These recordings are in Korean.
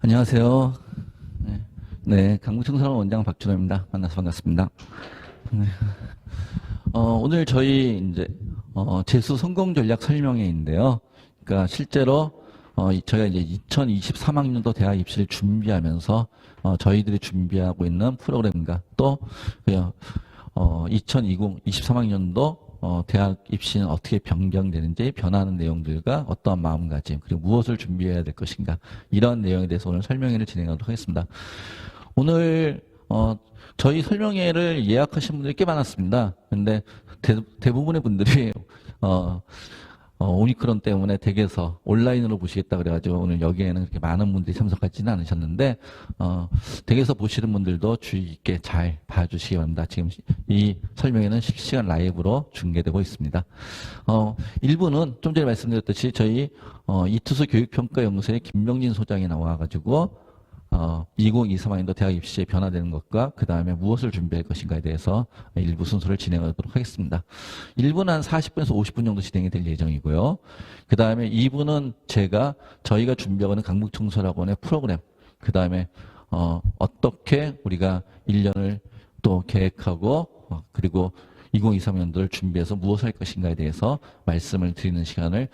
안녕하세요. 강북청소년 원장 박준호입니다. 만나서 반갑습니다. 네. 오늘 저희 재수 성공 전략 설명회인데요. 그러니까 실제로 저희가 이제 2023학년도 대학 입시를 준비하면서 저희들이 준비하고 있는 프로그램과 또 23학년도 대학 입시는 어떻게 변경되는지 변하는 내용들과 어떠한 마음가짐 그리고 무엇을 준비해야 될 것인가 이런 내용에 대해서 오늘 설명회를 진행하도록 하겠습니다. 오늘 저희 설명회를 예약하신 분들이 꽤 많았습니다. 그런데 대부분의 분들이 오미크론 때문에 댁에서 온라인으로 보시겠다 그래가지고 오늘 여기에는 그렇게 많은 분들이 참석하지는 않으셨는데 댁에서 보시는 분들도 주의 있게 잘 봐주시기 바랍니다. 지금 이 설명회는 실시간 라이브로 중계되고 있습니다. 일부는 좀 전에 말씀드렸듯이 저희 이투스 교육평가연구소의 김명진 소장이 나와가지고 2023학년도 대학 입시에 변화되는 것과 그 다음에 무엇을 준비할 것인가에 대해서 일부 순서를 진행하도록 하겠습니다. 1부는 한 40분에서 50분 정도 진행이 될 예정이고요. 그 다음에 2부는 저희가 준비하고 있는 강북청소년학원의 프로그램, 그 다음에 어떻게 우리가 1년을 또 계획하고 그리고 2023년도를 준비해서 무엇을 할 것인가에 대해서 말씀을 드리는 시간을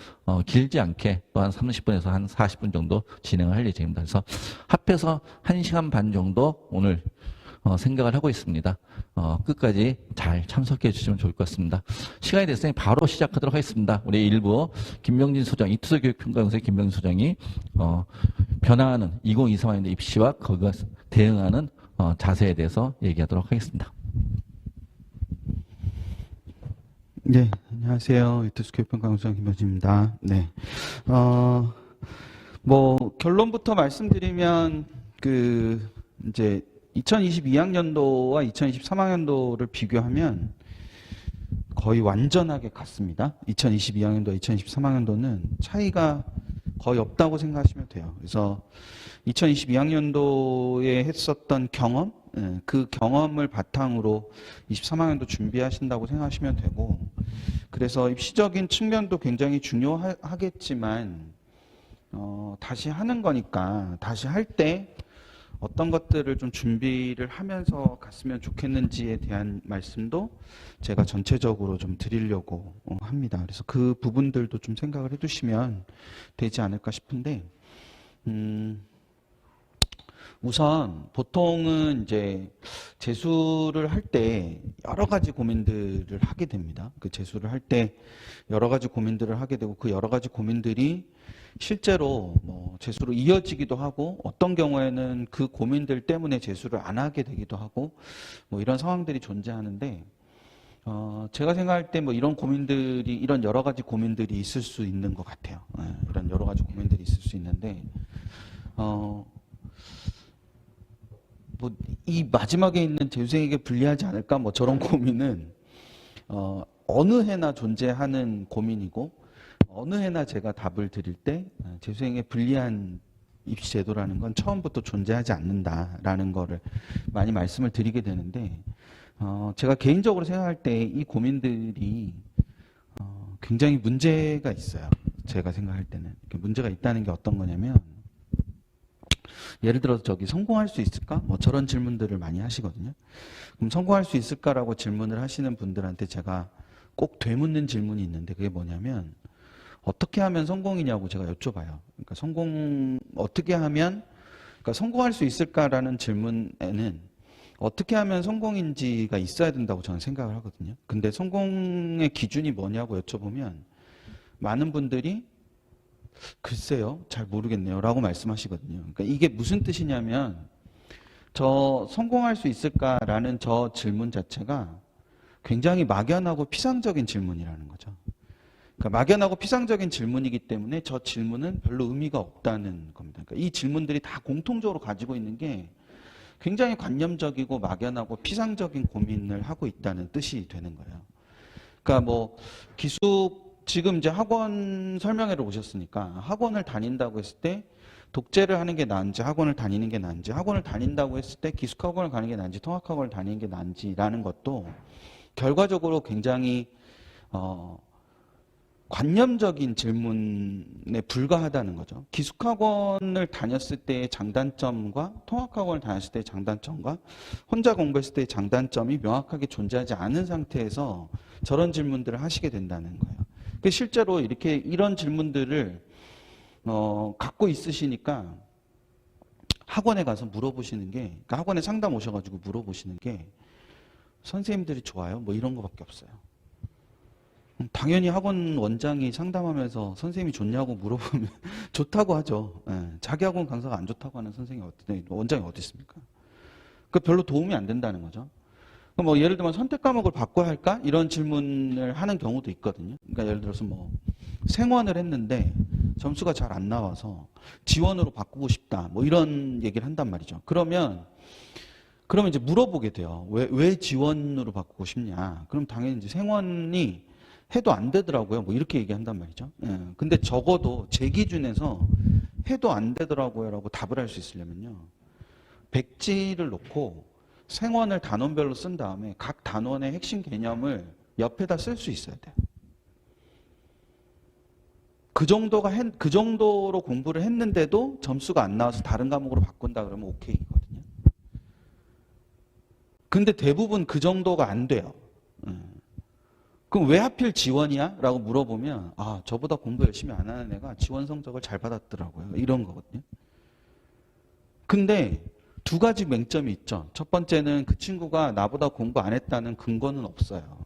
길지 않게 또 한 30분에서 한 40분 정도 진행을 할 예정입니다. 그래서 합해서 1시간 반 정도 오늘 생각을 하고 있습니다. 끝까지 잘 참석해 주시면 좋을 것 같습니다. 시간이 됐으니 바로 시작하도록 하겠습니다. 우리 일부 김명진 소장, 이투스 교육평가연구소의 김명진 소장이 변화하는 2023학년도 입시와 거기에 대응하는 자세에 대해서 얘기하도록 하겠습니다. 네, 안녕하세요. 이투스 교육평가연구소 김명진입니다. 네, 결론부터 말씀드리면 이제 2022학년도와 2023학년도를 비교하면 거의 완전하게 같습니다. 2022학년도와 2023학년도는 차이가 거의 없다고 생각하시면 돼요. 그래서 2022학년도에 했었던 경험, 그 경험을 바탕으로 23학년도 준비하신다고 생각하시면 되고, 그래서 입시적인 측면도 굉장히 중요하겠지만 다시 하는 거니까 다시 할 때 어떤 것들을 좀 준비를 하면서 갔으면 좋겠는지에 대한 말씀도 제가 전체적으로 좀 드리려고 합니다. 그래서 그 부분들도 좀 생각을 해두시면 되지 않을까 싶은데, 우선 보통은 이제 재수를 할 때 여러 가지 고민들을 하게 됩니다. 그 재수를 할 때 여러 가지 고민들을 하게 되고, 그 여러 가지 고민들이 실제로 재수로 이어지기도 하고, 어떤 경우에는 그 고민들 때문에 재수를 안 하게 되기도 하고, 이런 상황들이 존재하는데, 제가 생각할 때 이런 여러 가지 고민들이 있을 수 있는 것 같아요. 이런 여러 가지 고민들이 있을 수 있는데, 이 마지막에 있는 재수생에게 불리하지 않을까? 저런 고민은 어느 해나 존재하는 고민이고, 어느 해나 제가 답을 드릴 때 재수생에 불리한 입시 제도라는 건 처음부터 존재하지 않는다라는 거를 많이 말씀을 드리게 되는데, 제가 개인적으로 생각할 때 이 고민들이 굉장히 문제가 있어요. 제가 생각할 때는 문제가 있다는 게 어떤 거냐면, 예를 들어서 성공할 수 있을까? 저런 질문들을 많이 하시거든요. 그럼 성공할 수 있을까라고 질문을 하시는 분들한테 제가 꼭 되묻는 질문이 있는데, 그게 뭐냐면 어떻게 하면 성공이냐고 제가 여쭤봐요. 그러니까 어떻게 하면, 성공할 수 있을까라는 질문에는 어떻게 하면 성공인지가 있어야 된다고 저는 생각을 하거든요. 근데 성공의 기준이 뭐냐고 여쭤보면 많은 분들이 글쎄요, 잘 모르겠네요 라고 말씀하시거든요. 그러니까 이게 무슨 뜻이냐면, 성공할 수 있을까라는 저 질문 자체가 굉장히 막연하고 피상적인 질문이라는 거죠. 그러니까 막연하고 피상적인 질문이기 때문에 저 질문은 별로 의미가 없다는 겁니다. 그러니까 이 질문들이 다 공통적으로 가지고 있는 게 굉장히 관념적이고 막연하고 피상적인 고민을 하고 있다는 뜻이 되는 거예요. 그러니까 지금 이제 학원 설명회를 오셨으니까, 학원을 다닌다고 했을 때 독재를 하는 게 나은지 학원을 다니는 게 나은지, 학원을 다닌다고 했을 때 기숙학원을 가는 게 나은지 통합학원을 다니는 게 나은지라는 것도 결과적으로 굉장히 관념적인 질문에 불과하다는 거죠. 기숙학원을 다녔을 때의 장단점과 통합학원을 다녔을 때의 장단점과 혼자 공부했을 때의 장단점이 명확하게 존재하지 않은 상태에서 저런 질문들을 하시게 된다는 거예요. 실제로 이렇게 이런 질문들을 갖고 있으시니까 학원에 가서 물어보시는 게, 그러니까 학원에 상담 오셔가지고 물어보시는 게 선생님들이 좋아요? 뭐 이런 거밖에 없어요. 당연히 학원 원장이 상담하면서 선생님이 좋냐고 물어보면 좋다고 하죠. 예, 자기 학원 강사가 안 좋다고 하는 원장이 어디 있습니까? 그 별로 도움이 안 된다는 거죠. 뭐 예를 들면 선택 과목을 바꿔야 할까? 이런 질문을 하는 경우도 있거든요. 그러니까 예를 들어서 뭐 생원을 했는데 점수가 잘 안 나와서 지원으로 바꾸고 싶다. 뭐 이런 얘기를 한단 말이죠. 그러면 이제 물어보게 돼요. 왜 지원으로 바꾸고 싶냐? 그럼 당연히 이제 생원이 해도 안 되더라고요. 뭐 이렇게 얘기한단 말이죠. 예. 근데 적어도 제 기준에서 해도 안 되더라고요라고 답을 할 수 있으려면요. 백지를 놓고 생원을 단원별로 쓴 다음에 각 단원의 핵심 개념을 옆에다 쓸 수 있어야 돼요. 그 정도로 공부를 했는데도 점수가 안 나와서 다른 과목으로 바꾼다 그러면 오케이거든요. 근데 대부분 그 정도가 안 돼요. 그럼 왜 하필 지원이야? 라고 물어보면 저보다 공부 열심히 안 하는 애가 지원 성적을 잘 받았더라고요. 이런 거거든요. 근데 두 가지 맹점이 있죠. 첫 번째는 그 친구가 나보다 공부 안 했다는 근거는 없어요.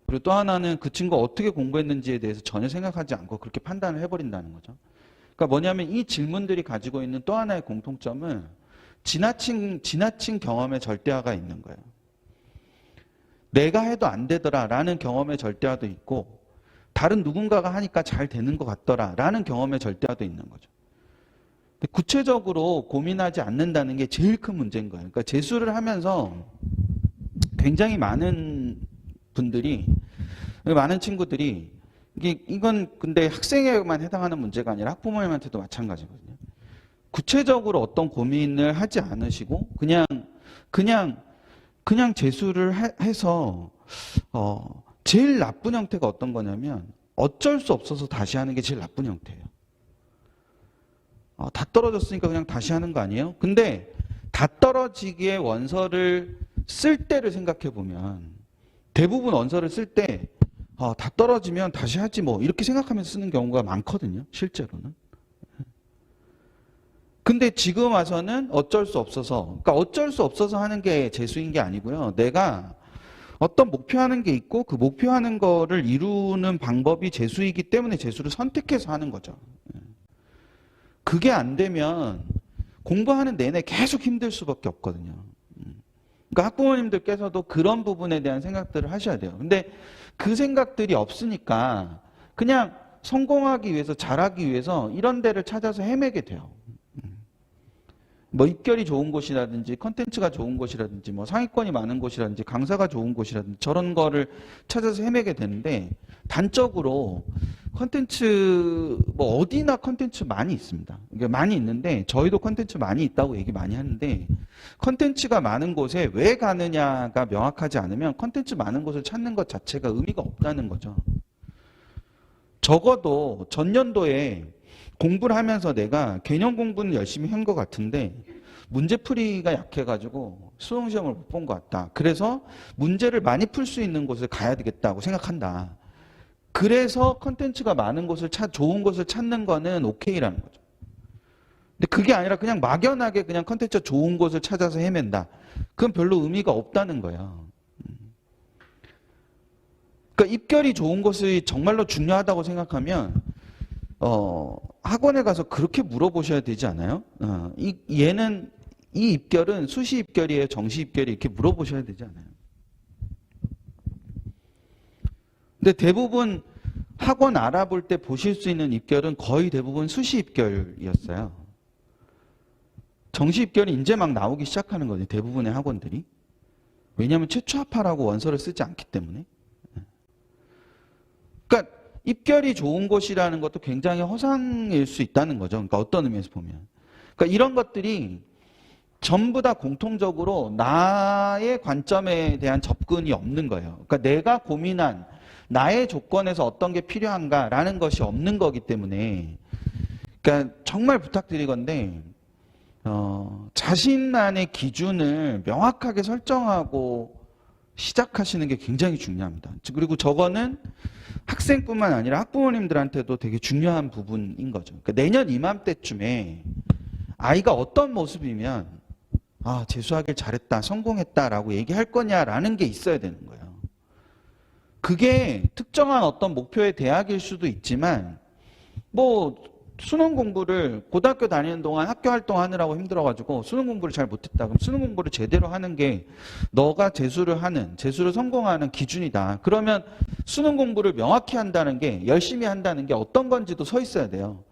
그리고 또 하나는 그 친구가 어떻게 공부했는지에 대해서 전혀 생각하지 않고 그렇게 판단을 해버린다는 거죠. 그러니까 뭐냐면 이 질문들이 가지고 있는 또 하나의 공통점은 지나친 경험의 절대화가 있는 거예요. 내가 해도 안 되더라 라는 경험의 절대화도 있고 다른 누군가가 하니까 잘 되는 것 같더라 라는 경험의 절대화도 있는 거죠. 구체적으로 고민하지 않는다는 게 제일 큰 문제인 거예요. 그러니까 재수를 하면서 굉장히 많은 친구들이 이건 근데 학생에게만 해당하는 문제가 아니라 학부모님한테도 마찬가지거든요. 구체적으로 어떤 고민을 하지 않으시고 그냥 재수를 해서 제일 나쁜 형태가 어떤 거냐면 어쩔 수 없어서 다시 하는 게 제일 나쁜 형태예요. 다 떨어졌으니까 그냥 다시 하는 거 아니에요? 근데 다 떨어지기에 원서를 쓸 때를 생각해 보면 대부분 원서를 쓸 때 다 떨어지면 다시 하지 뭐 이렇게 생각하면서 쓰는 경우가 많거든요. 실제로는. 근데 지금 와서는 어쩔 수 없어서, 그러니까 어쩔 수 없어서 하는 게 재수인 게 아니고요. 내가 어떤 목표하는 게 있고 그 목표하는 거를 이루는 방법이 재수이기 때문에 재수를 선택해서 하는 거죠. 그게 안 되면 공부하는 내내 계속 힘들 수밖에 없거든요. 그러니까 학부모님들께서도 그런 부분에 대한 생각들을 하셔야 돼요. 근데 그 생각들이 없으니까 그냥 성공하기 위해서, 잘하기 위해서 이런 데를 찾아서 헤매게 돼요. 뭐 입결이 좋은 곳이라든지 컨텐츠가 좋은 곳이라든지 뭐 상위권이 많은 곳이라든지 강사가 좋은 곳이라든지 저런 거를 찾아서 헤매게 되는데 단적으로 컨텐츠 뭐 어디나 컨텐츠 많이 있습니다. 이게 많이 있는데 저희도 컨텐츠 많이 있다고 얘기 많이 하는데 컨텐츠가 많은 곳에 왜 가느냐가 명확하지 않으면 컨텐츠 많은 곳을 찾는 것 자체가 의미가 없다는 거죠. 적어도 전년도에 공부를 하면서 내가 개념 공부는 열심히 한 것 같은데 문제풀이가 약해가지고 수능시험을 못 본 것 같다. 그래서 문제를 많이 풀 수 있는 곳을 가야 되겠다고 생각한다. 그래서 컨텐츠가 많은 곳을 좋은 곳을 찾는 거는 오케이라는 거죠. 근데 그게 아니라 그냥 막연하게 그냥 컨텐츠 좋은 곳을 찾아서 헤맨다. 그건 별로 의미가 없다는 거예요. 그러니까 입결이 좋은 곳이 정말로 중요하다고 생각하면 학원에 가서 그렇게 물어보셔야 되지 않아요? 이 입결은 수시 입결이에요? 정시 입결이 이렇게 물어보셔야 되지 않아요? 근데 대부분 학원 알아볼 때 보실 수 있는 입결은 거의 대부분 수시 입결이었어요. 정시 입결이 이제 막 나오기 시작하는 거죠. 대부분의 학원들이. 왜냐하면 최초합하라고 원서를 쓰지 않기 때문에. 그러니까 입결이 좋은 곳이라는 것도 굉장히 허상일 수 있다는 거죠. 그러니까 어떤 의미에서 보면. 그러니까 이런 것들이 전부 다 공통적으로 나의 관점에 대한 접근이 없는 거예요. 그러니까 내가 고민한 나의 조건에서 어떤 게 필요한가라는 것이 없는 거기 때문에, 그러니까 정말 부탁드리건데 자신만의 기준을 명확하게 설정하고 시작하시는 게 굉장히 중요합니다. 그리고 저거는 학생뿐만 아니라 학부모님들한테도 되게 중요한 부분인 거죠. 그러니까 내년 이맘때쯤에 아이가 어떤 모습이면 재수하길 잘했다, 성공했다라고 얘기할 거냐라는 게 있어야 되는 거예요. 그게 특정한 어떤 목표의 대학일 수도 있지만, 수능 공부를 고등학교 다니는 동안 학교 활동하느라고 힘들어가지고 수능 공부를 잘 못했다. 그럼 수능 공부를 제대로 하는 게 너가 재수를 성공하는 기준이다. 그러면 수능 공부를 명확히 한다는 게, 열심히 한다는 게 어떤 건지도 서 있어야 돼요.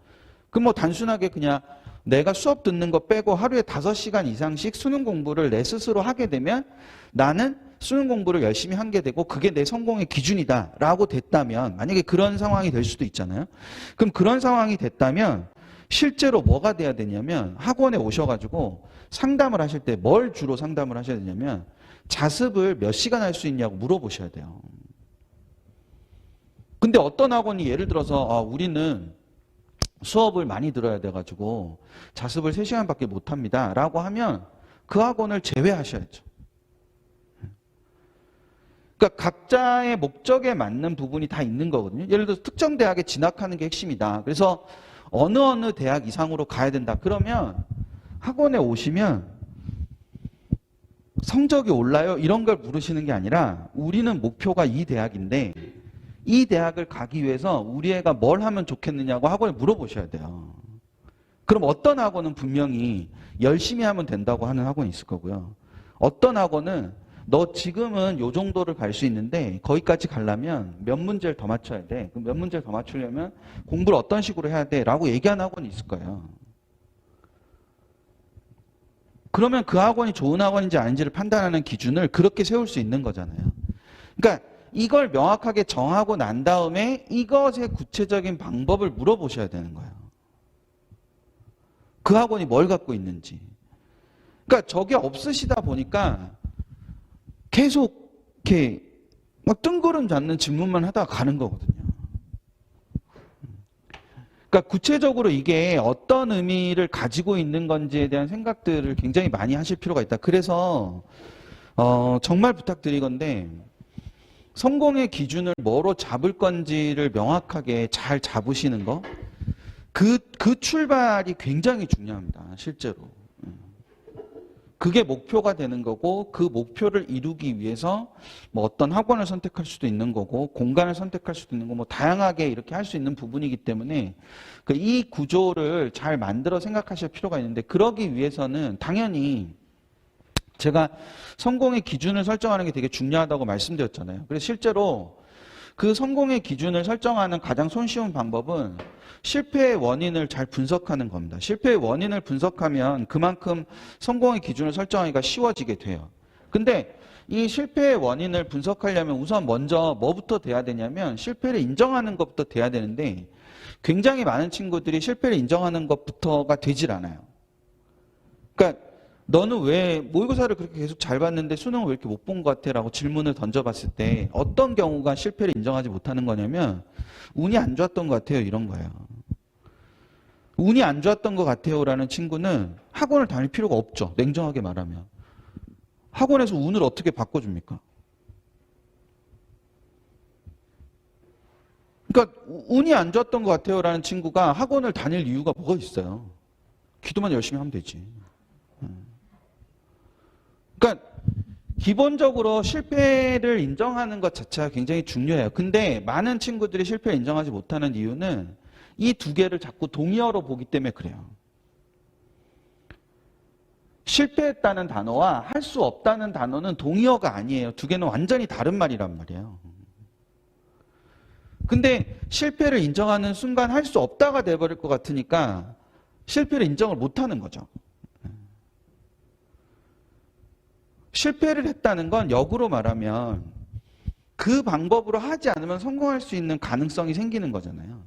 그럼 단순하게 그냥 내가 수업 듣는 거 빼고 하루에 5시간 이상씩 수능 공부를 내 스스로 하게 되면 나는 수능 공부를 열심히 한 게 되고 그게 내 성공의 기준이다 라고 됐다면, 만약에 그런 상황이 될 수도 있잖아요. 그럼 그런 상황이 됐다면 실제로 뭐가 돼야 되냐면, 학원에 오셔가지고 상담을 하실 때 뭘 주로 상담을 하셔야 되냐면 자습을 몇 시간 할 수 있냐고 물어보셔야 돼요. 근데 어떤 학원이 예를 들어서 우리는 수업을 많이 들어야 돼가지고 자습을 3시간밖에 못합니다 라고 하면 그 학원을 제외하셔야죠. 그러니까 각자의 목적에 맞는 부분이 다 있는 거거든요. 예를 들어서 특정 대학에 진학하는 게 핵심이다. 그래서 어느 대학 이상으로 가야 된다. 그러면 학원에 오시면 성적이 올라요? 이런 걸 물으시는 게 아니라, 우리는 목표가 이 대학인데 이 대학을 가기 위해서 우리 애가 뭘 하면 좋겠느냐고 학원에 물어보셔야 돼요. 그럼 어떤 학원은 분명히 열심히 하면 된다고 하는 학원이 있을 거고요. 어떤 학원은 너 지금은 요 정도를 갈 수 있는데 거기까지 가려면 몇 문제를 더 맞춰야 돼. 그럼 몇 문제를 더 맞추려면 공부를 어떤 식으로 해야 돼? 라고 얘기하는 학원이 있을 거예요. 그러면 그 학원이 좋은 학원인지 아닌지를 판단하는 기준을 그렇게 세울 수 있는 거잖아요. 그러니까 이걸 명확하게 정하고 난 다음에 이것의 구체적인 방법을 물어보셔야 되는 거예요. 그 학원이 뭘 갖고 있는지. 그러니까 저게 없으시다 보니까 계속 이렇게 뜬구름 잡는 질문만 하다가 가는 거거든요. 그러니까 구체적으로 이게 어떤 의미를 가지고 있는 건지에 대한 생각들을 굉장히 많이 하실 필요가 있다. 그래서 정말 부탁드리건데, 성공의 기준을 뭐로 잡을 건지를 명확하게 잘 잡으시는 거, 그 출발이 굉장히 중요합니다. 실제로. 그게 목표가 되는 거고, 그 목표를 이루기 위해서 어떤 학원을 선택할 수도 있는 거고, 공간을 선택할 수도 있는 거고, 다양하게 이렇게 할 수 있는 부분이기 때문에 이 구조를 잘 만들어 생각하실 필요가 있는데, 그러기 위해서는 당연히 제가 성공의 기준을 설정하는 게 되게 중요하다고 말씀드렸잖아요. 그래서 실제로 그 성공의 기준을 설정하는 가장 손쉬운 방법은 실패의 원인을 잘 분석하는 겁니다. 실패의 원인을 분석하면 그만큼 성공의 기준을 설정하기가 쉬워지게 돼요. 근데 이 실패의 원인을 분석하려면 우선 먼저 뭐부터 돼야 되냐면 실패를 인정하는 것부터 돼야 되는데, 굉장히 많은 친구들이 실패를 인정하는 것부터가 되질 않아요. 그러니까 너는 왜 모의고사를 그렇게 계속 잘 봤는데 수능을 왜 이렇게 못 본 것 같아? 라고 질문을 던져봤을 때 어떤 경우가 실패를 인정하지 못하는 거냐면, 운이 안 좋았던 것 같아요, 이런 거예요. 운이 안 좋았던 것 같아요 라는 친구는 학원을 다닐 필요가 없죠. 냉정하게 말하면. 학원에서 운을 어떻게 바꿔줍니까? 그러니까 운이 안 좋았던 것 같아요 라는 친구가 학원을 다닐 이유가 뭐가 있어요? 기도만 열심히 하면 되지. 그러니까 기본적으로 실패를 인정하는 것 자체가 굉장히 중요해요. 근데 많은 친구들이 실패를 인정하지 못하는 이유는 이 두 개를 자꾸 동의어로 보기 때문에 그래요. 실패했다는 단어와 할 수 없다는 단어는 동의어가 아니에요. 두 개는 완전히 다른 말이란 말이에요. 근데 실패를 인정하는 순간 할 수 없다가 돼버릴 것 같으니까 실패를 인정을 못하는 거죠. 실패를 했다는 건 역으로 말하면 그 방법으로 하지 않으면 성공할 수 있는 가능성이 생기는 거잖아요.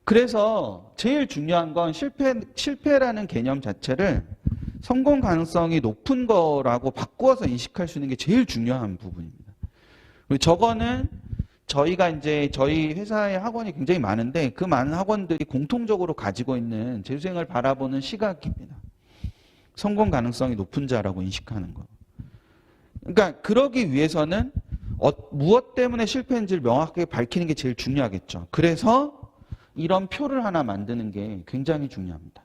그래서 제일 중요한 건 실패라는 개념 자체를 성공 가능성이 높은 거라고 바꾸어서 인식할 수 있는 게 제일 중요한 부분입니다. 그리고 저거는 저희가 이제 저희 회사의 학원이 굉장히 많은데 그 많은 학원들이 공통적으로 가지고 있는 재수생을 바라보는 시각입니다. 성공 가능성이 높은 자라고 인식하는 거. 그러니까 그러기 위해서는 무엇 때문에 실패인지를 명확하게 밝히는 게 제일 중요하겠죠. 그래서 이런 표를 하나 만드는 게 굉장히 중요합니다.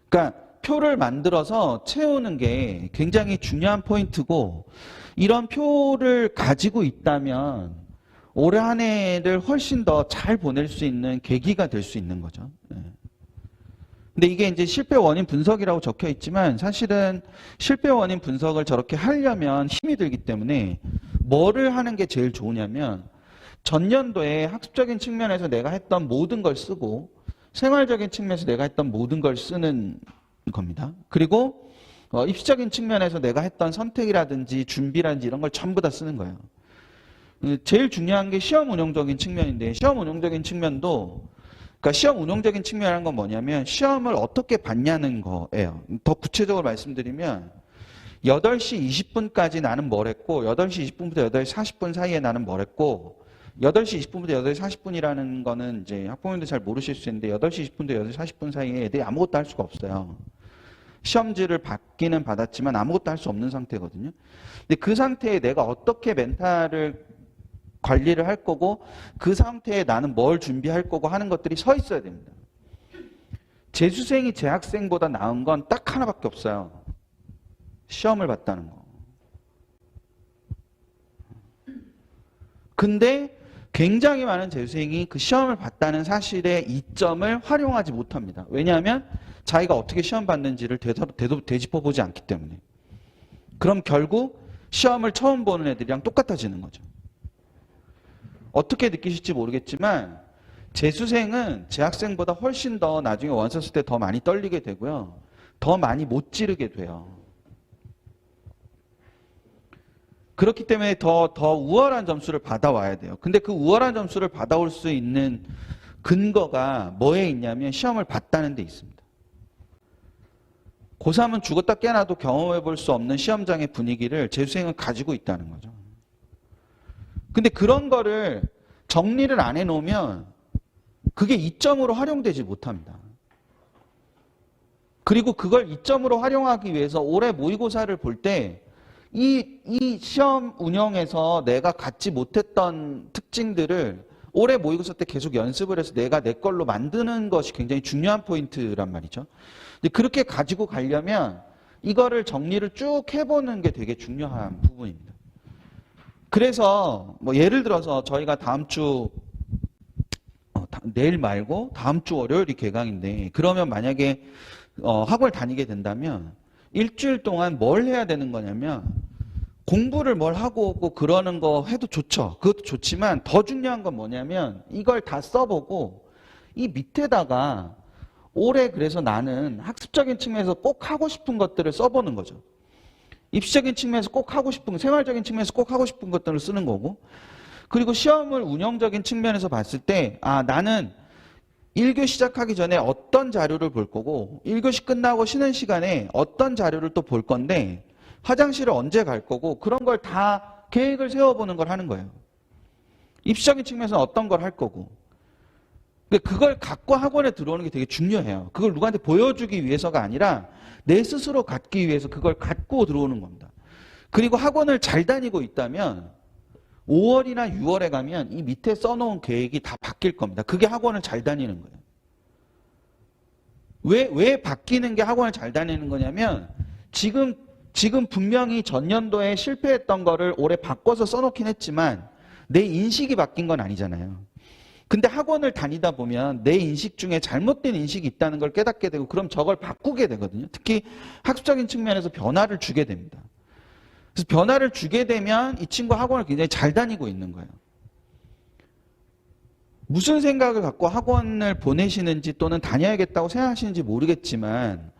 그러니까 표를 만들어서 채우는 게 굉장히 중요한 포인트고 이런 표를 가지고 있다면 올 한 해를 훨씬 더 잘 보낼 수 있는 계기가 될 수 있는 거죠. 근데 이게 이제 실패 원인 분석이라고 적혀 있지만 사실은 실패 원인 분석을 저렇게 하려면 힘이 들기 때문에 뭐를 하는 게 제일 좋으냐면 전년도에 학습적인 측면에서 내가 했던 모든 걸 쓰고 생활적인 측면에서 내가 했던 모든 걸 쓰는 겁니다. 그리고 입시적인 측면에서 내가 했던 선택이라든지 준비라든지 이런 걸 전부 다 쓰는 거예요. 제일 중요한 게 시험 운용적인 측면인데 시험 운용적인 측면도 그러니까 시험 운용적인 측면이라는 건 뭐냐면 시험을 어떻게 봤냐는 거예요. 더 구체적으로 말씀드리면 8시 20분까지 나는 뭘 했고 8시 20분부터 8시 40분 사이에 나는 뭘 했고 8시 20분부터 8시 40분이라는 거는 이제 학부모님들 잘 모르실 수 있는데 8시 20분부터 8시 40분 사이에 애들이 아무것도 할 수가 없어요. 시험지를 받기는 받았지만 아무것도 할 수 없는 상태거든요. 근데 그 상태에 내가 어떻게 멘탈을 관리를 할 거고 그 상태에 나는 뭘 준비할 거고 하는 것들이 서 있어야 됩니다. 재수생이 재학생보다 나은 건 딱 하나밖에 없어요. 시험을 봤다는 거. 근데 굉장히 많은 재수생이 그 시험을 봤다는 사실의 이점을 활용하지 못합니다. 왜냐하면 자기가 어떻게 시험 봤는지를 되짚어보지 않기 때문에. 그럼 결국 시험을 처음 보는 애들이랑 똑같아지는 거죠. 어떻게 느끼실지 모르겠지만 재수생은 재학생보다 훨씬 더 나중에 원서 쓸 때 더 많이 떨리게 되고요. 더 많이 못 지르게 돼요. 그렇기 때문에 더 우월한 점수를 받아와야 돼요. 근데 그 우월한 점수를 받아올 수 있는 근거가 뭐에 있냐면 시험을 봤다는 데 있습니다. 고3은 죽었다 깨어나도 경험해 볼 수 없는 시험장의 분위기를 재수생은 가지고 있다는 거죠. 근데 그런 거를 정리를 안 해놓으면 그게 이점으로 활용되지 못합니다. 그리고 그걸 이점으로 활용하기 위해서 올해 모의고사를 볼 때 이 시험 운영에서 내가 갖지 못했던 특징들을 올해 모의고사 때 계속 연습을 해서 내가 내 걸로 만드는 것이 굉장히 중요한 포인트란 말이죠. 근데 그렇게 가지고 가려면 이거를 정리를 쭉 해보는 게 되게 중요한 부분입니다. 그래서 뭐 예를 들어서 저희가 다음 주 내일 말고 다음 주 월요일이 개강인데 그러면 만약에 학원을 다니게 된다면 일주일 동안 뭘 해야 되는 거냐면 공부를 뭘 하고 오고 그러는 거 해도 좋죠. 그것도 좋지만 더 중요한 건 뭐냐면 이걸 다 써보고 이 밑에다가 올해 그래서 나는 학습적인 측면에서 꼭 하고 싶은 것들을 써보는 거죠. 입시적인 측면에서 꼭 하고 싶은, 생활적인 측면에서 꼭 하고 싶은 것들을 쓰는 거고 그리고 시험을 운영적인 측면에서 봤을 때 나는 1교시 시작하기 전에 어떤 자료를 볼 거고 1교시 끝나고 쉬는 시간에 어떤 자료를 또 볼 건데 화장실을 언제 갈 거고 그런 걸 다 계획을 세워보는 걸 하는 거예요. 입시적인 측면에서는 어떤 걸 할 거고 그걸 갖고 학원에 들어오는 게 되게 중요해요. 그걸 누구한테 보여주기 위해서가 아니라 내 스스로 갖기 위해서 그걸 갖고 들어오는 겁니다. 그리고 학원을 잘 다니고 있다면 5월이나 6월에 가면 이 밑에 써놓은 계획이 다 바뀔 겁니다. 그게 학원을 잘 다니는 거예요. 왜 바뀌는 게 학원을 잘 다니는 거냐면 지금 분명히 전년도에 실패했던 거를 올해 바꿔서 써놓긴 했지만 내 인식이 바뀐 건 아니잖아요. 근데 학원을 다니다 보면 내 인식 중에 잘못된 인식이 있다는 걸 깨닫게 되고 그럼 저걸 바꾸게 되거든요. 특히 학습적인 측면에서 변화를 주게 됩니다. 그래서 변화를 주게 되면 이 친구 학원을 굉장히 잘 다니고 있는 거예요. 무슨 생각을 갖고 학원을 보내시는지 또는 다녀야겠다고 생각하시는지 모르겠지만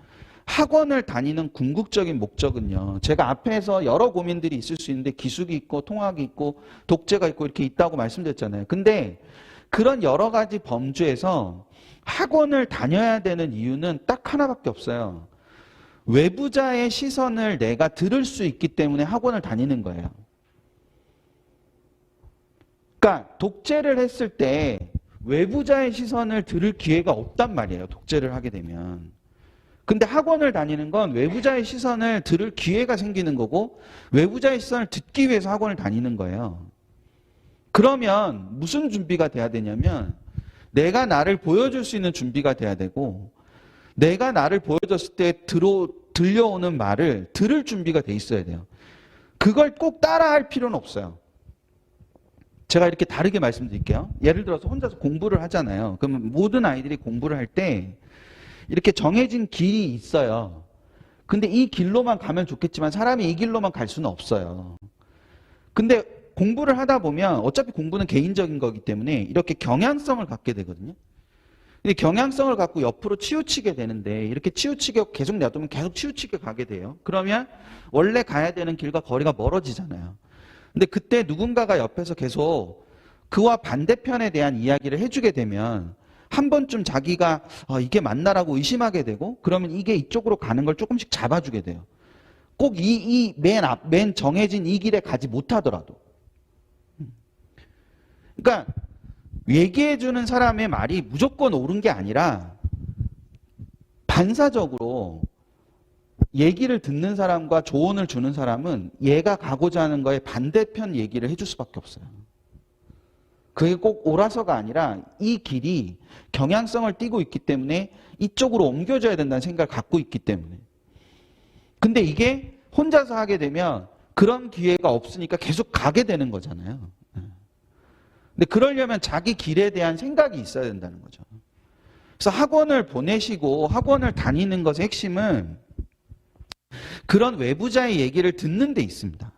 학원을 다니는 궁극적인 목적은요. 제가 앞에서 여러 고민들이 있을 수 있는데 기숙이 있고 통학이 있고 독재가 있고 이렇게 있다고 말씀드렸잖아요. 근데 그런 여러 가지 범주에서 학원을 다녀야 되는 이유는 딱 하나밖에 없어요. 외부자의 시선을 내가 들을 수 있기 때문에 학원을 다니는 거예요. 그러니까 독재를 했을 때 외부자의 시선을 들을 기회가 없단 말이에요. 독재를 하게 되면. 근데 학원을 다니는 건 외부자의 시선을 들을 기회가 생기는 거고 외부자의 시선을 듣기 위해서 학원을 다니는 거예요. 그러면 무슨 준비가 돼야 되냐면 내가 나를 보여줄 수 있는 준비가 돼야 되고 내가 나를 보여줬을 때 들려오는 말을 들을 준비가 돼 있어야 돼요. 그걸 꼭 따라할 필요는 없어요. 제가 이렇게 다르게 말씀드릴게요. 예를 들어서 혼자서 공부를 하잖아요. 그러면 모든 아이들이 공부를 할 때 이렇게 정해진 길이 있어요. 근데 이 길로만 가면 좋겠지만 사람이 이 길로만 갈 수는 없어요. 근데 공부를 하다 보면 어차피 공부는 개인적인 거기 때문에 이렇게 경향성을 갖게 되거든요. 근데 경향성을 갖고 옆으로 치우치게 되는데 이렇게 치우치게 계속 놔두면 계속 치우치게 가게 돼요. 그러면 원래 가야 되는 길과 거리가 멀어지잖아요. 근데 그때 누군가가 옆에서 계속 그와 반대편에 대한 이야기를 해주게 되면 한 번쯤 자기가 이게 맞나라고 의심하게 되고 그러면 이게 이쪽으로 가는 걸 조금씩 잡아주게 돼요. 꼭 맨 정해진 이 길에 가지 못하더라도. 그러니까 얘기해주는 사람의 말이 무조건 옳은 게 아니라 반사적으로 얘기를 듣는 사람과 조언을 주는 사람은 얘가 가고자 하는 거에 반대편 얘기를 해줄 수밖에 없어요. 그게 꼭 옳아서가 아니라 이 길이 경향성을 띠고 있기 때문에 이쪽으로 옮겨져야 된다는 생각을 갖고 있기 때문에. 근데 이게 혼자서 하게 되면 그런 기회가 없으니까 계속 가게 되는 거잖아요. 근데 그러려면 자기 길에 대한 생각이 있어야 된다는 거죠. 그래서 학원을 보내시고 학원을 다니는 것의 핵심은 그런 외부자의 얘기를 듣는 데 있습니다.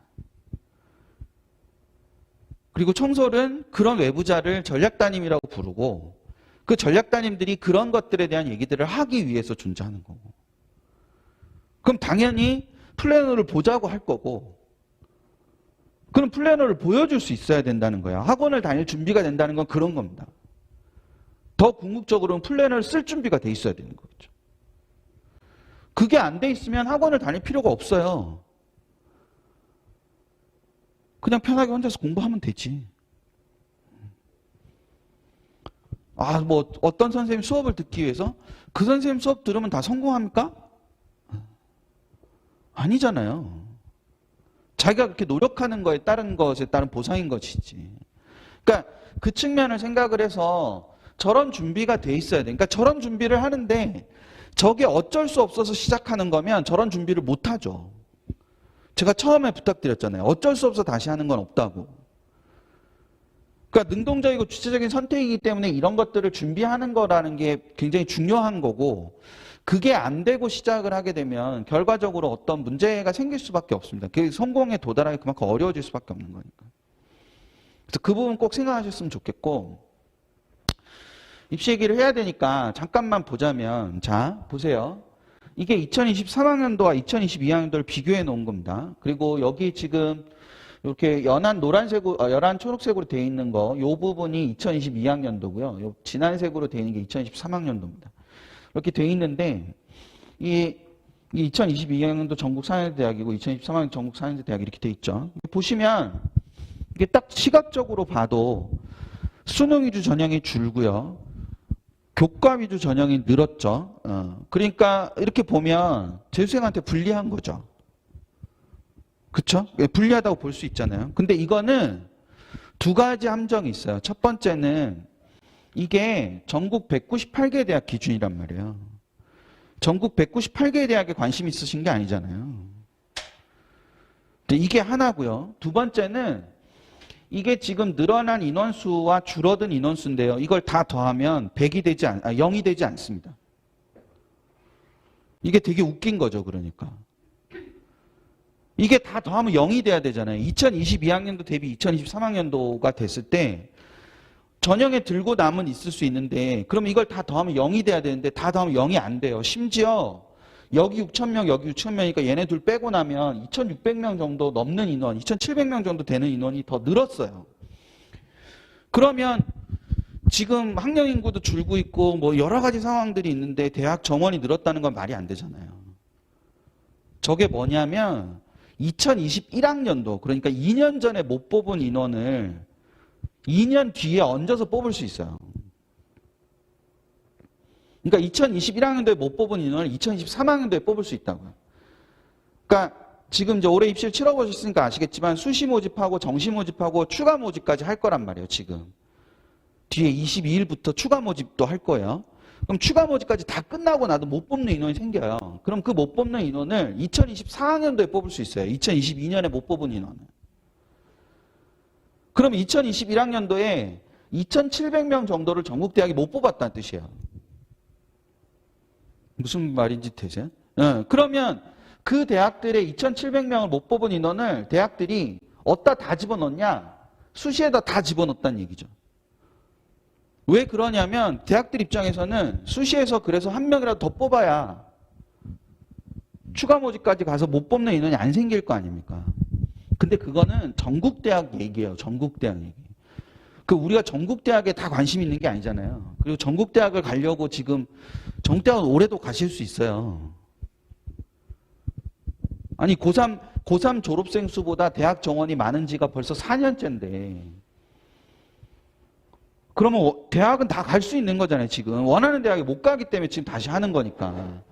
그리고 청솔은 그런 외부자를 전략따님이라고 부르고 그 전략따님들이 그런 것들에 대한 얘기들을 하기 위해서 존재하는 거고. 그럼 당연히 플래너를 보자고 할 거고 그럼 플래너를 보여줄 수 있어야 된다는 거야. 학원을 다닐 준비가 된다는 건 그런 겁니다. 더 궁극적으로는 플래너를 쓸 준비가 돼 있어야 되는 거죠. 그게 안 돼 있으면 학원을 다닐 필요가 없어요. 그냥 편하게 혼자서 공부하면 되지. 뭐 어떤 선생님 수업을 듣기 위해서 그 선생님 수업 들으면 다 성공합니까? 아니잖아요. 자기가 그렇게 노력하는 거에 따른 것에 따른 보상인 것이지. 그러니까 그 측면을 생각을 해서 저런 준비가 돼 있어야 돼. 그러니까 저런 준비를 하는데 저게 어쩔 수 없어서 시작하는 거면 저런 준비를 못 하죠. 제가 처음에 부탁드렸잖아요. 어쩔 수 없어 다시 하는 건 없다고. 그러니까 능동적이고 주체적인 선택이기 때문에 이런 것들을 준비하는 거라는 게 굉장히 중요한 거고 그게 안 되고 시작을 하게 되면 결과적으로 어떤 문제가 생길 수밖에 없습니다. 그 성공에 도달하기 그만큼 어려워질 수밖에 없는 거니까. 그래서 그 부분 꼭 생각하셨으면 좋겠고 입시 얘기를 해야 되니까 잠깐만 보자면 자 보세요. 이게 2023학년도와 2022학년도를 비교해 놓은 겁니다. 그리고 여기 지금 이렇게 연한 노란색으로, 연한 초록색으로 되어 있는 거, 이 부분이 2022학년도고요. 요 진한색으로 되어 있는 게 2023학년도입니다. 이렇게 되어 있는데, 이 2022학년도 전국 4년제 대학이고 2023학년 전국 4년제 대학 이렇게 되어 있죠. 보시면, 이게 딱 시각적으로 봐도 수능 위주 전형이 줄고요. 교과 위주 전형이 늘었죠. 그러니까 이렇게 보면 재수생한테 불리한 거죠. 그쵸? 불리하다고 볼 수 있잖아요. 근데 이거는 두 가지 함정이 있어요. 첫 번째는 이게 전국 198개 대학 기준이란 말이에요. 전국 198개 대학에 관심 있으신 게 아니잖아요. 이게 하나고요. 두 번째는 이게 지금 늘어난 인원수와 줄어든 인원수인데요. 이걸 다 더하면 0이 되지 않습니다. 이게 되게 웃긴 거죠. 그러니까. 이게 다 더하면 0이 돼야 되잖아요. 2022학년도 대비 2023학년도가 됐을 때 전형에 들고 남은 있을 수 있는데 그럼 이걸 다 더하면 0이 돼야 되는데 다 더하면 0이 안 돼요. 심지어 여기 6,000명, 여기 6,000명이니까 얘네 둘 빼고 나면 2,600명 정도 넘는 인원, 2,700명 정도 되는 인원이 더 늘었어요. 그러면 지금 학령 인구도 줄고 있고 뭐 여러 가지 상황들이 있는데 대학 정원이 늘었다는 건 말이 안 되잖아요. 저게 뭐냐면 2021학년도, 그러니까 2년 전에 못 뽑은 인원을 2년 뒤에 얹어서 뽑을 수 있어요. 그러니까 2021학년도에 못 뽑은 인원을 2023학년도에 뽑을 수 있다고요. 그러니까 지금 이제 올해 입시를 치러보셨으니까 아시겠지만 수시 모집하고 정시 모집하고 추가 모집까지 할 거란 말이에요, 지금. 뒤에 22일부터 추가 모집도 할 거예요. 그럼 추가 모집까지 다 끝나고 나도 못 뽑는 인원이 생겨요. 그럼 그 못 뽑는 인원을 2024학년도에 뽑을 수 있어요. 2022년에 못 뽑은 인원을. 그럼 2021학년도에 2,700명 정도를 전국대학이 못 뽑았다는 뜻이에요. 무슨 말인지 되세요? 그러면 그 대학들의 2,700명을 못 뽑은 인원을 대학들이 어디다 다 집어넣냐? 수시에다 다 집어넣었다는 얘기죠. 왜 그러냐면 대학들 입장에서는 수시에서 그래서 한 명이라도 더 뽑아야 추가 모집까지 가서 못 뽑는 인원이 안 생길 거 아닙니까? 근데 그거는 전국대학 얘기예요. 전국대학 얘기. 그 우리가 전국대학에 다 관심 있는 게 아니잖아요. 그리고 전국대학을 가려고 지금 전국대학은 올해도 가실 수 있어요. 아니 고3 졸업생 수보다 대학 정원이 많은 지가 벌써 4년째인데 그러면 대학은 다 갈 수 있는 거잖아요. 지금 원하는 대학에 못 가기 때문에 지금 다시 하는 거니까.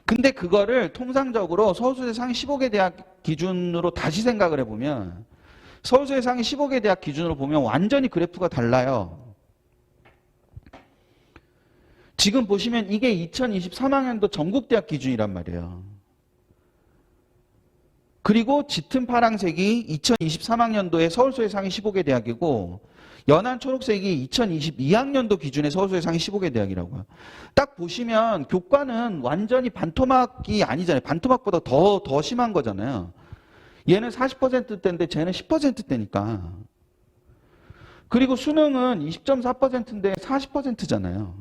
근데 그거를 통상적으로 서울수재 상위 15개 대학 기준으로 다시 생각을 해보면 서울수재 상위 15개 대학 기준으로 보면 완전히 그래프가 달라요. 지금 보시면 이게 2023학년도 전국대학 기준이란 말이에요. 그리고 짙은 파란색이 2023학년도에 서울수재 상위 15개 대학이고 연한 초록색이 2022학년도 기준의 서울수재 상위 15개 대학이라고요. 딱 보시면 교과는 완전히 반토막이 아니잖아요. 반토막보다 더 심한 거잖아요. 얘는 40%대인데 쟤는 10%대니까. 그리고 수능은 20.4%인데 40%잖아요.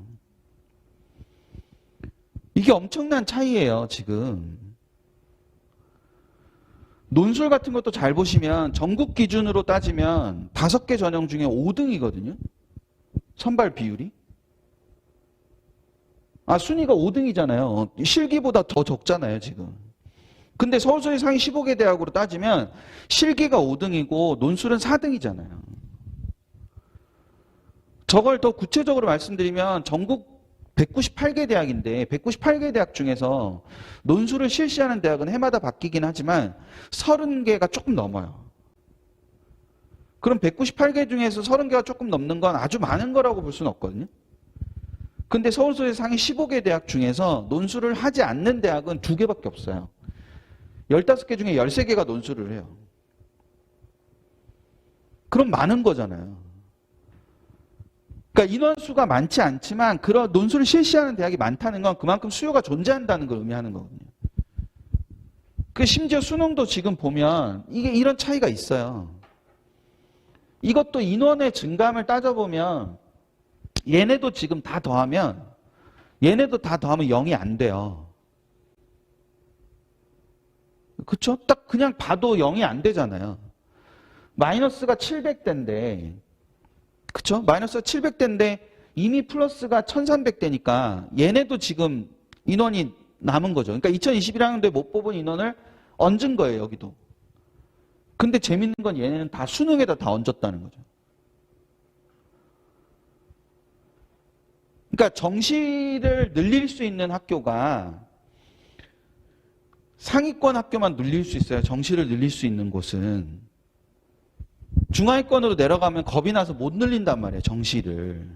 이게 엄청난 차이예요, 지금. 논술 같은 것도 잘 보시면 전국 기준으로 따지면 5개 전형 중에 5등이거든요. 선발 비율이. 순위가 5등이잖아요. 실기보다 더 적잖아요, 지금. 근데 서울수재 상위 15개 대학으로 따지면 실기가 5등이고 논술은 4등이잖아요. 저걸 더 구체적으로 말씀드리면 전국 198개 대학인데 198개 대학 중에서 논술을 실시하는 대학은 해마다 바뀌긴 하지만 30개가 조금 넘어요. 그럼 198개 중에서 30개가 조금 넘는 건 아주 많은 거라고 볼 수는 없거든요. 근데 서울수재 상위 15개 대학 중에서 논술을 하지 않는 대학은 2개밖에 없어요. 15개 중에 13개가 논술을 해요. 그럼 많은 거잖아요. 그러니까 인원수가 많지 않지만 그런 논술을 실시하는 대학이 많다는 건 그만큼 수요가 존재한다는 걸 의미하는 거거든요. 그 심지어 수능도 지금 보면 이게 이런 차이가 있어요. 이것도 인원의 증감을 따져보면 얘네도 지금 다 더하면 0이 안 돼요. 그쵸? 딱 그냥 봐도 0이 안 되잖아요. 마이너스가 700대인데 그쵸? 마이너스가 700대인데 이미 플러스가 1300대니까 얘네도 지금 인원이 남은 거죠. 그러니까 2021학년도에 못 뽑은 인원을 얹은 거예요, 여기도. 근데 재밌는 건 얘네는 다 수능에다 다 얹었다는 거죠. 그러니까 정시를 늘릴 수 있는 학교가 상위권 학교만 늘릴 수 있어요. 정시를 늘릴 수 있는 곳은. 중하위권으로 내려가면 겁이 나서 못 늘린단 말이에요. 정시를.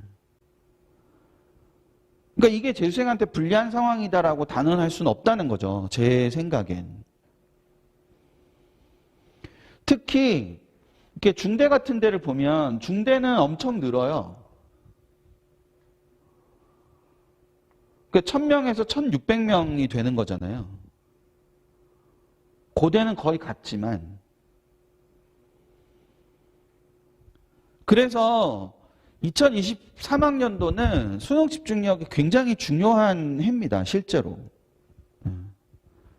그러니까 이게 재수생한테 불리한 상황이다라고 단언할 수는 없다는 거죠. 제 생각엔. 특히 이렇게 중대 같은 데를 보면 중대는 엄청 늘어요. 그러니까 1000명에서 1600명이 되는 거잖아요. 고대는 거의 같지만. 그래서 2023학년도는 수능 집중력이 굉장히 중요한 해입니다. 실제로.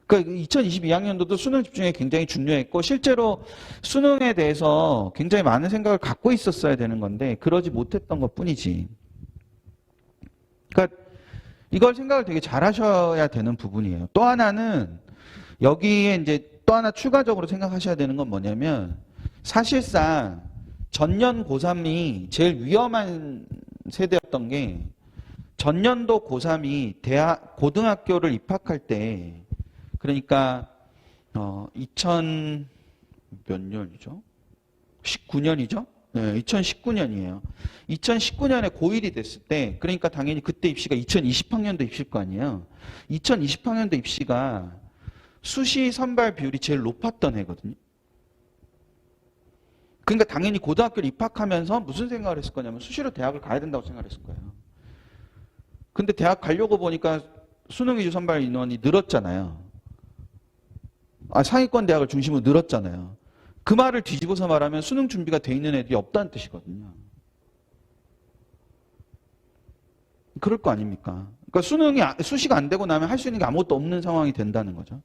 그러니까 2022학년도도 수능 집중이 굉장히 중요했고 실제로 수능에 대해서 굉장히 많은 생각을 갖고 있었어야 되는 건데 그러지 못했던 것뿐이지. 그러니까 이걸 생각을 되게 잘 하셔야 되는 부분이에요. 또 하나는 여기에 이제 또 하나 추가적으로 생각하셔야 되는 건 뭐냐면 사실상 전년 고3이 제일 위험한 세대였던 게 전년도 고3이 고등학교를 입학할 때 그러니까 2000 몇 년이죠? 19년이죠? 네, 2019년이에요. 2019년에 고1이 됐을 때 그러니까 당연히 그때 입시가 2020학년도 입시일 거 아니에요. 2020학년도 입시가 수시 선발 비율이 제일 높았던 해거든요. 그러니까 당연히 고등학교를 입학하면서 무슨 생각을 했을 거냐면 수시로 대학을 가야 된다고 생각을 했을 거예요. 근데 대학 가려고 보니까 수능 위주 선발 인원이 늘었잖아요. 상위권 대학을 중심으로 늘었잖아요. 그 말을 뒤집어서 말하면 수능 준비가 돼 있는 애들이 없다는 뜻이거든요. 그럴 거 아닙니까? 그러니까 수시가 안 되고 나면 할 수 있는 게 아무것도 없는 상황이 된다는 거죠.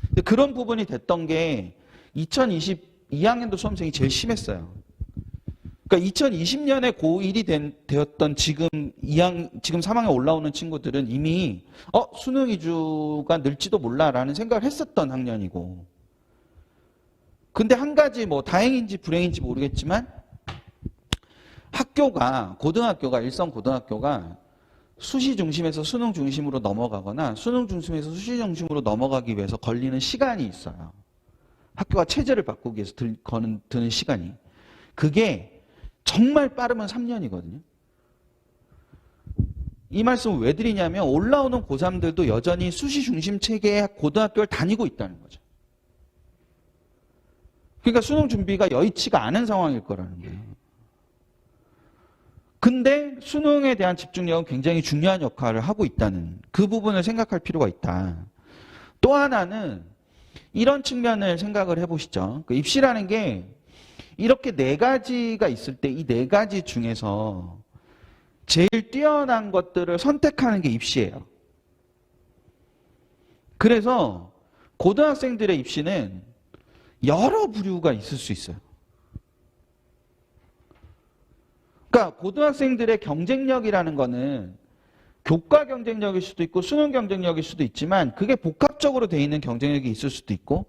근데 그런 부분이 됐던 게 2022학년도 수험생이 제일 심했어요. 그러니까 2020년에 고1이 되었던 지금 3학년 올라오는 친구들은 이미 수능 위주가 늘지도 몰라라는 생각을 했었던 학년이고 근데 한 가지 뭐 다행인지 불행인지 모르겠지만 고등학교가 일선 고등학교가 수시 중심에서 수능 중심으로 넘어가거나 수능 중심에서 수시 중심으로 넘어가기 위해서 걸리는 시간이 있어요. 학교가 체제를 바꾸기 위해서 드는 시간이. 그게 정말 빠르면 3년이거든요. 이 말씀을 왜 드리냐면 올라오는 고3들도 여전히 수시 중심 체계의 고등학교를 다니고 있다는 거죠. 그러니까 수능 준비가 여의치가 않은 상황일 거라는 거예요. 근데 수능에 대한 집중력은 굉장히 중요한 역할을 하고 있다는 그 부분을 생각할 필요가 있다. 또 하나는 이런 측면을 생각을 해보시죠. 그 입시라는 게 이렇게 네 가지가 있을 때 이 네 가지 중에서 제일 뛰어난 것들을 선택하는 게 입시예요. 그래서 고등학생들의 입시는 여러 부류가 있을 수 있어요. 그러니까 고등학생들의 경쟁력이라는 거는 교과 경쟁력일 수도 있고 수능 경쟁력일 수도 있지만 그게 복합적으로 돼 있는 경쟁력이 있을 수도 있고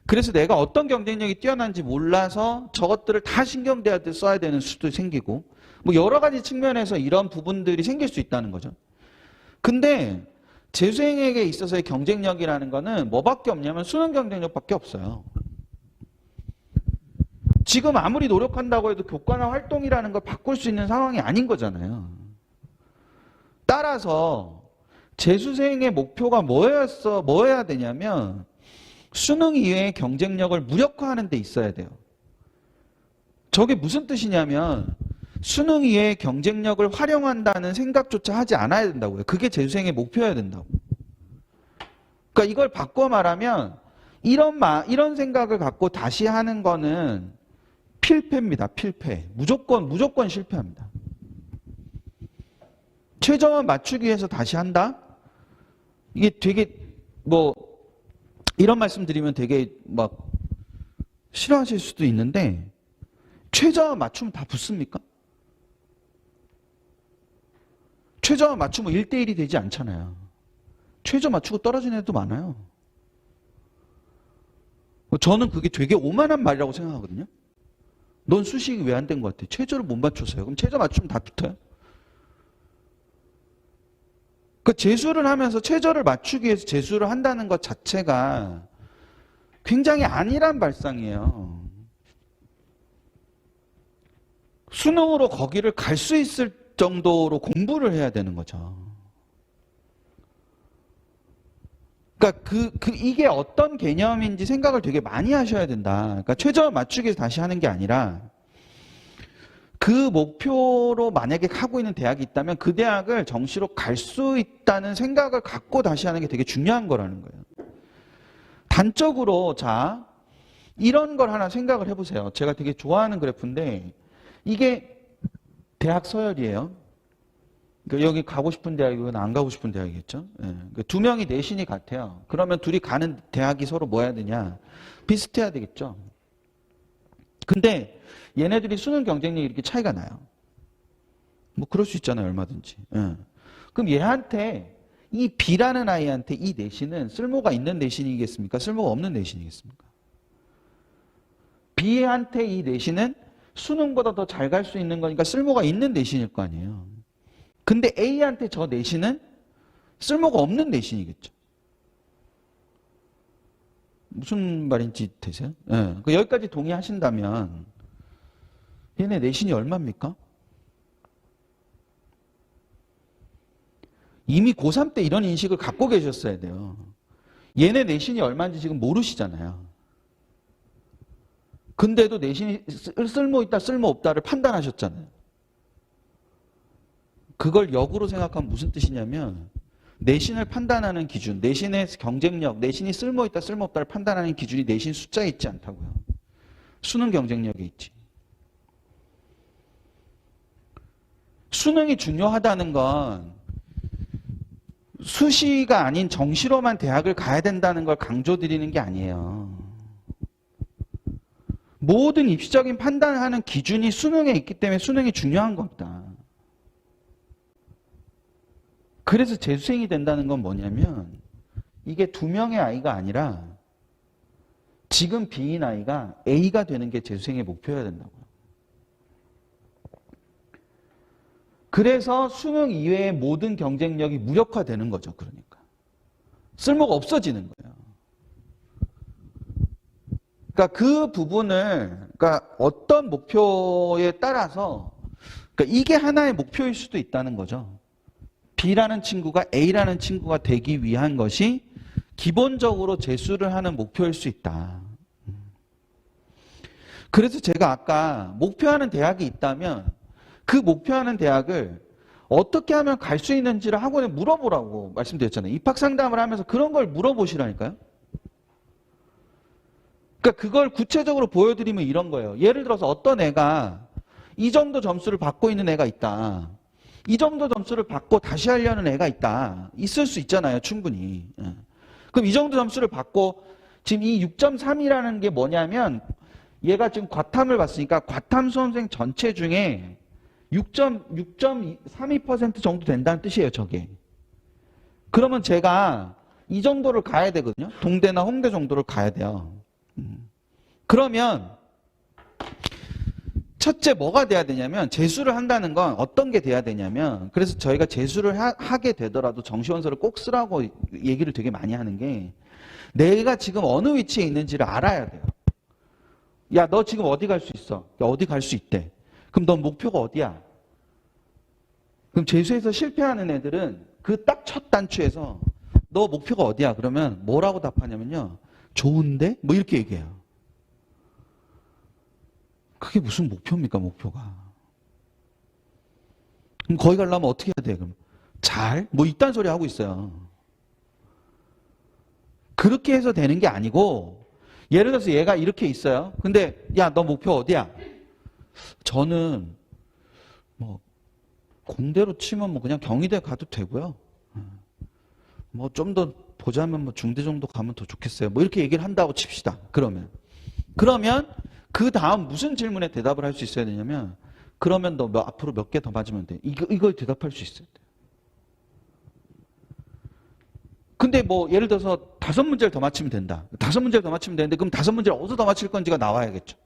그래서 내가 어떤 경쟁력이 뛰어난지 몰라서 저것들을 다 신경대야 써야 되는 수도 생기고 뭐 여러 가지 측면에서 이런 부분들이 생길 수 있다는 거죠. 근데 재수생에게 있어서의 경쟁력이라는 거는 뭐밖에 없냐면 수능 경쟁력밖에 없어요. 지금 아무리 노력한다고 해도 교과나 활동이라는 걸 바꿀 수 있는 상황이 아닌 거잖아요. 따라서 재수생의 목표가 뭐여야 되냐면 수능 이외의 경쟁력을 무력화하는 데 있어야 돼요. 저게 무슨 뜻이냐면 수능 이외의 경쟁력을 활용한다는 생각조차 하지 않아야 된다고요. 그게 재수생의 목표여야 된다고. 그러니까 이걸 바꿔 말하면 이런 생각을 갖고 다시 하는 거는 필패입니다. 필패. 무조건 실패합니다. 최저만 맞추기 위해서 다시 한다? 이게 되게 이런 말씀 드리면 되게 싫어하실 수도 있는데 최저만 맞추면 다 붙습니까? 최저만 맞추면 1대1이 되지 않잖아요. 최저 맞추고 떨어지는 애도 많아요. 저는 그게 되게 오만한 말이라고 생각하거든요. 넌 수식이 왜 안 된 것 같아? 최저를 못 맞췄어요. 그럼 최저 맞추면 다 붙어요? 그 재수를 하면서 최저를 맞추기 위해서 재수를 한다는 것 자체가 굉장히 안일한 발상이에요. 수능으로 거기를 갈 수 있을 정도로 공부를 해야 되는 거죠. 그러니까 이게 어떤 개념인지 생각을 되게 많이 하셔야 된다. 그러니까 최저 맞추기 위해서 다시 하는 게 아니라 그 목표로 만약에 하고 있는 대학이 있다면 그 대학을 정시로 갈 수 있다는 생각을 갖고 다시 하는 게 되게 중요한 거라는 거예요. 단적으로 이런 걸 하나 생각을 해보세요. 제가 되게 좋아하는 그래프인데 이게 대학 서열이에요. 그러니까 여기 가고 싶은 대학이건 안 가고 싶은 대학이겠죠. 예. 그러니까 두 명이 내신이 같아요. 그러면 둘이 가는 대학이 서로 뭐 해야 되냐? 비슷해야 되겠죠. 근데 얘네들이 수능 경쟁력이 이렇게 차이가 나요. 뭐 그럴 수 있잖아요. 얼마든지. 예. 그럼 얘한테 이 B라는 아이한테 이 내신은 쓸모가 있는 내신이겠습니까? 쓸모가 없는 내신이겠습니까? B한테 이 내신은 수능보다 더 잘 갈 수 있는 거니까 쓸모가 있는 내신일 거 아니에요. 근데 A한테 저 내신은 쓸모가 없는 내신이겠죠. 무슨 말인지 되세요? 네. 여기까지 동의하신다면 얘네 내신이 얼마입니까? 이미 고3 때 이런 인식을 갖고 계셨어야 돼요. 얘네 내신이 얼마인지 지금 모르시잖아요. 근데도 내신이 쓸모있다 쓸모없다를 판단하셨잖아요. 그걸 역으로 생각하면 무슨 뜻이냐면 내신을 판단하는 기준, 내신의 경쟁력, 내신이 쓸모있다 쓸모없다를 판단하는 기준이 내신 숫자에 있지 않다고요. 수능 경쟁력에 있지. 수능이 중요하다는 건 수시가 아닌 정시로만 대학을 가야 된다는 걸 강조드리는 게 아니에요. 모든 입시적인 판단을 하는 기준이 수능에 있기 때문에 수능이 중요한 겁니다. 그래서 재수생이 된다는 건 뭐냐면 이게 두 명의 아이가 아니라 지금 B인 아이가 A가 되는 게 재수생의 목표여야 된다고요. 그래서 수능 이외의 모든 경쟁력이 무력화되는 거죠. 그러니까. 쓸모가 없어지는 거예요. 그러니까 그 부분을 그러니까 어떤 목표에 따라서 그러니까 이게 하나의 목표일 수도 있다는 거죠. B라는 친구가 A라는 친구가 되기 위한 것이 기본적으로 재수를 하는 목표일 수 있다. 그래서 제가 아까 목표하는 대학이 있다면 그 목표하는 대학을 어떻게 하면 갈 수 있는지를 학원에 물어보라고 말씀드렸잖아요. 입학 상담을 하면서 그런 걸 물어보시라니까요. 그러니까 그걸 구체적으로 보여드리면 이런 거예요. 예를 들어서 어떤 애가 이 정도 점수를 받고 있는 애가 있다. 이 정도 점수를 받고 다시 하려는 애가 있다. 있을 수 있잖아요. 충분히. 그럼 이 정도 점수를 받고 지금 이 6.3이라는 게 뭐냐면 얘가 지금 과탐을 봤으니까 과탐 수험생 전체 중에 6.32% 정도 된다는 뜻이에요. 저게. 그러면 제가 이 정도를 가야 되거든요. 동대나 홍대 정도를 가야 돼요. 그러면 첫째 뭐가 돼야 되냐면 재수를 한다는 건 어떤 게 돼야 되냐면 그래서 저희가 재수를 하게 되더라도 정시원서를 꼭 쓰라고 얘기를 되게 많이 하는 게 내가 지금 어느 위치에 있는지를 알아야 돼요. 야, 너 지금 어디 갈 수 있어? 야, 어디 갈 수 있대. 그럼 넌 목표가 어디야? 그럼 재수에서 실패하는 애들은 그 딱 첫 단추에서 너 목표가 어디야? 그러면 뭐라고 답하냐면요. 좋은데? 뭐 이렇게 얘기해요. 그게 무슨 목표입니까, 목표가? 그럼 거기 가려면 어떻게 해야 돼, 그럼? 잘? 뭐 이딴 소리 하고 있어요. 그렇게 해서 되는 게 아니고, 예를 들어서 얘가 이렇게 있어요. 근데, 야, 너 목표 어디야? 저는, 뭐, 공대로 치면 뭐 그냥 경희대 가도 되고요. 뭐 좀 더 보자면 뭐 중대 정도 가면 더 좋겠어요. 뭐 이렇게 얘기를 한다고 칩시다. 그러면 그 다음 무슨 질문에 대답을 할 수 있어야 되냐면 그러면 너 앞으로 몇 개 더 맞으면 돼. 이걸 대답할 수 있어야 돼. 근데 뭐 예를 들어서 5문제를 더 맞히면 된다. 5문제를 더 맞히면 되는데 그럼 5문제를 어디서 더 맞힐 건지가 나와야겠죠.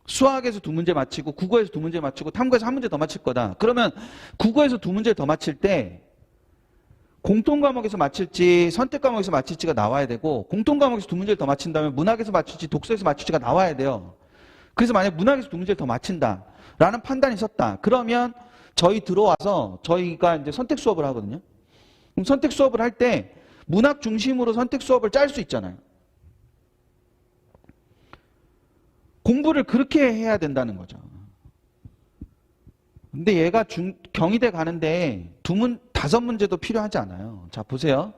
수학에서 2문제 맞히고 국어에서 2문제 맞히고 탐구에서 1문제 더 맞힐 거다. 그러면 국어에서 2문제 더 맞힐 때 공통 과목에서 맞힐지 선택 과목에서 맞힐지가 나와야 되고 공통 과목에서 2문제를 더 맞힌다면 문학에서 맞출지 독서에서 맞출지가 나와야 돼요. 그래서 만약 문학에서 2문제를 더 맞힌다라는 판단이 섰다. 그러면 저희 들어와서 저희가 이제 선택 수업을 하거든요. 그럼 선택 수업을 할 때 문학 중심으로 선택 수업을 짤 수 있잖아요. 공부를 그렇게 해야 된다는 거죠. 근데 얘가 경희대 가는데 5문제도 필요하지 않아요. 자, 보세요.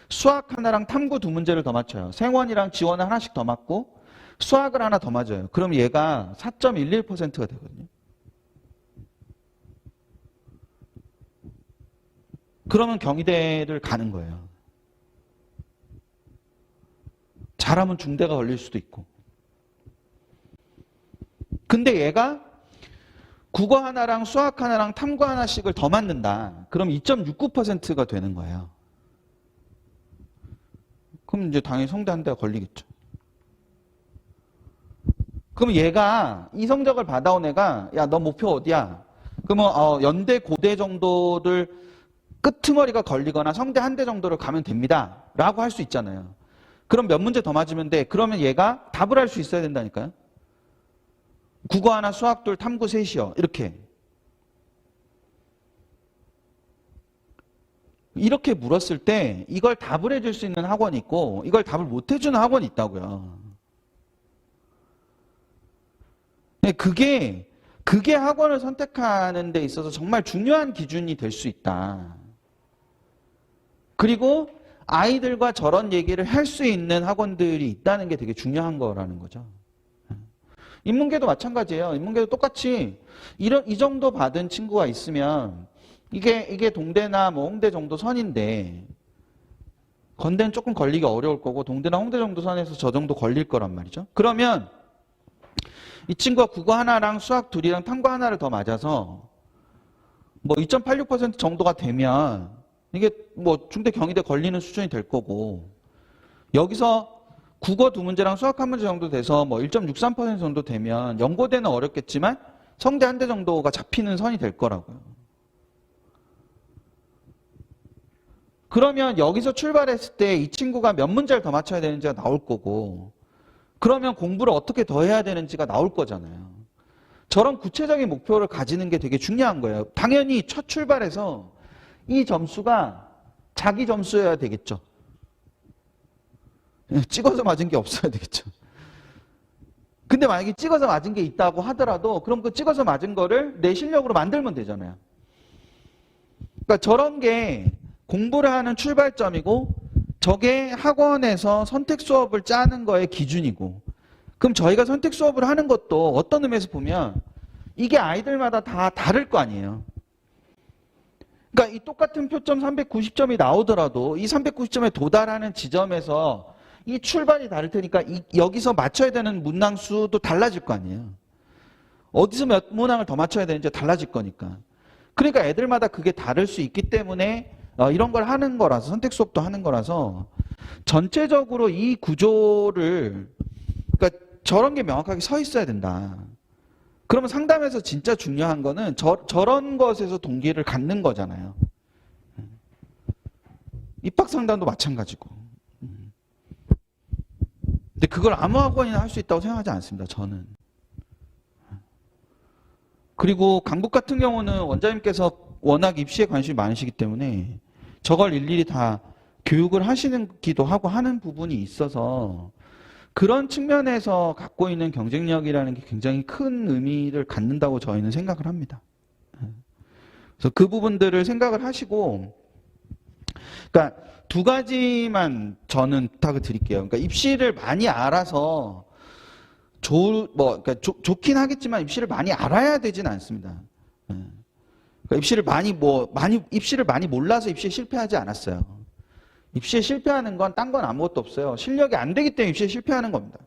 수학 하나랑 탐구 2문제를 더 맞춰요. 생원이랑 지원을 하나씩 더 맞고 수학을 하나 더 맞아요. 그럼 얘가 4.11%가 되거든요. 그러면 경희대를 가는 거예요. 잘하면 중대가 걸릴 수도 있고. 근데 얘가 국어 하나랑 수학 하나랑 탐구 하나씩을 더 맞는다. 그럼 2.69%가 되는 거예요. 그럼 이제 당연히 성대 한 대가 걸리겠죠. 그럼 얘가 이 성적을 받아온 애가 야, 너 목표 어디야? 그러면 연대 고대 정도를 끄트머리가 걸리거나 성대 한 대 정도를 가면 됩니다. 라고 할 수 있잖아요. 그럼 몇 문제 더 맞으면 돼. 그러면 얘가 답을 할 수 있어야 된다니까요. 국어 하나, 수학 둘, 탐구 셋이요. 이렇게 물었을 때 이걸 답을 해줄 수 있는 학원이 있고 이걸 답을 못 해주는 학원이 있다고요. 그게 학원을 선택하는 데 있어서 정말 중요한 기준이 될 수 있다. 그리고 아이들과 저런 얘기를 할 수 있는 학원들이 있다는 게 되게 중요한 거라는 거죠. 인문계도 마찬가지예요. 인문계도 똑같이 이 정도 받은 친구가 있으면 이게 동대나 뭐 홍대 정도 선인데 건대는 조금 걸리기 어려울 거고 동대나 홍대 정도 선에서 저 정도 걸릴 거란 말이죠. 그러면 이 친구가 국어 하나랑 수학 둘이랑 탐구 하나를 더 맞아서 뭐 2.86% 정도가 되면 이게 뭐 중대 경희대 걸리는 수준이 될 거고 여기서 국어 두 문제랑 수학 한 문제 정도 돼서 뭐 1.63% 정도 되면 연고대는 어렵겠지만 성대 한 대 정도가 잡히는 선이 될 거라고요. 그러면 여기서 출발했을 때 이 친구가 몇 문제를 더 맞춰야 되는지가 나올 거고 그러면 공부를 어떻게 더 해야 되는지가 나올 거잖아요. 저런 구체적인 목표를 가지는 게 되게 중요한 거예요. 당연히 첫 출발에서 이 점수가 자기 점수여야 되겠죠. 찍어서 맞은 게 없어야 되겠죠. 근데 만약에 찍어서 맞은 게 있다고 하더라도 그럼 그 찍어서 맞은 거를 내 실력으로 만들면 되잖아요. 그러니까 저런 게 공부를 하는 출발점이고 저게 학원에서 선택 수업을 짜는 거의 기준이고 그럼 저희가 선택 수업을 하는 것도 어떤 의미에서 보면 이게 아이들마다 다 다를 거 아니에요. 그러니까 이 똑같은 표점 390점이 나오더라도 이 390점에 도달하는 지점에서 이 출발이 다를 테니까 여기서 맞춰야 되는 문항 수도 달라질 거 아니에요. 어디서 몇 문항을 더 맞춰야 되는지 달라질 거니까. 그러니까 애들마다 그게 다를 수 있기 때문에 이런 걸 하는 거라서 선택 수업도 하는 거라서 전체적으로 이 구조를 그러니까 저런 게 명확하게 서 있어야 된다. 그러면 상담에서 진짜 중요한 거는 저런 것에서 동기를 갖는 거잖아요. 입학 상담도 마찬가지고. 근데 그걸 아무 학원이나 할 수 있다고 생각하지 않습니다. 저는. 그리고 강북 같은 경우는 원장님께서 워낙 입시에 관심이 많으시기 때문에 저걸 일일이 다 교육을 하시기도 하고 하는 부분이 있어서 그런 측면에서 갖고 있는 경쟁력이라는 게 굉장히 큰 의미를 갖는다고 저희는 생각을 합니다. 그래서 그 부분들을 생각을 하시고 그러니까 두 가지만 저는 부탁을 드릴게요. 그러니까 입시를 많이 알아서 그러니까 좋긴 하겠지만 입시를 많이 알아야 되진 않습니다. 그러니까 입시를 많이 몰라서 입시에 실패하지 않았어요. 입시에 실패하는 건 딴 건 아무것도 없어요. 실력이 안 되기 때문에 입시에 실패하는 겁니다.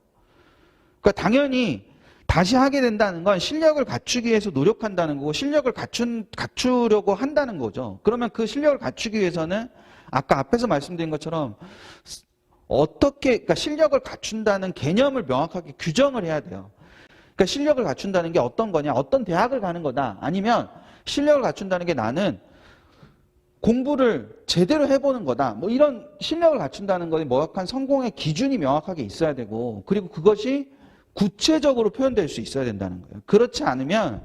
그러니까 당연히 다시 하게 된다는 건 실력을 갖추기 위해서 노력한다는 거고 실력을 갖추려고 한다는 거죠. 그러면 그 실력을 갖추기 위해서는 아까 앞에서 말씀드린 것처럼 그러니까 실력을 갖춘다는 개념을 명확하게 규정을 해야 돼요. 그러니까 실력을 갖춘다는 게 어떤 거냐, 어떤 대학을 가는 거다. 아니면 실력을 갖춘다는 게 나는 공부를 제대로 해보는 거다. 뭐 이런 실력을 갖춘다는 거에 명확한 성공의 기준이 명확하게 있어야 되고 그리고 그것이 구체적으로 표현될 수 있어야 된다는 거예요. 그렇지 않으면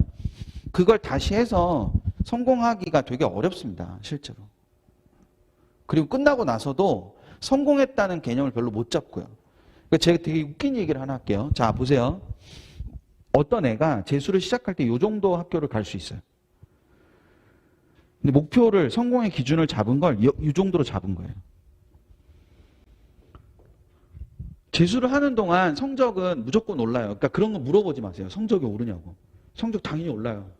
그걸 다시 해서 성공하기가 되게 어렵습니다. 실제로. 그리고 끝나고 나서도 성공했다는 개념을 별로 못 잡고요. 그러니까 제가 되게 웃긴 얘기를 하나 할게요. 자, 보세요. 어떤 애가 재수를 시작할 때 이 정도 학교를 갈 수 있어요. 근데 목표를 성공의 기준을 잡은 걸 이 정도로 잡은 거예요. 재수를 하는 동안 성적은 무조건 올라요. 그러니까 그런 거 물어보지 마세요. 성적이 오르냐고. 성적 당연히 올라요.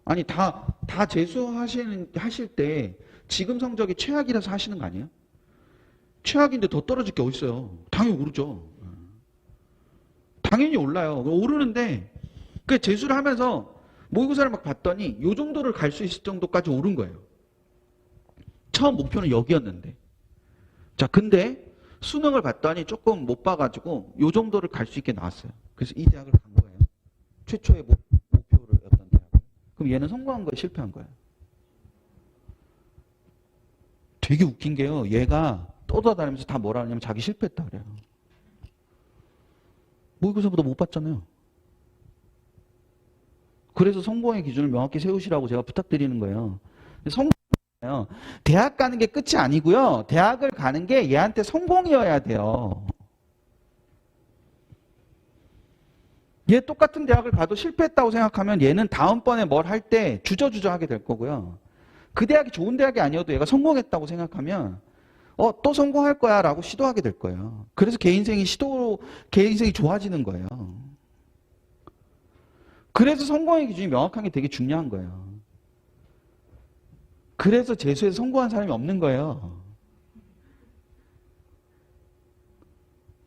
아니, 다 하실 때 지금 성적이 최악이라서 하시는 거 아니에요? 최악인데 더 떨어질 게 어딨어요? 당연히 오르죠. 당연히 올라요. 오르는데, 그 재수를 하면서 모의고사를 막 봤더니 요 정도를 갈 수 있을 정도까지 오른 거예요. 처음 목표는 여기였는데. 자, 근데 수능을 봤더니 조금 못 봐가지고 요 정도를 갈 수 있게 나왔어요. 그래서 이 대학을 간 거예요. 최초의 목표를 였던 대학. 그럼 얘는 성공한 거예요? 실패한 거예요? 되게 웃긴 게요. 얘가 떠돌아다니면서 다 뭐라 하냐면 자기 실패했다 그래요. 모의고사보다 못 봤잖아요. 그래서 성공의 기준을 명확히 세우시라고 제가 부탁드리는 거예요. 성공이에요. 대학 가는 게 끝이 아니고요. 대학을 가는 게 얘한테 성공이어야 돼요. 얘 똑같은 대학을 가도 실패했다고 생각하면 얘는 다음번에 뭘 할 때 주저주저 하게 될 거고요. 그 대학이 좋은 대학이 아니어도 얘가 성공했다고 생각하면 또 성공할 거야 라고 시도하게 될 거예요. 그래서 걔 인생이 좋아지는 거예요. 그래서 성공의 기준이 명확한 게 되게 중요한 거예요. 그래서 재수에서 성공한 사람이 없는 거예요.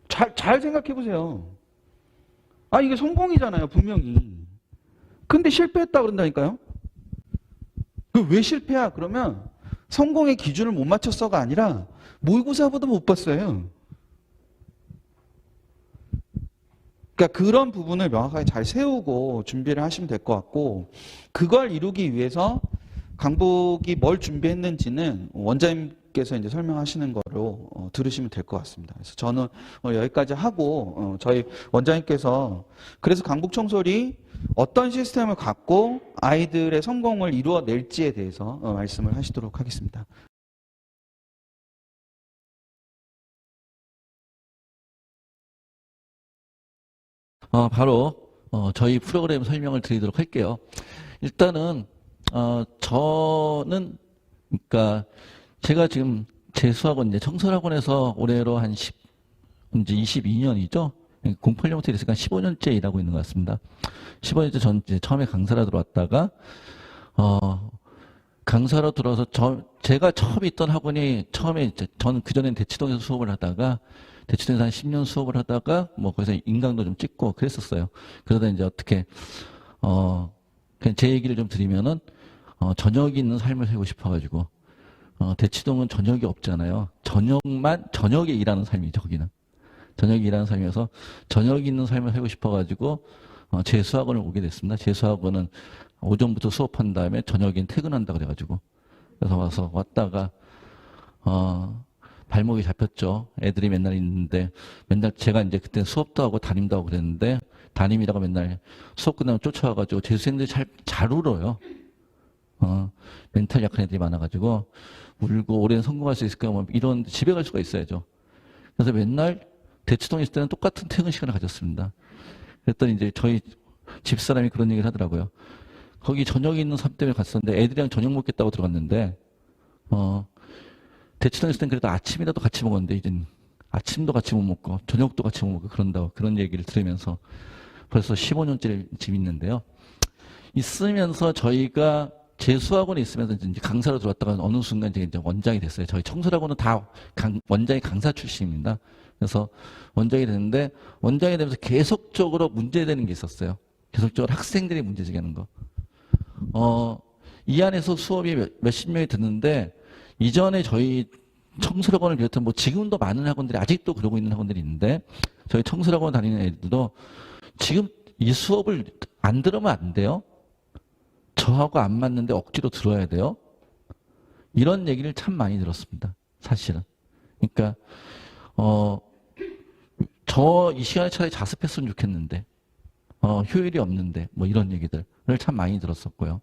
잘 생각해 보세요. 이게 성공이잖아요, 분명히. 근데 실패했다 그런다니까요? 왜 실패야? 그러면 성공의 기준을 못 맞췄어가 아니라 모의고사보다 못 봤어요. 그러니까 그런 부분을 명확하게 잘 세우고 준비를 하시면 될 것 같고, 그걸 이루기 위해서 강북이 뭘 준비했는지는 원장님께서 이제 설명하시는 거로 들으시면 될 것 같습니다. 그래서 저는 여기까지 하고 저희 원장님께서 그래서 강북 청솔이 어떤 시스템을 갖고 아이들의 성공을 이루어낼지에 대해서 말씀을 하시도록 하겠습니다. 바로 저희 프로그램 설명을 드리도록 할게요. 일단은 저는 그러니까 제가 지금 재수학원 이제 청설학원에서 올해로 한 이제 22년이죠. 08년부터 있으니까 15년째 일하고 있는 것 같습니다. 15년째 전 이제 처음에 강사로 들어왔다가 강사로 들어서 제가 처음 있던 학원이 처음에 저는 그전엔 대치동에서 수업을 하다가 대치동에서 한 10년 수업을 하다가 뭐 거기서 인강도 좀 찍고 그랬었어요. 그러다 이제 어떻게 그냥 제 얘기를 좀 드리면은 저녁이 있는 삶을 살고 싶어가지고 대치동은 저녁이 없잖아요. 저녁에 일하는 삶이죠. 거기는 저녁에 일하는 삶이어서 저녁이 있는 삶을 살고 싶어가지고 재수학원을 오게 됐습니다. 재수학원은 오전부터 수업한 다음에 저녁엔 퇴근한다 그래가지고 그래서 와서 왔다가 발목이 잡혔죠. 애들이 맨날 있는데 맨날 제가 이제 그때 수업도 하고 담임도 하고 그랬는데 담임이라고 맨날 수업 끝나면 쫓아와가지고 재수생들이 잘 울어요. 멘탈 약한 애들이 많아가지고 울고 올해는 성공할 수 있을까 뭐 이런 집에 갈 수가 있어야죠. 그래서 맨날 대치동에 있을 때는 똑같은 퇴근 시간을 가졌습니다. 그랬더니 이제 저희 집사람이 그런 얘기를 하더라고요. 거기 저녁에 있는 삶 때문에 갔었는데 애들이랑 저녁 먹겠다고 들어갔는데 대치동에 있을 땐 그래도 아침이라도 같이 먹었는데 이젠 아침도 같이 못 먹고 저녁도 같이 못 먹고 그런다고 그런 얘기를 들으면서 벌써 15년째 지금 있는데요. 있으면서 저희가 재수학원에 있으면서 이제 강사로 들어왔다가 어느 순간 이제 원장이 됐어요. 저희 청소학원은 다 원장이 강사 출신입니다. 그래서 원장이 됐는데 원장이 되면서 계속적으로 문제되는 게 있었어요. 계속적으로 학생들이 문제 제기하는 거. 이 안에서 수업이 몇십 명이 듣는데 이전에 저희 청소학원을 비롯한 뭐 지금도 많은 학원들이 아직도 그러고 있는 학원들이 있는데 저희 청소학원 다니는 애들도 지금 이 수업을 안 들으면 안 돼요. 저하고 안 맞는데 억지로 들어야 돼요. 이런 얘기를 참 많이 들었습니다. 사실은. 그러니까 저 이 시간에 차라리 자습했으면 좋겠는데 효율이 없는데 뭐 이런 얘기들을 참 많이 들었었고요.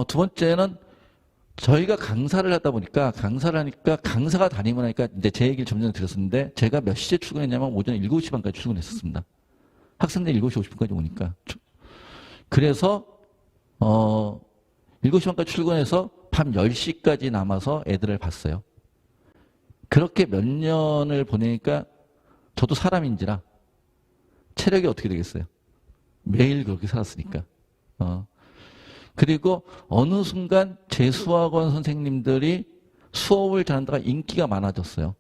두 번째는 저희가 강사를 하다 보니까 강사를 하니까 강사가 담임을 하니까 이제 제 얘기를 좀 전에 들었었는데 제가 몇 시에 출근했냐면 오전 7시 반까지 출근했었습니다. 학생들이 7시 50분까지 오니까. 그래서 7시 반까지 출근해서 밤 10시까지 남아서 애들을 봤어요. 그렇게 몇 년을 보내니까 저도 사람인지라 체력이 어떻게 되겠어요. 매일 그렇게 살았으니까. 그리고 어느 순간 재수학원 선생님들이 수업을 잘한다가 인기가 많아졌어요.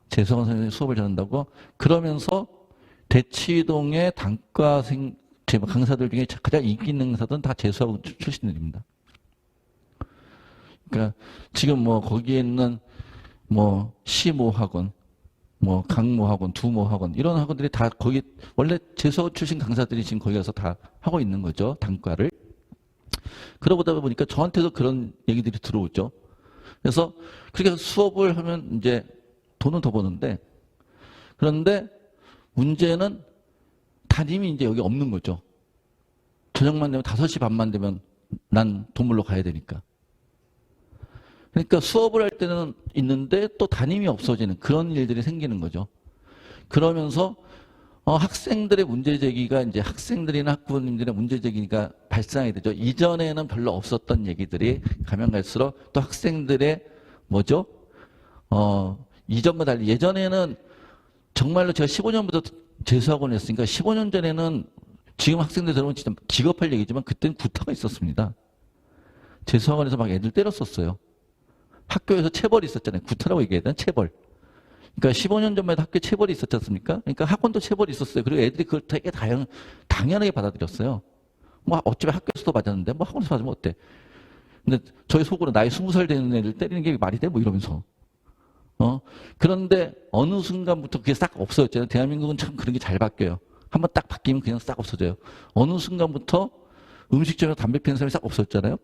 재수학원 선생님이 수업을 잘한다고. 그러면서 대치동의 단과생 강사들 중에 가장 인기 있는 강사들은 다 재수학원 출신들입니다. 그러니까 지금 뭐 거기에 있는 뭐 시모학원, 뭐 강모학원, 두모학원 이런 학원들이 다 거기 원래 재수학원 출신 강사들이 지금 거기 가서 다 하고 있는 거죠. 단과를. 그러다 보니까 저한테도 그런 얘기들이 들어오죠. 그래서 그렇게 해서 수업을 하면 이제 돈은 더 버는데, 그런데 문제는 담임이 이제 여기 없는 거죠. 저녁만 되면 5시 반만 되면 난 동물로 가야 되니까. 그러니까 수업을 할 때는 있는데 또 담임이 없어지는 그런 일들이 생기는 거죠. 그러면서 학생들의 문제제기가 이제 학생들이나 학부모님들의 문제제기가 발생하게 되죠. 이전에는 별로 없었던 얘기들이 가면 갈수록 또 학생들의 뭐죠? 이전과 달리 예전에는 정말로 제가 15년부터 재수학원을 했으니까 15년 전에는 지금 학생들 들으면 진짜 기겁할 얘기지만 그때는 구타가 있었습니다. 재수학원에서 막 애들 때렸었어요. 학교에서 체벌이 있었잖아요. 구타라고 얘기해야 되나? 체벌. 그러니까 15년 전만 해도 학교에 체벌이 있었지 않습니까? 그러니까 학원도 체벌이 있었어요. 그리고 애들이 그걸 되게 당연하게 받아들였어요. 뭐 어차피 학교에서도 맞았는데 뭐 학원에서 맞으면 어때? 근데 저희 속으로 나이 20살 되는 애들 때리는 게 말이 돼? 뭐 이러면서. 그런데 어느 순간부터 그게 싹 없어졌잖아요. 대한민국은 참 그런 게 잘 바뀌어요. 한번 딱 바뀌면 그냥 싹 없어져요. 어느 순간부터 음식점에서 담배 피우는 사람이 싹 없어졌잖아요.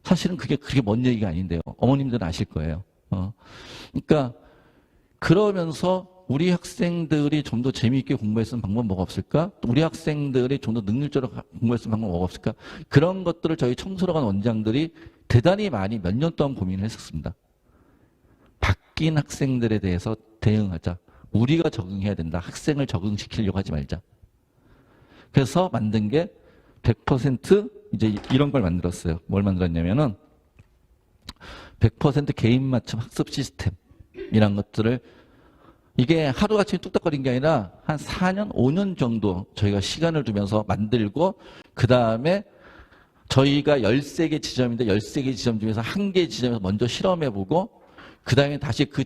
사실은 그게 그렇게 먼 얘기가 아닌데요. 어머님들은 아실 거예요. 그러니까 그러면서 우리 학생들이 좀 더 재미있게 공부할 수 있는 방법은 뭐가 없을까? 또 우리 학생들이 좀 더 능률적으로 공부할 수 있는 방법은 뭐가 없을까? 그런 것들을 저희 청소년 원장들이 대단히 많이 몇 년 동안 고민을 했었습니다. 바뀐 학생들에 대해서 대응하자. 우리가 적응해야 된다. 학생을 적응시키려고 하지 말자. 그래서 만든 게 100% 이제 이런 걸 만들었어요. 뭘 만들었냐면은 100% 개인 맞춤 학습 시스템이란 것들을 이게 하루아침에 뚝딱거린 게 아니라 한 4년, 5년 정도 저희가 시간을 두면서 만들고 그 다음에 저희가 13개 지점인데 13개 지점 중에서 1개 지점에서 먼저 실험해보고 그 다음에 다시 그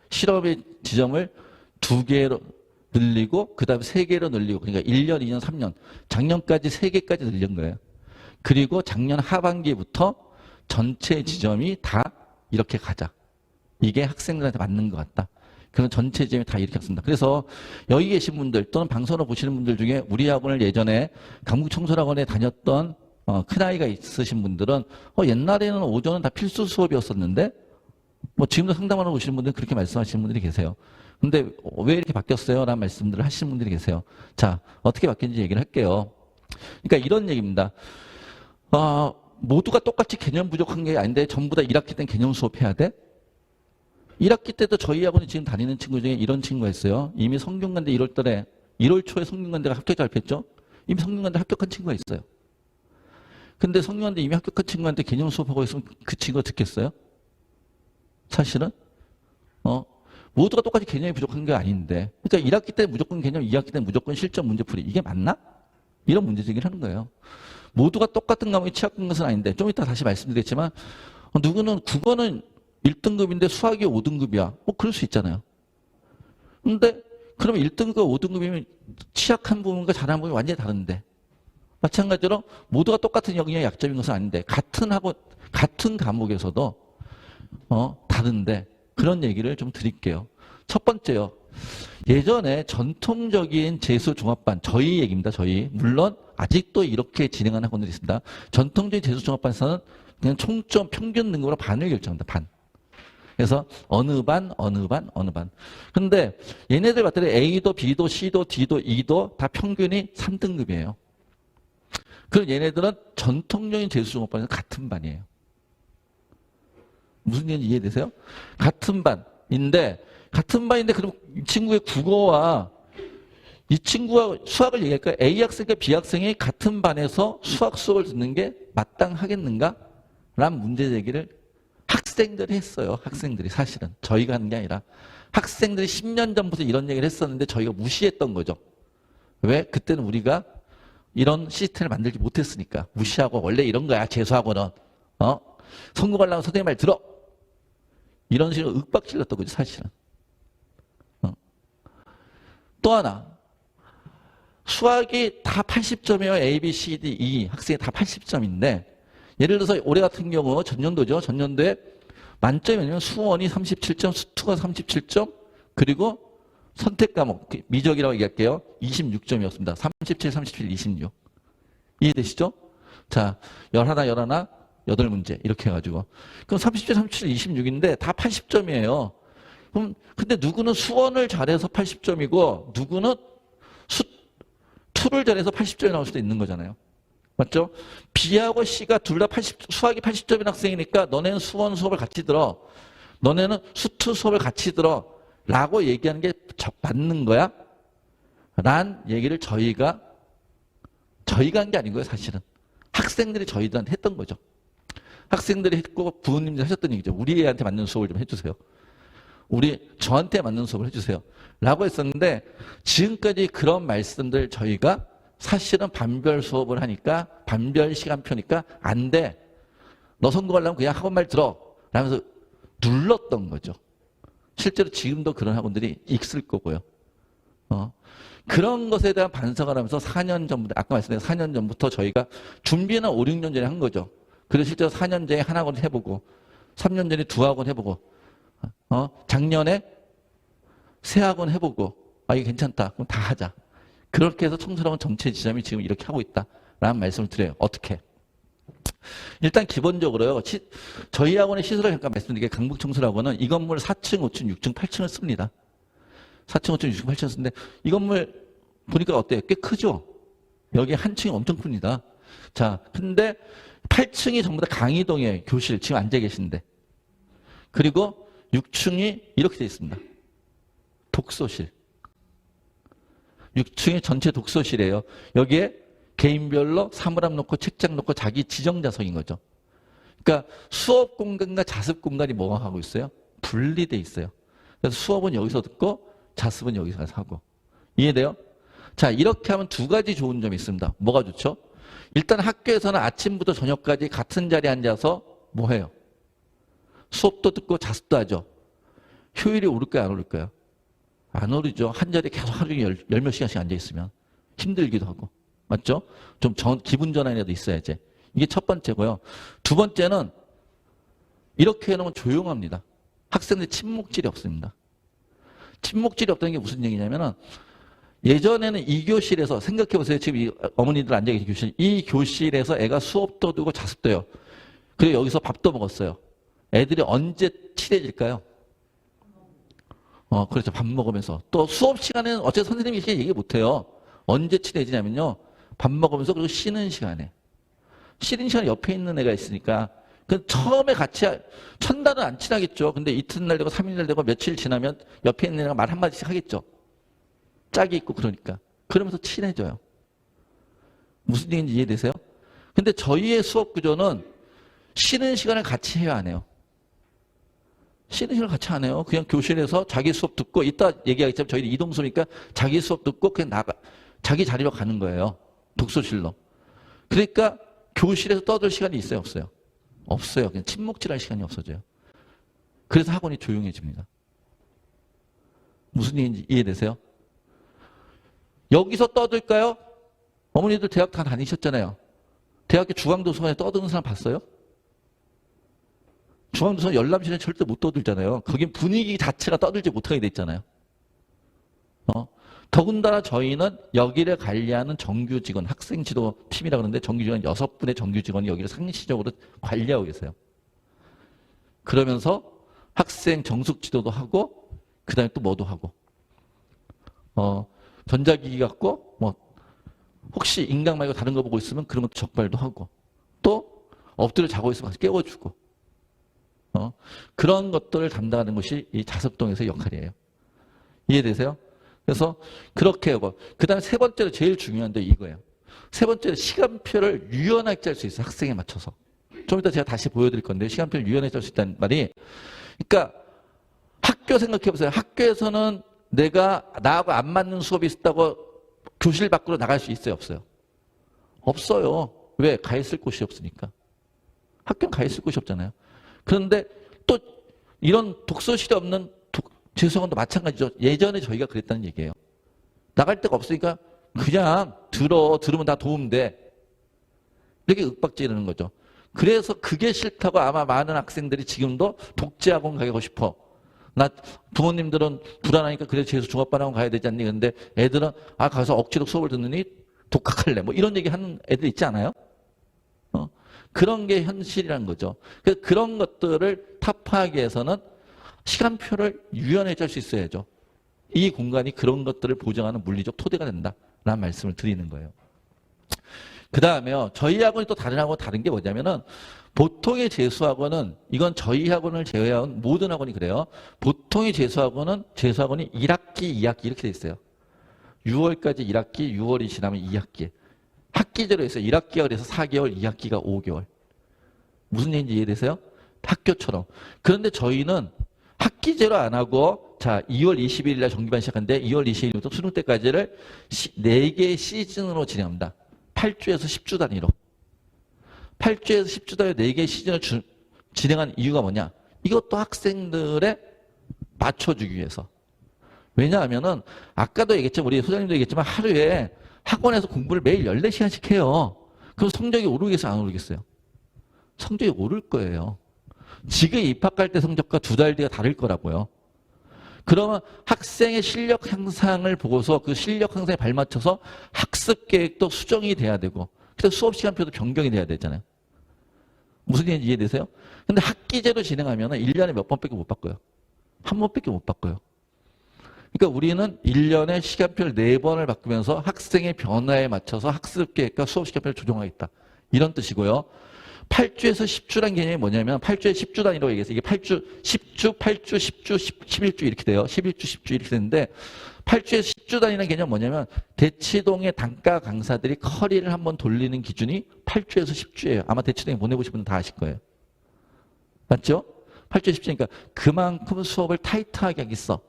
실험의 지점을 2개로 늘리고 그 다음에 3개로 늘리고 그러니까 1년, 2년, 3년 작년까지 3개까지 늘린 거예요. 그리고 작년 하반기부터 전체 지점이 다 이렇게 가자. 이게 학생들한테 맞는 것 같다. 그런 전체 지점이 다 이렇게 했습니다. 그래서 여기 계신 분들 또는 방송을 보시는 분들 중에 우리 학원을 예전에 강북청소학원에 다녔던 큰아이가 있으신 분들은 옛날에는 오전은 다 필수 수업이었었는데 뭐 지금도 상담하러 오시는 분들은 그렇게 말씀하시는 분들이 계세요. 근데 왜 이렇게 바뀌었어요? 라는 말씀들을 하시는 분들이 계세요. 자, 어떻게 바뀌었는지 얘기를 할게요. 그러니까 이런 얘기입니다. 모두가 똑같이 개념 부족한 게 아닌데 전부 다 1학기 때는 개념 수업해야 돼? 1학기 때도 저희 학원에 지금 다니는 친구 중에 이런 친구가 있어요. 이미 성균관대 1월 달에 1월 초에 성균관대가 합격 발표했죠. 이미 성균관대 합격한 친구가 있어요. 근데 성균관대 이미 합격한 친구한테 개념 수업하고 있으면 그 친구가 듣겠어요? 사실은 모두가 똑같이 개념이 부족한 게 아닌데 그러니까 1학기 때 무조건 개념, 2학기 때 무조건 실전 문제풀이 이게 맞나? 이런 문제제기를 하는 거예요. 모두가 똑같은 과목에 취약한 것은 아닌데 좀 이따 다시 말씀드리겠지만 누구는 국어는 1등급인데 수학이 5등급이야. 뭐 그럴 수 있잖아요. 근데 그러면 1등급, 5등급이면 취약한 부분과 잘하는 부분이 완전히 다른데 마찬가지로 모두가 똑같은 영역의 약점인 것은 아닌데 같은 학원, 같은 과목에서도 다른데 그런 얘기를 좀 드릴게요. 첫 번째요. 예전에 전통적인 재수종합반, 저희 얘기입니다. 저희. 물론 아직도 이렇게 진행하는 학원들이 있습니다. 전통적인 재수종합반에서는 그냥 총점 평균 등급으로 반을 결정합니다. 반. 그래서 어느 반. 근데 얘네들 봤더니 A도 B도 C도 D도 E도 다 평균이 3등급이에요. 그럼 얘네들은 전통적인 재수종합반에서 같은 반이에요. 무슨 얘기인지 이해되세요? 같은 반인데 그럼 이 친구의 국어와 이 친구가 수학을 얘기할까요? A 학생과 B 학생이 같은 반에서 수학 수업을 듣는 게 마땅하겠는가? 라는 문제 제기를 학생들이 했어요. 학생들이 사실은. 저희가 하는 게 아니라 학생들이 10년 전부터 이런 얘기를 했었는데 저희가 무시했던 거죠. 왜? 그때는 우리가 이런 시스템을 만들지 못했으니까. 무시하고 원래 이런 거야, 재수학원은. 성공하려면 선생님 말 들어. 이런 식으로 윽박질렀던 거죠, 사실은. 또 하나. 수학이 다 80점이에요. A, B, C, D, E. 학생이 다 80점인데, 예를 들어서 올해 같은 경우, 전년도죠. 전년도에 만점이면 수원이 37점, 수투가 37점, 그리고 선택 과목, 미적이라고 얘기할게요. 26점이었습니다. 37, 37, 26. 이해되시죠? 자, 11, 8문제. 이렇게 해가지고. 그럼 37, 37, 26인데 다 80점이에요. 그럼, 근데 누구는 수원을 잘해서 80점이고, 누구는 투를 잘해서 80점이 나올 수도 있는 거잖아요. 맞죠? B하고 C가 둘 다 수학이 80점인 학생이니까 너네는 수원 수업을 같이 들어. 너네는 수투 수업을 같이 들어. 라고 얘기하는 게 맞는 거야? 란 얘기를 저희가 한 게 아닌 거예요, 사실은. 학생들이 저희들한테 했던 거죠. 학생들이 했고 부모님들이 하셨던 얘기죠. 우리 애한테 맞는 수업을 좀 해주세요. 저한테 맞는 수업을 해주세요. 라고 했었는데 지금까지 그런 말씀들 저희가 사실은 반별 수업을 하니까 반별 시간표니까 안 돼. 너 성공하려면 그냥 학원 말 들어. 라면서 눌렀던 거죠. 실제로 지금도 그런 학원들이 있을 거고요. 그런 것에 대한 반성을 하면서 4년 전부터, 아까 말씀드린 4년 전부터 저희가 준비는 5, 6년 전에 한 거죠. 그래서 실제로 4년 전에 한 학원 해보고, 3년 전에 2학원 해보고, 작년에 3학원 해보고, 이게 괜찮다. 그럼 다 하자. 그렇게 해서 청소학원 전체 지점이 지금 이렇게 하고 있다라는 말씀을 드려요. 어떻게? 일단 기본적으로요. 저희 학원의 시설을 잠깐 말씀드릴게요. 강북청소학원은 이 건물 4층, 5층, 6층, 8층을 씁니다. 4층, 5층, 6층, 8층을 쓰는데 이 건물 보니까 어때요? 꽤 크죠? 여기 한 층이 엄청 큽니다. 자, 근데 8층이 전부 다 강의동이에요. 교실, 지금 앉아 계신데. 그리고 6층이 이렇게 되어 있습니다. 독서실. 6층이 전체 독서실이에요. 여기에 개인별로 사물함 놓고 책장 놓고 자기 지정자석인 거죠. 그러니까 수업 공간과 자습 공간이 뭐가 하고 있어요? 분리돼 있어요. 그래서 수업은 여기서 듣고 자습은 여기서 하고. 이해돼요? 자, 이렇게 하면 두 가지 좋은 점이 있습니다. 뭐가 좋죠? 일단 학교에서는 아침부터 저녁까지 같은 자리에 앉아서 뭐 해요? 수업도 듣고 자습도 하죠. 효율이 오를까요? 안 오를까요? 안 오르죠. 한 자리에 계속 하루 종일 열 몇 시간씩 앉아있으면 힘들기도 하고. 맞죠? 좀 기분 전환이라도 있어야지. 이게 첫 번째고요. 두 번째는 이렇게 해놓으면 조용합니다. 학생들 침묵질이 없습니다. 침묵질이 없다는 게 무슨 얘기냐면은 예전에는 이 교실에서 생각해보세요. 지금 이 어머니들 앉아 계신 교실. 이 교실에서 애가 수업도 두고 자습도 해요. 그리고 여기서 밥도 먹었어요. 애들이 언제 친해질까요? 그렇죠. 밥 먹으면서. 또 수업 시간에는 어차피 선생님이 얘기 못해요. 언제 친해지냐면요. 밥 먹으면서 그리고 쉬는 시간에. 쉬는 시간에 옆에 있는 애가 있으니까. 그 처음에 같이, 첫날은 안 친하겠죠. 근데 이튿날 되고 3일날 되고 며칠 지나면 옆에 있는 애가 말 한마디씩 하겠죠. 짝이 있고 그러니까. 그러면서 친해져요. 무슨 얘기인지 이해되세요? 근데 저희의 수업 구조는 쉬는 시간을 같이 해요, 안 해요? 쉬는 시간을 같이 안 해요. 그냥 교실에서 자기 수업 듣고, 이따 얘기하겠지만 저희는 이동수니까 자기 수업 듣고 그냥 자기 자리로 가는 거예요. 독서실로. 그러니까 교실에서 떠들 시간이 있어요, 없어요? 없어요. 그냥 침묵질할 시간이 없어져요. 그래서 학원이 조용해집니다. 무슨 얘기인지 이해되세요? 여기서 떠들까요? 어머니들 대학 다 다니셨잖아요. 대학교 중앙도서관에 떠드는 사람 봤어요? 중앙도서관 열람실에 절대 못 떠들잖아요. 거긴 분위기 자체가 떠들지 못하게 돼 있잖아요. 더군다나 저희는 여기를 관리하는 정규 직원, 학생 지도 팀이라고 하는데 정규 직원 6분의 정규 직원이 여기를 상시적으로 관리하고 계세요. 그러면서 학생 정숙 지도도 하고, 그 다음에 또 뭐도 하고, 전자기기 갖고, 혹시 인강 말고 다른 거 보고 있으면 그런 것도 적발도 하고, 또 엎드려 자고 있으면 깨워주고, 그런 것들을 담당하는 것이 이 자습동에서의 역할이에요. 이해되세요? 그래서 그렇게 하고, 그 다음에 세 번째로 제일 중요한 데 이거예요. 세 번째로 시간표를 유연하게 짤 수 있어요. 학생에 맞춰서. 좀 이따 제가 다시 보여드릴 건데, 시간표를 유연하게 짤 수 있다는 말이, 그러니까 학교 생각해보세요. 학교에서는 내가 나하고 안 맞는 수업이 있다고 교실 밖으로 나갈 수 있어요, 없어요? 없어요. 왜? 가 있을 곳이 없으니까. 학교는 가 있을 곳이 없잖아요. 그런데 또 이런 독서실이 없는 재수학원도 마찬가지죠. 예전에 저희가 그랬다는 얘기예요. 나갈 데가 없으니까 그냥 들으면 다 도움돼. 이렇게 윽박지르는 거죠. 그래서 그게 싫다고 아마 많은 학생들이 지금도 독재학원 가고 싶어. 나 부모님들은 불안하니까 그래서 재수 중학반학원 가야 되지 않니? 근데 애들은 가서 억지로 수업을 듣느니 독학할래. 뭐 이런 얘기 하는 애들 있지 않아요? 그런 게 현실이라는 거죠. 그래서 그런 것들을 타파하기 위해서는 시간표를 유연하게 짤 수 있어야죠. 이 공간이 그런 것들을 보장하는 물리적 토대가 된다라는 말씀을 드리는 거예요. 그 다음에요. 저희 학원이 또 다른 학원 다른 게 뭐냐면은 보통의 재수학원은 이건 저희 학원을 제외한 모든 학원이 그래요. 보통의 재수학원이 1학기, 2학기 이렇게 돼 있어요. 6월까지 1학기, 6월이 지나면 2학기. 학기제로 해서 1학기가 그래서 4개월, 2학기가 5개월. 무슨 얘기인지 이해되세요? 학교처럼. 그런데 저희는 학기제로 안 하고 자 2월 21일 날 정기반 시작하는데 2월 22일부터 수능 때까지를 4개의 시즌으로 진행합니다. 8주에서 10주 단위로. 8주에서 10주 단위로 4개의 시즌을 진행한 이유가 뭐냐? 이것도 학생들에 맞춰주기 위해서. 왜냐하면은 아까도 얘기했지만 우리 소장님도 얘기했지만 하루에 학원에서 공부를 매일 14시간씩 해요. 그럼 성적이 오르겠어요? 안 오르겠어요? 성적이 오를 거예요. 지금 입학할 때 성적과 2달 뒤가 다를 거라고요. 그러면 학생의 실력 향상을 보고서 그 실력 향상에 발맞춰서 학습 계획도 수정이 돼야 되고 그래서 수업 시간표도 변경이 돼야 되잖아요. 무슨 얘기인지 이해되세요? 근데 학기제로 진행하면 1년에 몇 번밖에 못 바꿔요. 한 번밖에 못 바꿔요. 그러니까 우리는 1년에 시간표를 4번을 바꾸면서 학생의 변화에 맞춰서 학습 계획과 수업 시간표를 조정하겠다. 이런 뜻이고요. 8주에서 10주란 개념이 뭐냐면 8주에 10주 단위로 얘기해서 이게 8주, 10주, 8주, 10주, 11주 이렇게 돼요. 11주, 10주 이렇게 되는데 8주에서 10주 단위라는 개념이 뭐냐면 대치동의 단과 강사들이 커리를 한번 돌리는 기준이 8주에서 10주예요. 아마 대치동에 보내보신 분은 다 아실 거예요. 맞죠? 8주에 10주니까 그만큼 수업을 타이트하게 하겠어.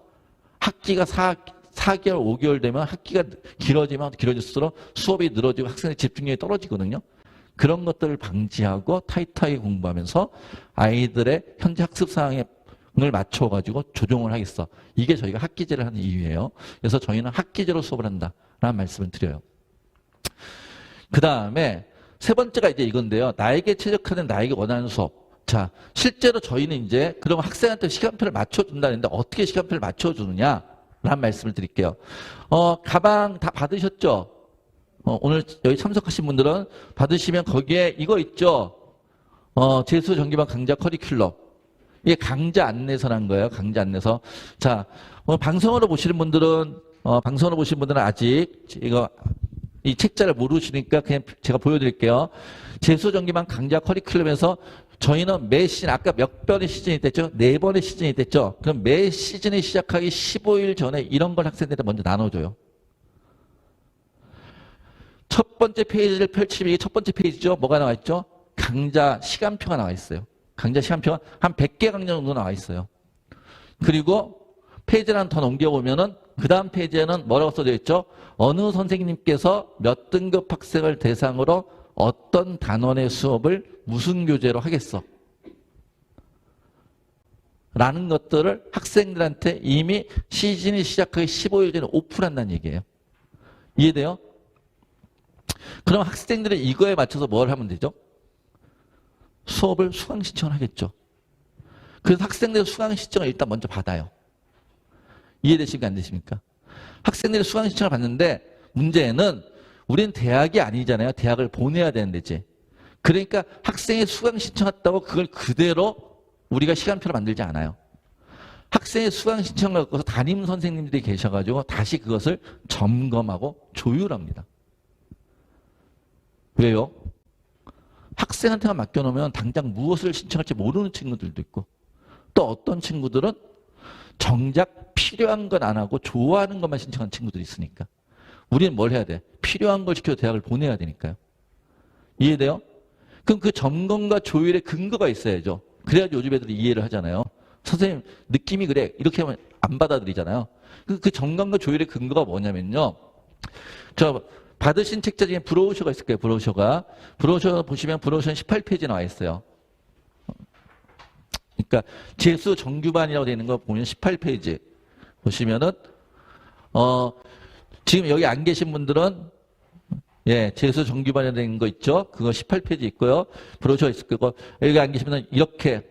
학기가 4개월, 5개월 되면 학기가 길어지면 길어질수록 수업이 늘어지고 학생의 집중력이 떨어지거든요. 그런 것들을 방지하고 타이트하게 공부하면서 아이들의 현재 학습 상황을 맞춰가지고 조정을 하겠어. 이게 저희가 학기제를 하는 이유예요. 그래서 저희는 학기제로 수업을 한다라는 말씀을 드려요. 그 다음에 세 번째가 이제 이건데요. 나에게 최적화된 나에게 원하는 수업. 자, 실제로 저희는 이제 그럼 학생한테 시간표를 맞춰준다는데 어떻게 시간표를 맞춰주느냐라는 말씀을 드릴게요. 가방 다 받으셨죠? 오늘 여기 참석하신 분들은 받으시면 거기에 이거 있죠? 재수 정기반 강좌 커리큘럼. 이게 강좌 안내서란 거예요. 강좌 안내서. 자, 오늘 방송으로 보시는 분들은 아직 이 책자를 모르시니까 그냥 제가 보여드릴게요. 재수 정기반 강좌 커리큘럼에서 저희는 매 시즌, 아까 몇 번의 시즌이 됐죠? 4번의 시즌이 됐죠? 그럼 매 시즌이 시작하기 15일 전에 이런 걸 학생들한테 먼저 나눠줘요. 첫 번째 페이지를 펼치면 이게 첫 번째 페이지죠? 뭐가 나와 있죠? 강좌 시간표가 나와 있어요. 강좌 시간표가 한 100개 강좌 정도 나와 있어요. 그리고 페이지를 하나 더 넘겨보면은 그 다음 페이지에는 뭐라고 써져 있죠? 어느 선생님께서 몇 등급 학생을 대상으로 어떤 단원의 수업을 무슨 교재로 하겠어? 라는 것들을 학생들한테 이미 시즌이 시작하기 15일 전에 오픈한다는 얘기예요. 이해돼요? 그럼 학생들은 이거에 맞춰서 뭘 하면 되죠? 수업을 수강 신청을 하겠죠. 그래서 학생들의 수강 신청을 일단 먼저 받아요. 이해되십니까? 안 되십니까? 학생들이 수강 신청을 받는데 문제는 우리는 대학이 아니잖아요. 대학을 보내야 되는 데지. 그러니까 학생이 수강 신청했다고 그걸 그대로 우리가 시간표를 만들지 않아요. 학생의 수강 신청을 갖고서 담임 선생님들이 계셔가지고 다시 그것을 점검하고 조율합니다. 왜요? 학생한테만 맡겨놓으면 당장 무엇을 신청할지 모르는 친구들도 있고 또 어떤 친구들은 정작 필요한 건 안 하고 좋아하는 것만 신청하는 친구들이 있으니까 우리는 뭘 해야 돼? 필요한 걸 시켜서 대학을 보내야 되니까요. 이해돼요? 그럼 그 점검과 조율의 근거가 있어야죠. 그래야지 요즘 애들이 이해를 하잖아요. 선생님 느낌이 그래 이렇게 하면 안 받아들이잖아요. 그 점검과 조율의 근거가 뭐냐면요. 저 받으신 책자 중에 브로셔가 있을 거예요. 브로셔 보시면 브로셔는 18페이지 나와 있어요. 그러니까 재수 정규반이라고 되어 있는 거 보면 18페이지 보시면은 지금 여기 안 계신 분들은 예, 재수 정규반이라고 되어 있는 거 있죠? 그거 18페이지 있고요. 브로셔 있을 거고 여기 안 계시면 이렇게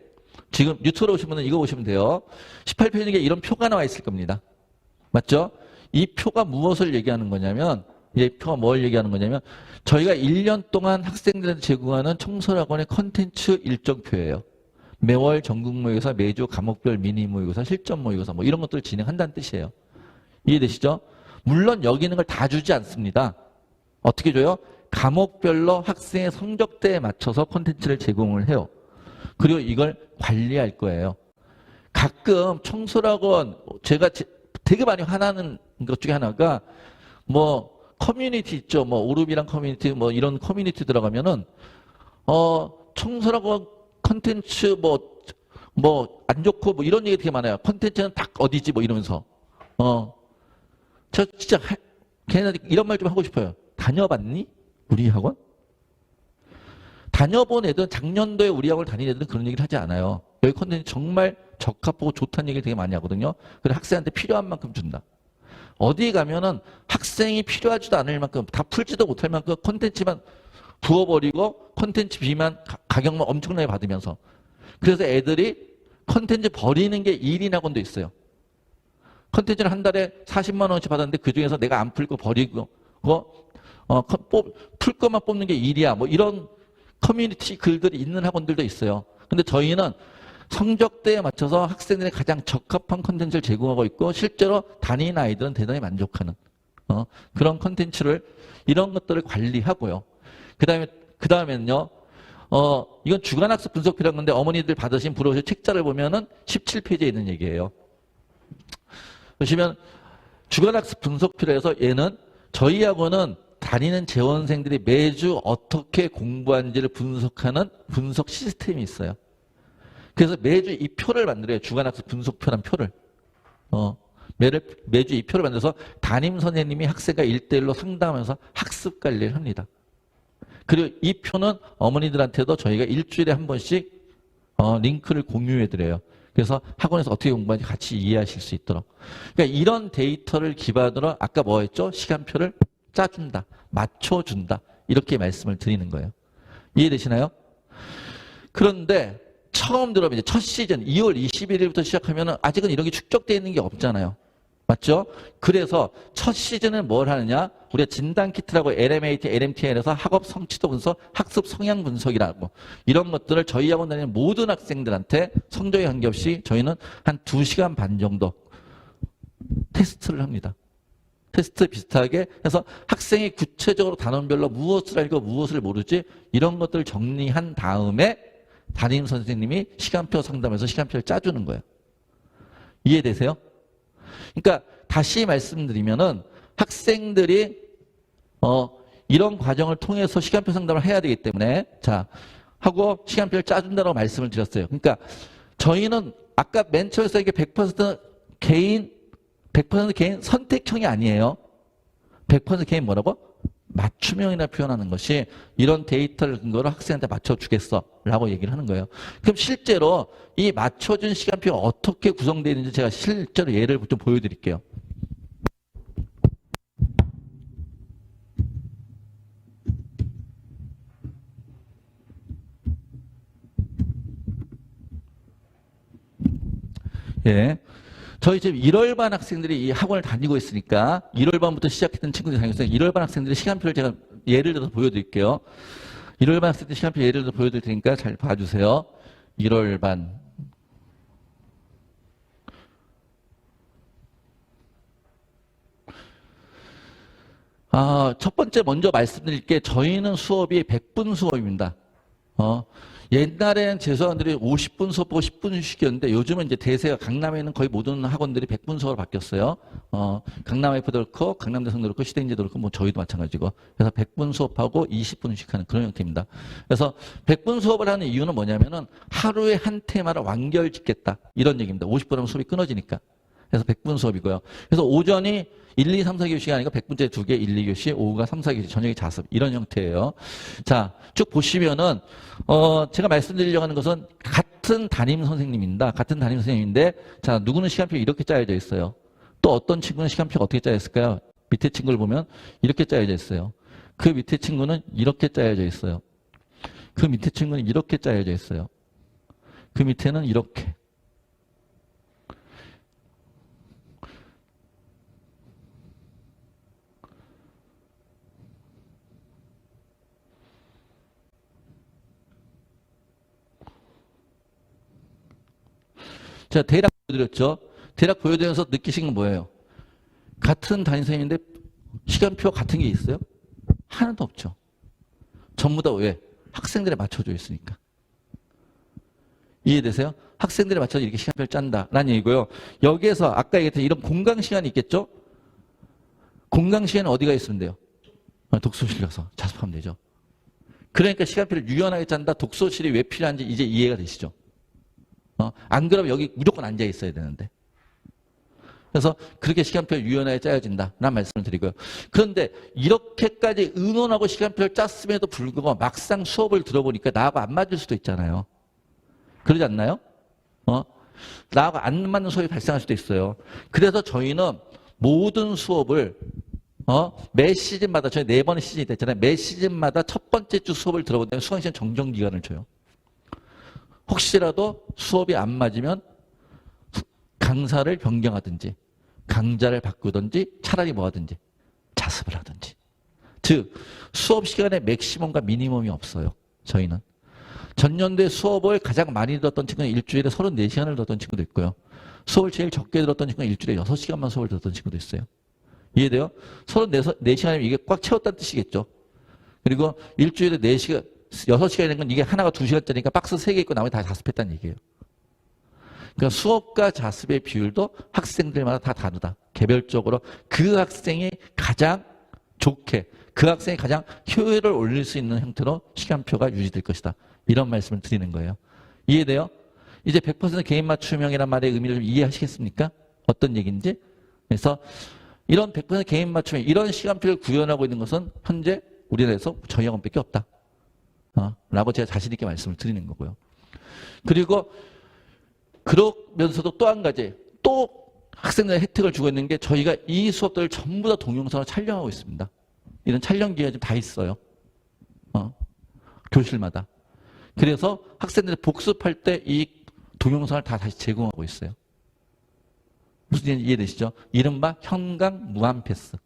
지금 유튜브로 오신 분은 이거 보시면 돼요. 18페이지에 이런 표가 나와 있을 겁니다. 맞죠? 이 표가 무엇을 얘기하는 거냐면 이 표가 뭘 얘기하는 거냐면 저희가 1년 동안 학생들한테 제공하는 청소학원의 컨텐츠 일정표예요. 매월 전국 모의고사, 매주 과목별 미니 모의고사, 실전 모의고사 뭐 이런 것들을 진행한다는 뜻이에요. 이해되시죠? 물론 여기 있는 걸 다 주지 않습니다. 어떻게 줘요? 과목별로 학생의 성적대에 맞춰서 콘텐츠를 제공을 해요. 그리고 이걸 관리할 거예요. 가끔 청소학원 제가 되게 많이 화나는 것 중에 하나가 뭐 커뮤니티 있죠. 뭐 오름이랑 커뮤니티 뭐 이런 커뮤니티 들어가면은 청소학원 콘텐츠 뭐 안 좋고 뭐 이런 얘기 되게 많아요. 콘텐츠는 딱 어디지 뭐 이러면서 저 진짜 걔네들 이런 말 좀 하고 싶어요. 다녀봤니? 우리 학원? 다녀본 애들은 작년도에 우리 학원을 다닌 애들은 그런 얘기를 하지 않아요. 여기 콘텐츠 정말 적합하고 좋다는 얘기를 되게 많이 하거든요. 그래서 학생한테 필요한 만큼 준다. 어디 가면은 학생이 필요하지도 않을 만큼 다 풀지도 못할 만큼 콘텐츠만 부어버리고 콘텐츠 비만 가격만 엄청나게 받으면서 그래서 애들이 콘텐츠 버리는 게 1인 학원도 있어요. 콘텐츠를 한 달에 40만 원씩 받았는데 그중에서 내가 안 풀고 버리고 풀 것만 뽑는 게 일이야. 뭐 이런 커뮤니티 글들이 있는 학원들도 있어요. 근데 저희는 성적대에 맞춰서 학생들이 가장 적합한 콘텐츠를 제공하고 있고 실제로 다니는 아이들은 대단히 만족하는 그런 콘텐츠를 이런 것들을 관리하고요. 그다음에는요. 이건 주간학습 분석표라는 건데 어머니들 받으신 브로셔 책자를 보면은 17페이지에 있는 얘기예요. 보시면 주간학습 분석표로 해서 얘는 저희 학원은 다니는 재원생들이 매주 어떻게 공부하는지를 분석하는 분석 시스템이 있어요. 그래서 매주 이 표를 만들어요. 주간학습 분석표란 표를. 매주 이 표를 만들어서 담임 선생님이 학생과 1대1로 상담하면서 학습 관리를 합니다. 그리고 이 표는 어머니들한테도 저희가 일주일에 한 번씩 링크를 공유해 드려요. 그래서 학원에서 어떻게 공부하는지 같이 이해하실 수 있도록. 그러니까 이런 데이터를 기반으로 아까 뭐 했죠? 시간표를 짜준다. 맞춰준다. 이렇게 말씀을 드리는 거예요. 이해되시나요? 그런데 처음 들어보면 이제 첫 시즌 2월 21일부터 시작하면 아직은 이런 게 축적되어 있는 게 없잖아요. 맞죠? 그래서 첫 시즌은 뭘 하느냐? 우리가 진단키트라고 LMAT, LMTN에서 학업 성취도 분석, 학습 성향 분석이라고 이런 것들을 저희 학원 다니는 모든 학생들한테 성적에 관계없이 저희는 한 2시간 반 정도 테스트를 합니다. 테스트 비슷하게 해서 학생이 구체적으로 단원별로 무엇을 알고 무엇을 모르지 이런 것들을 정리한 다음에 담임 선생님이 시간표 상담해서 시간표를 짜주는 거예요. 이해되세요? 그러니까 다시 말씀드리면은 학생들이 이런 과정을 통해서 시간표 상담을 해야 되기 때문에 자 하고 시간표를 짜준다고 말씀을 드렸어요. 그러니까 저희는 아까 맨 처음에서 이게 100% 개인 선택형이 아니에요. 100% 개인 뭐라고? 맞춤형이라 표현하는 것이 이런 데이터를 근거로 학생한테 맞춰주겠어라고 얘기를 하는 거예요. 그럼 실제로 이 맞춰준 시간표가 어떻게 구성되어 있는지 제가 실제로 예를 좀 보여드릴게요. 예. 저희 지금 1월반 학생들이 이 학원을 다니고 있으니까 1월반부터 시작했던 친구들이 다니고 있어요. 1월반 학생들의 시간표를 제가 예를 들어서 보여드릴게요. 1월반 학생들 시간표 예를 들어서 보여드릴 테니까 잘 봐주세요. 1월반. 첫 번째 먼저 말씀드릴 게 저희는 수업이 100분 수업입니다. 옛날엔 재수학원들이 50분 수업하고 10분 휴식이었는데 요즘은 이제 대세가 강남에 있는 거의 모든 학원들이 100분 수업으로 바뀌었어요. 강남 F도 그렇고 강남대성도 그렇고 시대인재도 그렇고 뭐 저희도 마찬가지고 그래서 100분 수업하고 20분 휴식하는 그런 형태입니다. 그래서 100분 수업을 하는 이유는 뭐냐면은 하루에 한 테마를 완결 짓겠다 이런 얘기입니다. 50분 하면 수업이 끊어지니까. 그래서 100분 수업이고요. 그래서 오전이 1, 2, 3, 4교시가 아니고 100분째 2개, 1, 2교시, 오후가 3, 4교시, 저녁이 자습. 이런 형태예요. 자, 쭉 보시면은, 제가 말씀드리려고 하는 것은 같은 담임 선생님입니다. 같은 담임 선생님인데, 자, 누구는 시간표 이렇게 짜여져 있어요. 또 어떤 친구는 시간표가 어떻게 짜여있을까요? 밑에 친구를 보면 이렇게 짜여져 있어요. 그 밑에 친구는 이렇게 짜여져 있어요. 그 밑에 친구는 이렇게 짜여져 있어요. 그 밑에는 이렇게. 제가 대략 보여드렸죠. 대략 보여드려서 느끼신 건 뭐예요? 같은 담임선생님인데 시간표 같은 게 있어요? 하나도 없죠. 전부 다 왜? 학생들에 맞춰져 있으니까. 이해되세요? 학생들에 맞춰서 이렇게 시간표를 짠다라는 얘기고요. 여기에서 아까 얘기했던 이런 공강 시간이 있겠죠? 공강 시간은 어디가 있으면 돼요? 독서실 가서 자습하면 되죠. 그러니까 시간표를 유연하게 짠다. 독서실이 왜 필요한지 이제 이해가 되시죠? 안 그러면 여기 무조건 앉아 있어야 되는데. 그래서 그렇게 시간표를 유연하게 짜여진다라는 말씀을 드리고요. 그런데 이렇게까지 의논하고 시간표를 짰음에도 불구하고 막상 수업을 들어보니까 나하고 안 맞을 수도 있잖아요. 그러지 않나요? 나하고 안 맞는 수업이 발생할 수도 있어요. 그래서 저희는 모든 수업을 매 시즌마다 저희 4번의 시즌이 됐잖아요. 매 시즌마다 첫 번째 주 수업을 들어본 다음에 수강시간 정정 기간을 줘요. 혹시라도 수업이 안 맞으면 강사를 변경하든지 강좌를 바꾸든지 차라리 뭐 하든지 자습을 하든지. 즉 수업 시간에 맥시멈과 미니멈이 없어요. 저희는. 전년도에 수업을 가장 많이 들었던 친구는 일주일에 34시간을 들었던 친구도 있고요. 수업을 제일 적게 들었던 친구는 일주일에 6시간만 수업을 들었던 친구도 있어요. 이해돼요? 34시간이면 이게 꽉 채웠다는 뜻이겠죠. 그리고 일주일에 4시간, 6시간인 건 이게 하나가 2시간짜리니까 박스 3개 있고 나머지 다 자습했다는 얘기예요. 그러니까 수업과 자습의 비율도 학생들마다 다 다르다. 개별적으로 그 학생이 가장 좋게, 그 학생이 가장 효율을 올릴 수 있는 형태로 시간표가 유지될 것이다. 이런 말씀을 드리는 거예요. 이해돼요? 이제 100% 개인 맞춤형이란 말의 의미를 좀 이해하시겠습니까? 어떤 얘기인지? 그래서 이런 100% 개인 맞춤형, 이런 시간표를 구현하고 있는 것은 현재 우리나라에서 저희 학원밖에 없다. 라고 제가 자신 있게 말씀을 드리는 거고요. 그리고 그러면서도 또 한 가지, 또 학생들의 혜택을 주고 있는 게 저희가 이 수업들을 전부 다 동영상으로 촬영하고 있습니다. 이런 촬영 기회가 좀 다 있어요. 교실마다. 그래서 학생들이 복습할 때 이 동영상을 다 다시 제공하고 있어요. 무슨 얘기인지 이해되시죠? 이른바 현강 무한 패스.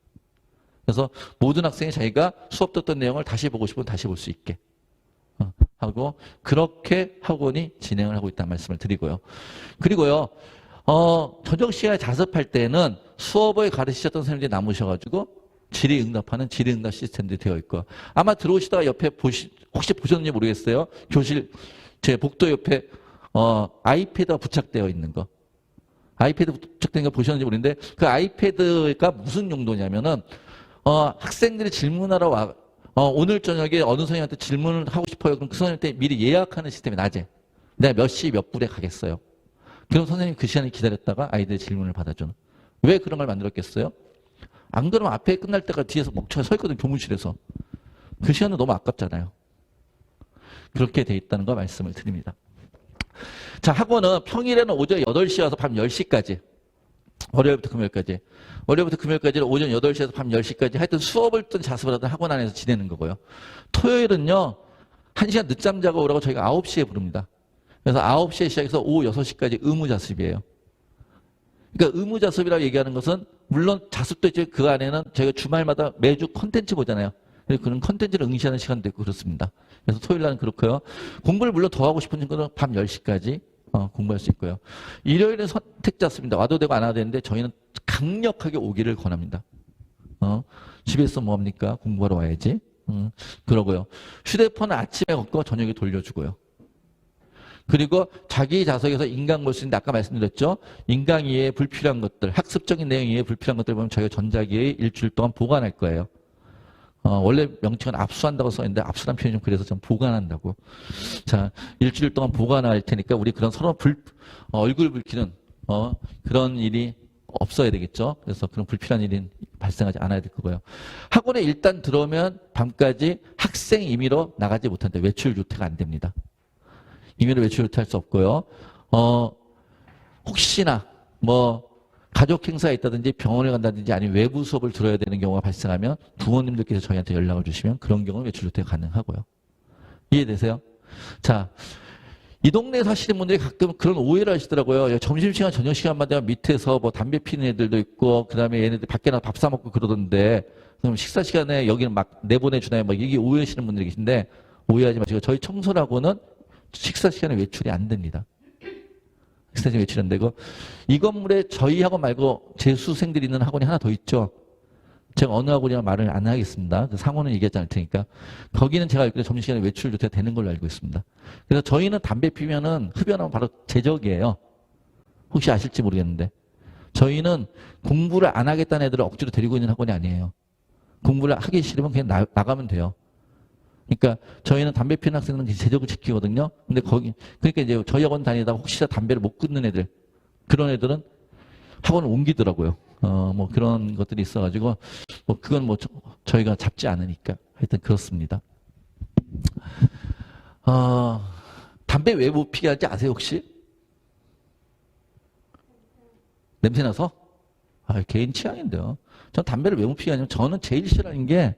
그래서 모든 학생이 자기가 수업 듣던 내용을 다시 보고 싶으면 다시 볼 수 있게 하고, 그렇게 학원이 진행을 하고 있다는 말씀을 드리고요. 그리고요, 저녁 시간에 자습할 때는 수업을 가르치셨던 선생님들이 남으셔가지고 질의응답하는 질의응답 시스템들이 되어 있고, 아마 들어오시다가 옆에 혹시 보셨는지 모르겠어요. 교실 제 복도 옆에 아이패드가 부착되어 있는 거. 아이패드 부착된 거 보셨는지 모르겠는데, 그 아이패드가 무슨 용도냐면은 학생들이 질문하러 와, 오늘 저녁에 어느 선생님한테 질문을 하고 싶어요. 그럼 그 선생님한테 미리 예약하는 시스템이 낮에. 내가 몇 시 몇 분에 가겠어요. 그럼 선생님이 그 시간을 기다렸다가 아이들의 질문을 받아주는. 왜 그런 걸 만들었겠어요? 안 그러면 앞에 끝날 때가 뒤에서 멍청이 서 있거든, 교무실에서. 그 시간은 너무 아깝잖아요. 그렇게 돼 있다는 거 말씀을 드립니다. 자, 학원은 평일에는 오전 8시에 와서 밤 10시까지. 월요일부터 금요일까지. 월요일부터 금요일까지는 오전 8시에서 밤 10시까지 하여튼 수업을 듣든 자습을 하든 학원 안에서 지내는 거고요. 토요일은요, 1시간 늦잠 자고 오라고 저희가 9시에 부릅니다. 그래서 9시에 시작해서 오후 6시까지 의무자습이에요. 그러니까 의무자습이라고 얘기하는 것은 물론 자습도 있지만 그 안에는 저희가 주말마다 매주 콘텐츠 보잖아요. 그런 콘텐츠를 응시하는 시간도 있고 그렇습니다. 그래서 토요일 날은 그렇고요. 공부를 물론 더 하고 싶은 친구는 밤 10시까지 공부할 수 있고요. 일요일은 선택자습니다. 와도 되고 안 와도 되는데 저희는 강력하게 오기를 권합니다. 집에서 뭐합니까? 공부하러 와야지. 그러고요. 휴대폰은 아침에 걷고 저녁에 돌려주고요. 그리고 자기 자석에서 인강 볼 수 있는데 아까 말씀드렸죠. 인강 이외에 불필요한 것들, 학습적인 내용 이외에 불필요한 것들 보면 저희가 전자기에 일주일 동안 보관할 거예요. 원래 명칭은 압수한다고 써있는데 압수란 표현이 좀 그래서 좀 보관한다고. 자, 일주일 동안 보관할 테니까 우리 그런 서로 얼굴 붉히는 그런 일이 없어야 되겠죠. 그래서 그런 불필요한 일이 발생하지 않아야 될 거고요. 학원에 일단 들어오면 밤까지 학생 임의로 나가지 못한다. 외출 조퇴가 안 됩니다. 임의로 외출 조퇴할 수 없고요. 혹시나 뭐 가족 행사가 있다든지 병원에 간다든지 아니면 외부 수업을 들어야 되는 경우가 발생하면 부모님들께서 저희한테 연락을 주시면 그런 경우는 외출 조퇴가 가능하고요. 이해되세요? 자, 이 동네에 사시는 분들이 가끔 그런 오해를 하시더라고요. 점심시간, 저녁시간만 되면 밑에서 뭐 담배 피는 애들도 있고, 그 다음에 얘네들 밖에 나가 밥 사먹고 그러던데, 그럼 식사시간에 여기는 막 내보내주나요? 막 이게 오해하시는 분들이 계신데, 오해하지 마시고, 저희 청소라고는 식사시간에 외출이 안 됩니다. 식사시간에 외출이 안 되고, 이 건물에 저희 학원 말고 재수생들이 있는 학원이 하나 더 있죠. 제가 어느 학원이랑 말을 안 하겠습니다. 상호는 얘기하지 않을 테니까. 거기는 제가 알기로 점심시간에 외출 조퇴가 되는 걸로 알고 있습니다. 그래서 저희는 담배 피면은 흡연하면 바로 제적이에요. 혹시 아실지 모르겠는데. 저희는 공부를 안 하겠다는 애들을 억지로 데리고 있는 학원이 아니에요. 공부를 하기 싫으면 그냥 나가면 돼요. 그러니까 저희는 담배 피는 학생들은 제적을 지키거든요. 근데 그러니까 이제 저희 학원 다니다가 혹시나 담배를 못 끊는 애들, 그런 애들은 학원을 옮기더라고요. 뭐 그런 것들이 있어가지고, 뭐 그건 뭐 저희가 잡지 않으니까. 하여튼 그렇습니다. 담배 왜 못 피게 할지 아세요, 혹시? 냄새나서? 개인 취향인데요. 전 담배를 왜 못 피게 하냐면 저는 제일 싫어하는 게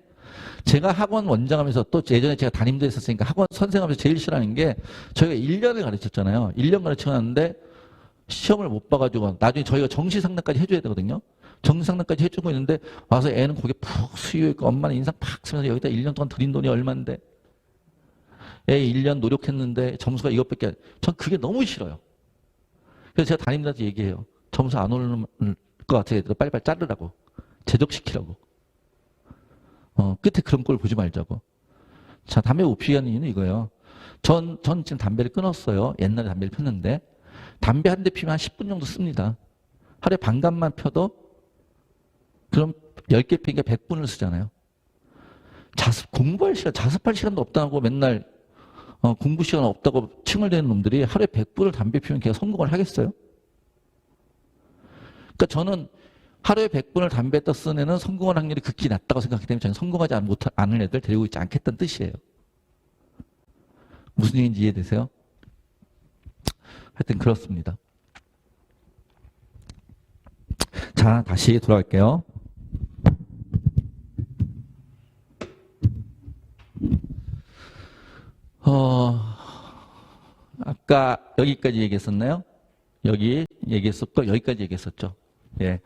제가 학원 원장하면서 또 예전에 제가 담임도 했었으니까 학원 선생하면서 제일 싫어하는 게 저희가 1년을 가르쳤잖아요. 1년 가르쳤는데 시험을 못 봐가지고 나중에 저희가 정시 상담까지 해줘야 되거든요. 정시 상담까지 해주고 있는데 와서 애는 거기에 푹 수요있고 엄마는 인상 팍 쓰면서 여기다 1년 동안 들인 돈이 얼만데 애 1년 노력했는데 점수가 이것밖에 전 그게 너무 싫어요. 그래서 제가 담임들한테 얘기해요. 점수 안 오르는 것 같아요. 빨리빨리 자르라고. 제적시키라고. 끝에 그런 꼴 보지 말자고. 자, 담배 못 피게 하는 이유는 이거예요. 전 지금 담배를 끊었어요. 옛날에 담배를 폈는데 담배 한 대 피면 한 10분 정도 씁니다. 하루에 반갑만 펴도 그럼 10개 피니까 100분을 쓰잖아요. 공부할 시간, 자습할 시간도 없다고 맨날 공부 시간 없다고 칭얼대는 놈들이 하루에 100분을 담배 피우면 걔가 성공을 하겠어요? 그러니까 저는 하루에 100분을 담배에다 쓰는 애는 성공할 확률이 극히 낮다고 생각하기 때문에 저는 성공하지 않은 애들 데리고 있지 않겠다는 뜻이에요. 무슨 얘기인지 이해되세요? 하여튼 그렇습니다. 자, 다시 돌아갈게요. 아까 여기까지 얘기했었나요? 여기 얘기했었고 여기까지 얘기했었죠. 예.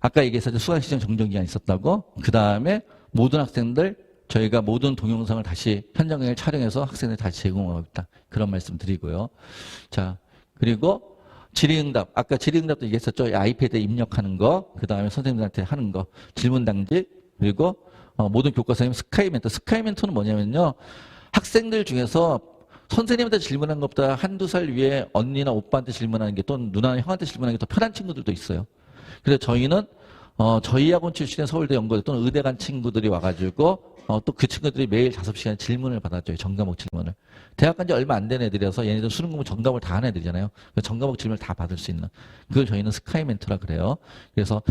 아까 얘기했었죠. 수강시정 정정기간 있었다고. 그 다음에 모든 학생들 저희가 모든 동영상을 다시 현장 강의를 촬영해서 학생들 다시 제공하고 있다. 그런 말씀 드리고요. 자, 그리고 질의응답. 아까 질의응답도 얘기했었죠. 아이패드에 입력하는 거, 그 다음에 선생님들한테 하는 거, 질문당지, 그리고 모든 교과서에 스카이 멘토. 스카이 멘토는 뭐냐면요. 학생들 중에서 선생님한테 질문한 것보다 한두 살 위에 언니나 오빠한테 질문하는 게 또는 누나나 형한테 질문하는 게 더 편한 친구들도 있어요. 그래서 저희는 저희 학원 출신의 서울대 연고대 또는 의대 간 친구들이 와가지고 또 그 친구들이 매일 5시간 질문을 받았죠. 전과목 질문을. 대학 간 지 얼마 안 된 애들이라서 얘네들 수능 공부 전과목을 다 하는 애들이잖아요. 전과목 질문을 다 받을 수 있는. 그걸 저희는 스카이 멘토라 그래요. 그래서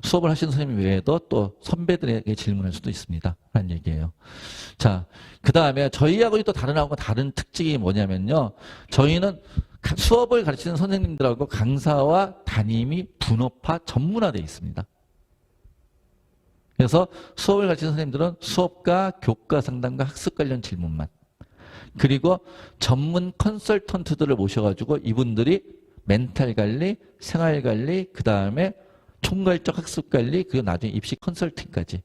수업을 하시는 선생님 외에도 또 선배들에게 질문할 수도 있습니다. 라는 얘기예요. 자, 그 다음에 저희 학원이 또 다른 학원과 다른 특징이 뭐냐면요. 저희는 수업을 가르치는 선생님들하고 강사와 담임이 분업화 전문화되어 있습니다. 그래서 수업을 가르치는 선생님들은 수업과 교과 상담과 학습 관련 질문만. 그리고 전문 컨설턴트들을 모셔가지고 이분들이 멘탈 관리, 생활 관리, 그 다음에 총괄적 학습 관리, 그리고 나중에 입시 컨설팅까지.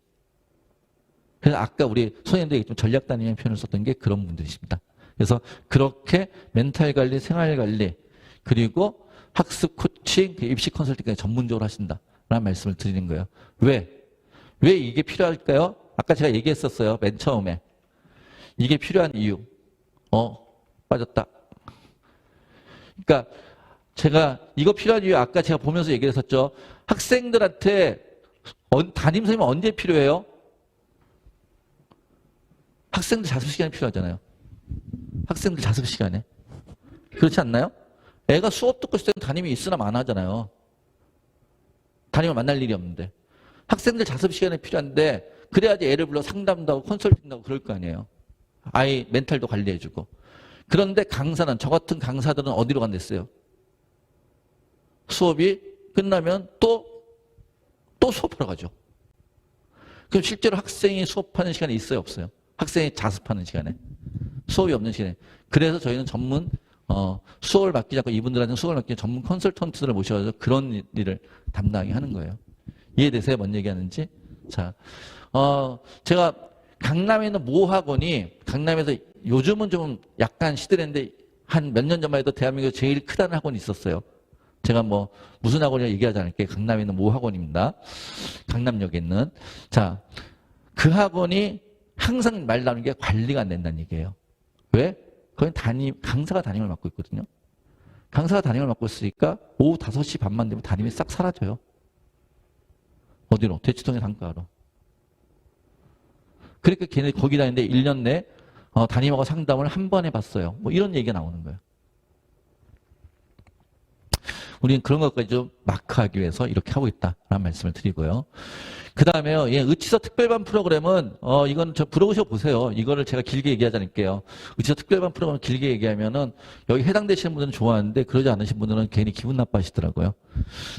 그래서 아까 우리 선생님들이 좀 전략 단위의 표현을 썼던 게 그런 분들이십니다. 그래서 그렇게 멘탈 관리, 생활 관리, 그리고 학습 코칭, 입시 컨설팅까지 전문적으로 하신다라는 말씀을 드리는 거예요. 왜 이게 필요할까요? 아까 제가 얘기했었어요. 맨 처음에. 이게 필요한 이유. 빠졌다. 그러니까 제가 이거 필요한 이유 아까 제가 보면서 얘기했었죠. 학생들한테 담임 선생님 언제 필요해요? 학생들 자습 시간이 필요하잖아요. 학생들 자습 시간에. 그렇지 않나요? 애가 수업 듣고 있을 때는 담임이 있으나 마나 하잖아요. 담임을 만날 일이 없는데. 학생들 자습 시간에 필요한데 그래야지 애를 불러 상담도 하고 컨설팅도 하고 그럴 거 아니에요. 아이 멘탈도 관리해주고. 그런데 강사는, 저 같은 강사들은 어디로 간댔어요? 수업이 끝나면 또 수업하러 가죠. 그럼 실제로 학생이 수업하는 시간이 있어요, 없어요? 학생이 자습하는 시간에. 수업이 없는 시간에. 그래서 저희는 전문 수업을 맡기지 않고 이분들한테 수업을 맡기는 전문 컨설턴트들을 모셔서 그런 일을 담당하게 하는 거예요. 이해되세요? 뭔 얘기하는지? 자, 제가 강남에 있는 모 학원이 강남에서 요즘은 좀 약간 시들했는데 한 몇 년 전만 해도 대한민국에서 제일 크다는 학원이 있었어요. 제가 뭐 무슨 학원이라 얘기하지 않을게요. 강남에 있는 모 학원입니다. 강남역에 있는. 자, 그 학원이 항상 말 나오는 게 관리가 안 된다는 얘기예요. 왜? 거긴 강사가 담임을 맡고 있거든요. 강사가 담임을 맡고 있으니까 오후 5시 반만 되면 담임이 싹 사라져요. 어디로? 대치동의 단가로. 그러니까 걔네 거기 다니는데 1년 내 담임하고 상담을 한 번 해봤어요. 뭐 이런 얘기가 나오는 거예요. 우리는 그런 것까지 좀 마크하기 위해서 이렇게 하고 있다라는 말씀을 드리고요. 그 다음에요. 의치서 특별반 프로그램은 이건 저 물어보셔 보세요. 이거를 제가 길게 얘기하지 않을게요. 의치서 특별반 프로그램을 길게 얘기하면은 여기 해당되시는 분들은 좋아하는데 그러지 않으신 분들은 괜히 기분 나빠하시더라고요.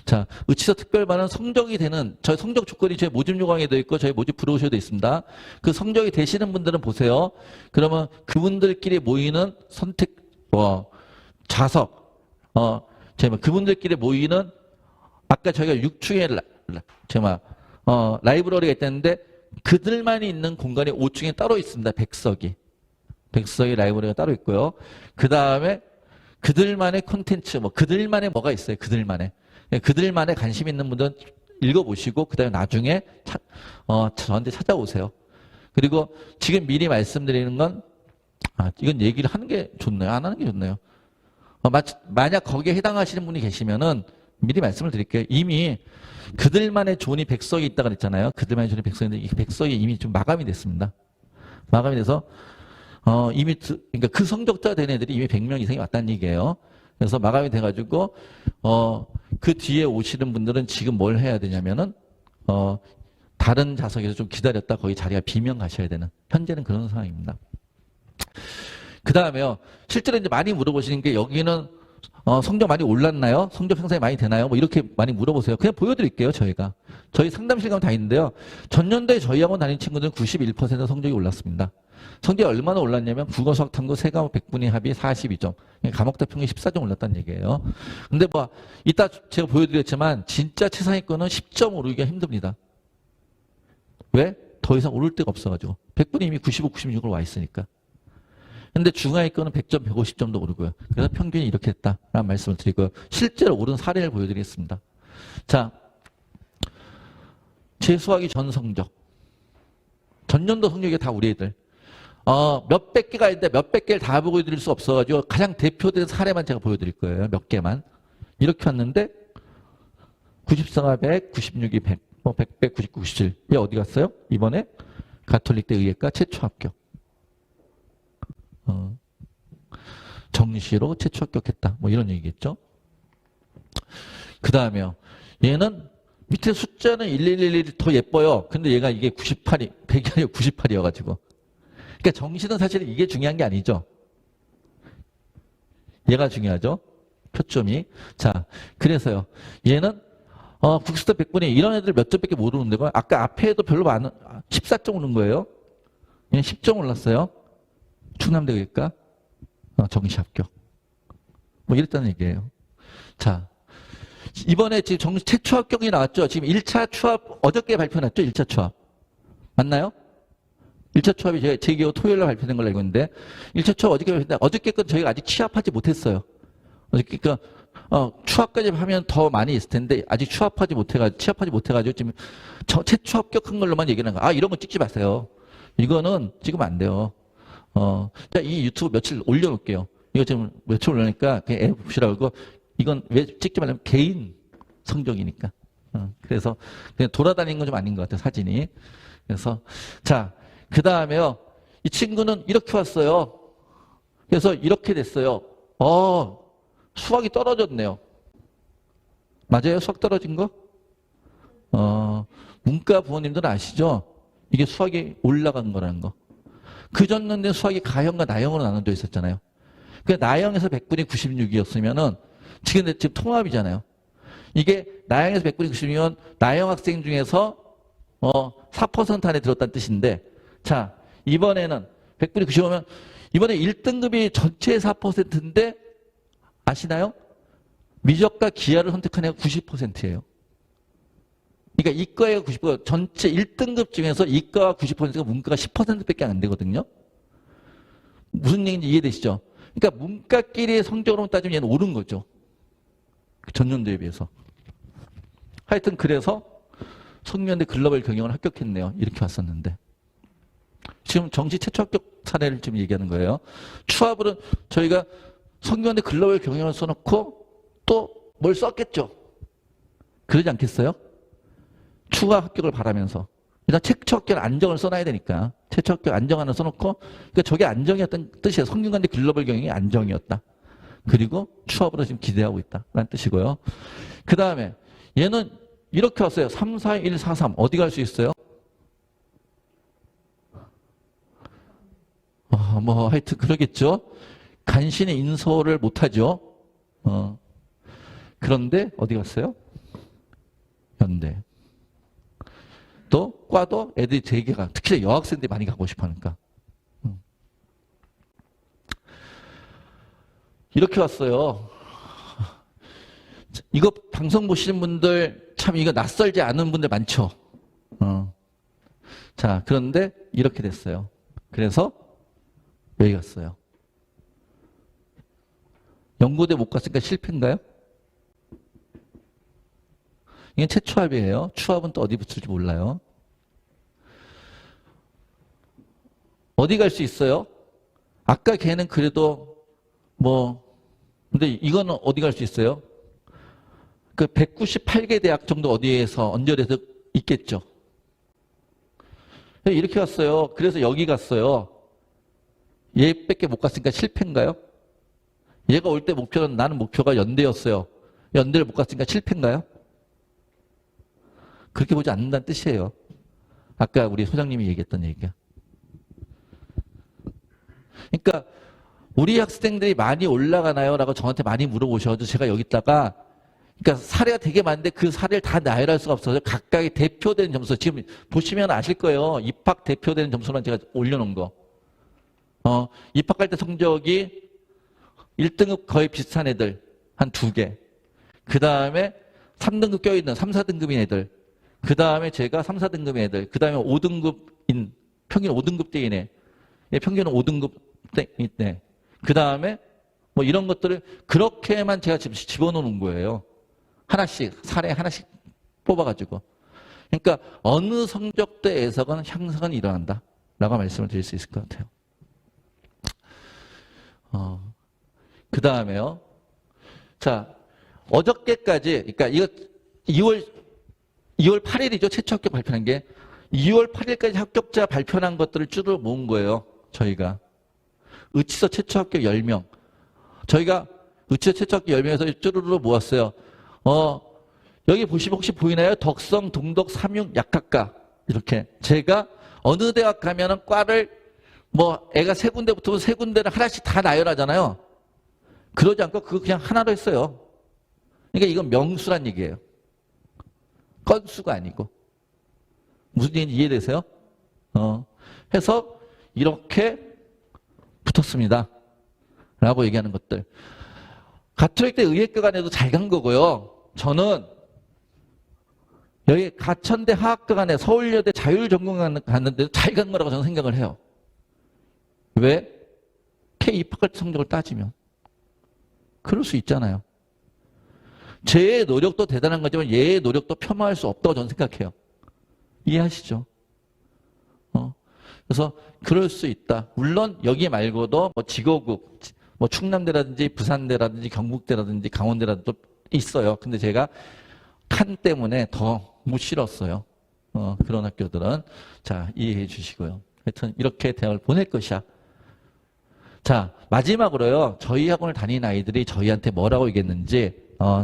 자, 의치서 특별반은 성적이 되는 저희 성적 조건이 저희 모집 요강에 되어 있고 저희 모집 브로셔에 되어 있습니다. 그 성적이 되시는 분들은 보세요. 그러면 그분들끼리 모이는 선택 좌석 그분들끼리 모이는 아까 저희가 6층에 라이브러리가 있다는데 그들만이 있는 공간이 5층에 따로 있습니다. 100석이 라이브러리가 따로 있고요. 그 다음에 그들만의 콘텐츠, 그들만의 뭐가 있어요. 그들만의 관심 있는 분들은 읽어보시고 그 다음에 나중에 저한테 찾아오세요. 그리고 지금 미리 말씀드리는 건 이건 얘기를 하는 게 좋나요? 안 하는 게 좋나요? 만약 거기에 해당하시는 분이 계시면은 미리 말씀을 드릴게요. 이미 그들만의 존이 100석이 있다고 그랬잖아요. 그들만의 존이 100석인데 이 100석이 이미 좀 마감이 됐습니다. 마감이 돼서 이미 그러니까 그 성적자 된 애들이 이미 100명 이상이 왔다는 얘기예요. 그래서 마감이 돼가지고 그 뒤에 오시는 분들은 지금 뭘 해야 되냐면은 다른 좌석에서 좀 기다렸다 거기 자리가 비면 가셔야 되는 현재는 그런 상황입니다. 그 다음에요. 실제로 이제 많이 물어보시는 게 여기는 성적 많이 올랐나요? 성적 향상이 많이 되나요? 뭐 이렇게 많이 물어보세요. 그냥 보여드릴게요, 저희가. 저희 상담실 가면 다 있는데요. 전년도에 저희 학원 다닌 친구들은 91% 성적이 올랐습니다. 성적이 얼마나 올랐냐면 국어, 수학, 탐구 세 과목 100분위 합이 42점. 과목대 평균 14점 올랐다는 얘기예요. 근데 이따 제가 보여드렸지만 진짜 최상위권은 10점 오르기가 힘듭니다. 왜? 더 이상 오를 데가 없어가지고. 100분이 이미 95, 96으로 와 있으니까. 근데 중하위권은 100점, 150점도 오르고요. 그래서 평균이 이렇게 됐다라는 말씀을 드리고요. 실제로 오른 사례를 보여드리겠습니다. 자, 재수하기 전 성적. 전년도 성적이 다 우리 애들. 몇백 개가 있는데 몇백 개를 다 보여드릴 수 없어가지고 가장 대표된 사례만 제가 보여드릴 거예요. 몇 개만. 이렇게 왔는데 94가 100, 96이 100, 100, 100, 99, 97. 얘 어디 갔어요? 이번에 가톨릭대 의예과 최초 합격. 정시로 최초 합격했다. 뭐 이런 얘기겠죠. 그 다음에요. 얘는 밑에 숫자는 1111 더 예뻐요. 근데 얘가 이게 98이, 100이 아니고 98이어가지고. 그러니까 정시는 사실 이게 중요한 게 아니죠. 얘가 중요하죠. 표점이. 자, 그래서요. 얘는 국수대 100분에 이런 애들 몇 점밖에 모르는데 아까 앞에도 별로 많은 14점 오른 거예요. 얘는 10점 올랐어요. 충남대의과 정시 합격. 뭐 이랬다는 얘기예요. 자, 이번에 지금 정시 최초 합격이 나왔죠. 지금 1차 추합 어저께 발표났죠. 1차 추합. 맞나요? 1차 추합이 제 기억 토요일날 발표된 걸로 알고 있는데 1차 추합 어저께 발표했는데 어저께 건 저희가 아직 취합하지 못했어요. 어저께 추합까지 하면 더 많이 있을 텐데 아직 취합하지 못해가지고 지금 최초 합격한 걸로만 얘기하는 거예요. 이런 거 찍지 마세요. 이거는 찍으면 안 돼요. 이 유튜브 며칠 올려놓을게요. 이거 지금 며칠 올려놓으니까 그냥 애 보시라고. 이건 왜 찍지 말라면 개인 성적이니까. 그래서 그냥 돌아다니는 건 좀 아닌 것 같아요, 사진이. 그래서 자, 그 다음에요. 이 친구는 이렇게 왔어요. 그래서 이렇게 됐어요. 수학이 떨어졌네요. 맞아요? 수학 떨어진 거? 문과 부모님들은 아시죠? 이게 수학이 올라간 거라는 거. 그전에는 수학이 가형과 나형으로 나눠져 있었잖아요. 그 나형에서 100분이 96이었으면은 지금 통합이잖아요. 이게 나형에서 100분이 96이면 나형 학생 중에서 4% 안에 들었다는 뜻인데, 자, 이번에는 100분이 95면 이번에 1등급이 전체의 4%인데 아시나요? 미적과 기하를 선택한 애가 90%예요. 그러니까 이과가 90%, 전체 1등급 중에서 이과가 90%가 문과가 10%밖에 안 되거든요. 무슨 얘기인지 이해되시죠? 그러니까 문과끼리의 성적으로 따지면 얘는 오른 거죠. 전년도에 비해서. 하여튼 그래서 성균관대 글로벌 경영을 합격했네요. 이렇게 왔었는데. 지금 정시 최초 합격 사례를 지금 얘기하는 거예요. 추합으로는 저희가 성균관대 글로벌 경영을 써놓고 또 뭘 썼겠죠. 그러지 않겠어요? 추가 합격을 바라면서. 일단 최초 합격 안정을 써놔야 되니까. 최초 합격 안정 하나 써놓고, 그러니까 저게 안정이었던 뜻이에요. 성균관대 글로벌 경영이 안정이었다. 그리고 추합으로 지금 기대하고 있다. 라는 뜻이고요. 그 다음에 얘는 이렇게 왔어요. 3, 4, 1, 4, 3. 어디 갈 수 있어요? 뭐 하여튼 그러겠죠. 간신히 인서를 못하죠. 그런데 어디 갔어요? 연대. 또 과도 애들이 되게 가. 특히 여학생들이 많이 가고 싶어하니까. 이렇게 왔어요. 이거 방송 보시는 분들 참 이거 낯설지 않은 분들 많죠. 자, 그런데 이렇게 됐어요. 그래서 여기 갔어요. 연고대 못 갔으니까 실패인가요? 이게 최초합이에요. 추합은 또 어디 붙을지 몰라요. 어디 갈 수 있어요? 아까 걔는 그래도 근데 이거는 어디 갈 수 있어요? 그 198개 대학 정도 어디에서 언저리에서 있겠죠. 이렇게 갔어요. 그래서 여기 갔어요. 얘밖에 못 갔으니까 실패인가요? 얘가 올 때 목표는 나는 목표가 연대였어요. 연대를 못 갔으니까 실패인가요? 그렇게 보지 않는다는 뜻이에요. 아까 우리 소장님이 얘기했던 얘기가. 그러니까 우리 학생들이 많이 올라가나요? 라고 저한테 많이 물어보셔서 제가 여기다가 그러니까 사례가 되게 많은데 그 사례를 다 나열할 수가 없어서 각각의 대표되는 점수 지금 보시면 아실 거예요. 입학 대표되는 점수만 제가 올려놓은 거. 입학할 때 성적이 1등급 거의 비슷한 애들 한 2개. 그 다음에 3등급 껴있는 3, 4등급인 애들. 그 다음에 제가 3, 4등급인 애들. 그 다음에 5등급인 평균 5등급대인 애. 평균은 5등급대. 그 다음에 뭐 이런 것들을 그렇게만 제가 지금 집어넣는 거예요. 하나씩 사례 하나씩 뽑아가지고. 그러니까 어느 성적대에서건 향상은 일어난다. 라고 말씀을 드릴 수 있을 것 같아요. 그 다음에요. 자, 어저께까지, 그러니까 이거 2월 8일이죠. 최초 합격 발표한 게. 2월 8일까지 합격자 발표한 것들을 쭈르 모은 거예요. 저희가. 의치서 최초 합격 10명. 저희가 의치서 최초 합격 10명에서 쭈르르 모았어요. 여기 보시면 혹시 보이나요? 덕성, 동덕, 삼육, 약학과. 이렇게. 제가 어느 대학 가면은 과를 애가 세 군데 붙으면 세 군데를 하나씩 다 나열하잖아요. 그러지 않고 그거 그냥 하나로 했어요. 그러니까 이건 명수란 얘기예요. 건수가 아니고. 무슨 얘기인지 이해되세요? 해서 이렇게 붙었습니다. 라고 얘기하는 것들. 가톨릭대 의예과간에도 잘 간 거고요. 저는 여기 가천대 화학과간에 서울여대 자율전공관 갔는데도 잘 간 거라고 저는 생각을 해요. 왜? K 입학할 때 성적을 따지면. 그럴 수 있잖아요. 제 노력도 대단한 거지만 얘의 노력도 폄하할 수 없다고 저는 생각해요. 이해하시죠? 그래서 그럴 수 있다. 물론 여기 말고도 지거국, 충남대라든지 부산대라든지 경북대라든지 강원대라든지 또 있어요. 근데 제가 칸 때문에 더 못 실었어요. 그런 학교들은. 자, 이해해 주시고요. 하여튼 이렇게 대학을 보낼 것이야. 자, 마지막으로요. 저희 학원을 다니는 아이들이 저희한테 뭐라고 얘기했는지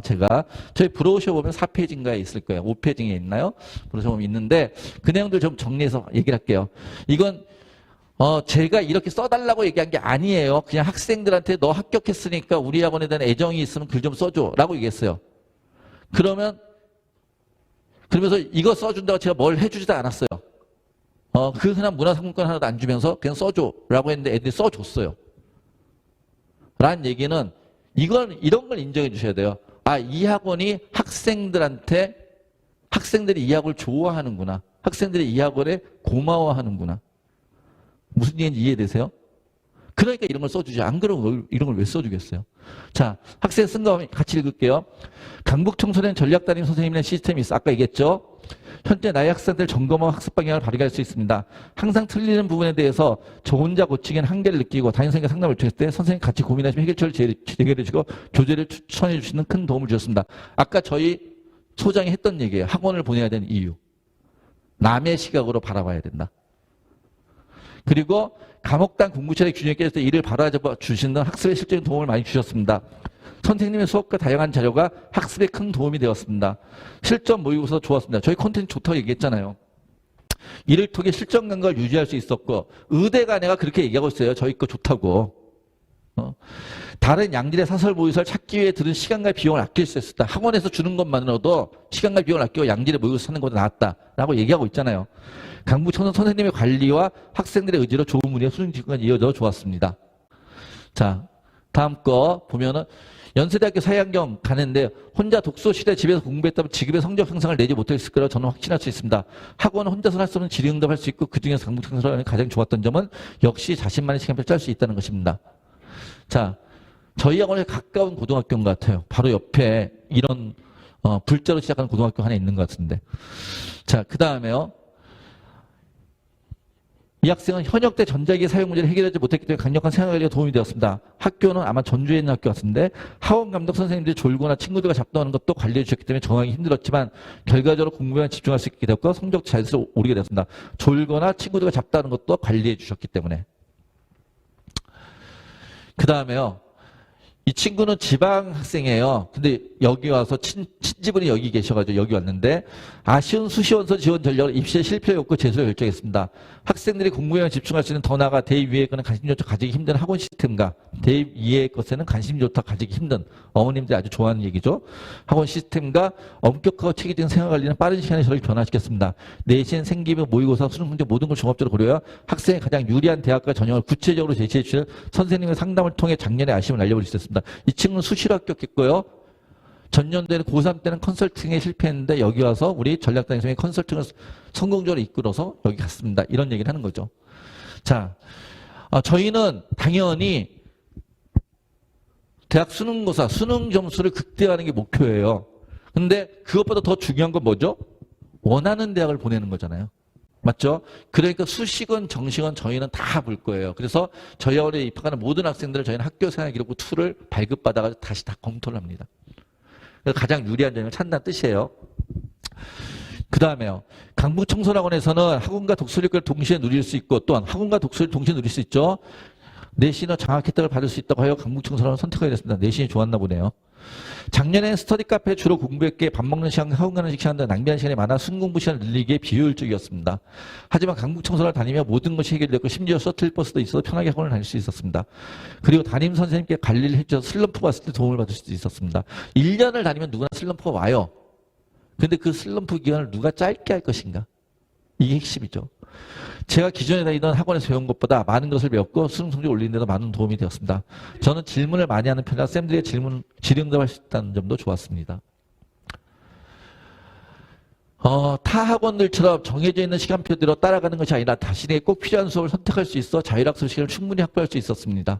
제가 저희 브로셔 보면 4페이지인가에 있을 거예요. 5페이지에 있나요? 브로셔 보면 있는데 그 내용들 좀 정리해서 얘기를 할게요. 이건 제가 이렇게 써달라고 얘기한 게 아니에요. 그냥 학생들한테 너 합격했으니까 우리 학원에 대한 애정이 있으면 글 좀 써줘 라고 얘기했어요. 그러면서 이거 써준다고 제가 뭘 해주지도 않았어요. 그 흔한 문화상품권 하나도 안 주면서 그냥 써줘 라고 했는데 애들이 써줬어요. 라는 얘기는 이런 걸 인정해 주셔야 돼요. 이 학원이 학생들이 이 학원을 좋아하는구나. 학생들이 이 학원에 고마워하는구나. 무슨 얘기인지 이해되세요? 그러니까 이런 걸 써주지. 안 그러면 이런 걸 왜 써주겠어요? 자, 학생 쓴 거 같이 읽을게요. 강북 청소년 전략담임 선생님이라는 시스템이 있어. 아까 얘기했죠? 현재 나의 학생들 점검하고 학습 방향을 발휘할 수 있습니다. 항상 틀리는 부분에 대해서 저 혼자 고치기엔 한계를 느끼고 담임선생님과 상담을 요청했을 때 선생님 같이 고민하시면 해결책을 제기해 주시고 교재를 추천해 주시는 큰 도움을 주셨습니다. 아까 저희 소장이 했던 얘기예요. 학원을 보내야 되는 이유. 남의 시각으로 바라봐야 된다. 그리고 과목당 공부처의 균형에 깨졌을 때 이를 바라봐 주시는 학습에 실질적인 도움을 많이 주셨습니다. 선생님의 수업과 다양한 자료가 학습에 큰 도움이 되었습니다. 실전 모의고사 좋았습니다. 저희 콘텐츠 좋다고 얘기했잖아요. 이를 통해 실전 감각을 유지할 수 있었고 의대가 내가 그렇게 얘기하고 있어요. 저희 거 좋다고. 다른 양질의 사설 모의고사를 찾기 위해 드는 시간과 비용을 아낄 수 있었다. 학원에서 주는 것만으로도 시간과 비용을 아끼고 양질의 모의고사 찾는 것보다 낫다라고 얘기하고 있잖아요. 강북 청소년 선생님의 관리와 학생들의 의지로 좋은 문의와 수능 지구까지 이어져 좋았습니다. 자, 다음 거 보면은 연세대학교 사회환경 가는데 혼자 독서실에 집에서 공부했다면 지금의 성적 향상을 내지 못했을 거라고 저는 확신할 수 있습니다. 학원은 혼자서 할 수 없는 질의응답할 수 있고 그중에서 강북 청소년이 가장 좋았던 점은 역시 자신만의 시간표를 짤 수 있다는 것입니다. 자, 저희 학원에 가까운 고등학교인 것 같아요. 바로 옆에 이런 불자로 시작하는 고등학교 하나 있는 것 같은데. 자, 그 다음에요. 이 학생은 현역 때 전자기기 사용 문제를 해결하지 못했기 때문에 강력한 생활관리에 도움이 되었습니다. 학교는 아마 전주에 있는 학교 같은데 학원 감독 선생님들이 졸거나 친구들과 잡동하는 것도 관리해 주셨기 때문에 정하기 힘들었지만 결과적으로 공부에만 집중할 수 있게 되었고 성적 자연스레 오르게 되었습니다. 졸거나 친구들과 잡다하는 것도 관리해 주셨기 때문에. 그 다음에요. 이 친구는 지방 학생이에요. 근데 여기 와서 친지분이 여기 계셔가지고 여기 왔는데 아쉬운 수시원서 지원 전략을 입시에 실패했고 재수를 결정했습니다. 학생들이 공부에만 집중할 수 있는 더 나아가 대입 이외의 것은 관심조차 가지기 힘든 학원 시스템과 대입 이외의 것에는 관심조차 가지기 힘든 어머님들이 아주 좋아하는 얘기죠. 학원 시스템과 엄격하고 체계적인 생활관리는 빠른 시간에 저를 변화시켰습니다. 내신, 생기부, 모의고사, 수능 문제 모든 걸 종합적으로 고려하여 학생의 가장 유리한 대학과 전형을 구체적으로 제시해 주시는 선생님의 상담을 통해 작년에 아쉬움을 날려버릴 수 있었습니다. 이 친구는 수시로 합격했고요. 전년도에는 고3 때는 컨설팅에 실패했는데 여기 와서 우리 전략단위성의 컨설팅을 성공적으로 이끌어서 여기 갔습니다. 이런 얘기를 하는 거죠. 자, 저희는 당연히 대학 수능고사, 수능 점수를 극대화하는 게 목표예요. 근데 그것보다 더 중요한 건 뭐죠? 원하는 대학을 보내는 거잖아요. 맞죠? 그러니까 수식은 정식은 저희는 다 볼 거예요. 그래서 저희 학원에 입학하는 모든 학생들을 저희는 학교 생활 기록부 2를 발급받아가지고 다시 다 검토를 합니다. 그래서 가장 유리한 점을 찾는다는 뜻이에요. 그 다음에요. 강북 청소년학원에서는 학원과 독서력을 동시에 누릴 수 있고 또한 학원과 독서를 동시에 누릴 수 있죠. 내신은 장학 혜택을 받을 수 있다고 하여 강북 청소년학원을 선택하게 됐습니다. 내신이 좋았나 보네요. 작년엔 스터디 카페 주로 공부했기에 밥 먹는 시간, 학원 가는 시간 등 낭비하는 시간이 많아 순공부 시간을 늘리기에 비효율적이었습니다. 하지만 강북 청소년을 다니며 모든 것이 해결됐고 심지어 셔틀버스도 있어서 편하게 학원을 다닐 수 있었습니다. 그리고 담임 선생님께 관리를 해주셔서 슬럼프가 왔을 때 도움을 받을 수 있었습니다. 1년을 다니면 누구나 슬럼프가 와요. 근데 그 슬럼프 기간을 누가 짧게 할 것인가? 이게 핵심이죠. 제가 기존에 다니던 학원에서 배운 것보다 많은 것을 배웠고 수능 성적을 올리는 데도 많은 도움이 되었습니다. 저는 질문을 많이 하는 편이라 쌤들의 질의응답할 수 있다는 점도 좋았습니다. 타 학원들처럼 정해져 있는 시간표대로 따라가는 것이 아니라 자신에게 꼭 필요한 수업을 선택할 수 있어 자율학습 시간을 충분히 확보할 수 있었습니다.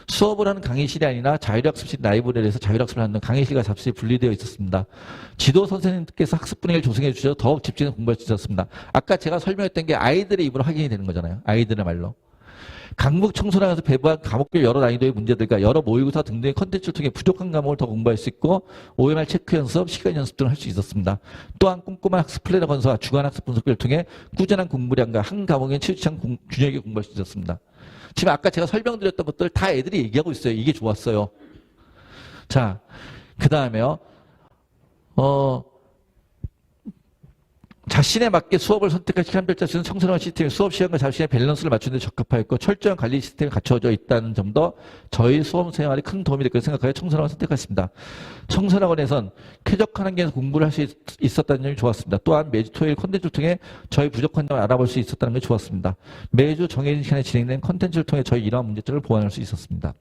수업을 하는 강의실이 아니라 자율학습실 라이브러리에서 자율학습을 하는 강의실과 잡실이 분리되어 있었습니다. 지도 선생님께서 학습 분위기를 조성해 주셔서 더욱 집중해서 공부할 수 있었습니다. 아까 제가 설명했던 게 아이들의 입으로 확인이 되는 거잖아요. 아이들의 말로. 강북 청소년에서 배부한 과목별 여러 난이도의 문제들과 여러 모의고사 등등의 컨텐츠를 통해 부족한 과목을 더 공부할 수 있고 OMR 체크 연습, 시간 연습 등을 할 수 있었습니다. 또한 꼼꼼한 학습 플래너 건설과 주간 학습 분석을 통해 꾸준한 공부량과 한 과목에 치우치한 균형 있게 공부할 수 있었습니다. 지금 아까 제가 설명드렸던 것들 다 애들이 얘기하고 있어요. 이게 좋았어요. 자, 그 다음에요. 자신에 맞게 수업을 선택할 시간별자 수는 청소년 시스템이 수업 시간과 자신의 밸런스를 맞추는 데 적합하였고 철저한 관리 시스템이 갖춰져 있다는 점도 저희 수업 생활에 큰 도움이 될 것을 생각하여 청소년학원을 선택했습니다. 청소년학원에선 쾌적한 환경에서 공부를 할 수 있었다는 점이 좋았습니다. 또한 매주 토요일 콘텐츠를 통해 저희 부족한 점을 알아볼 수 있었다는 게 좋았습니다. 매주 정해진 시간에 진행된 콘텐츠를 통해 저희 이러한 문제점을 보완할 수 있었습니다.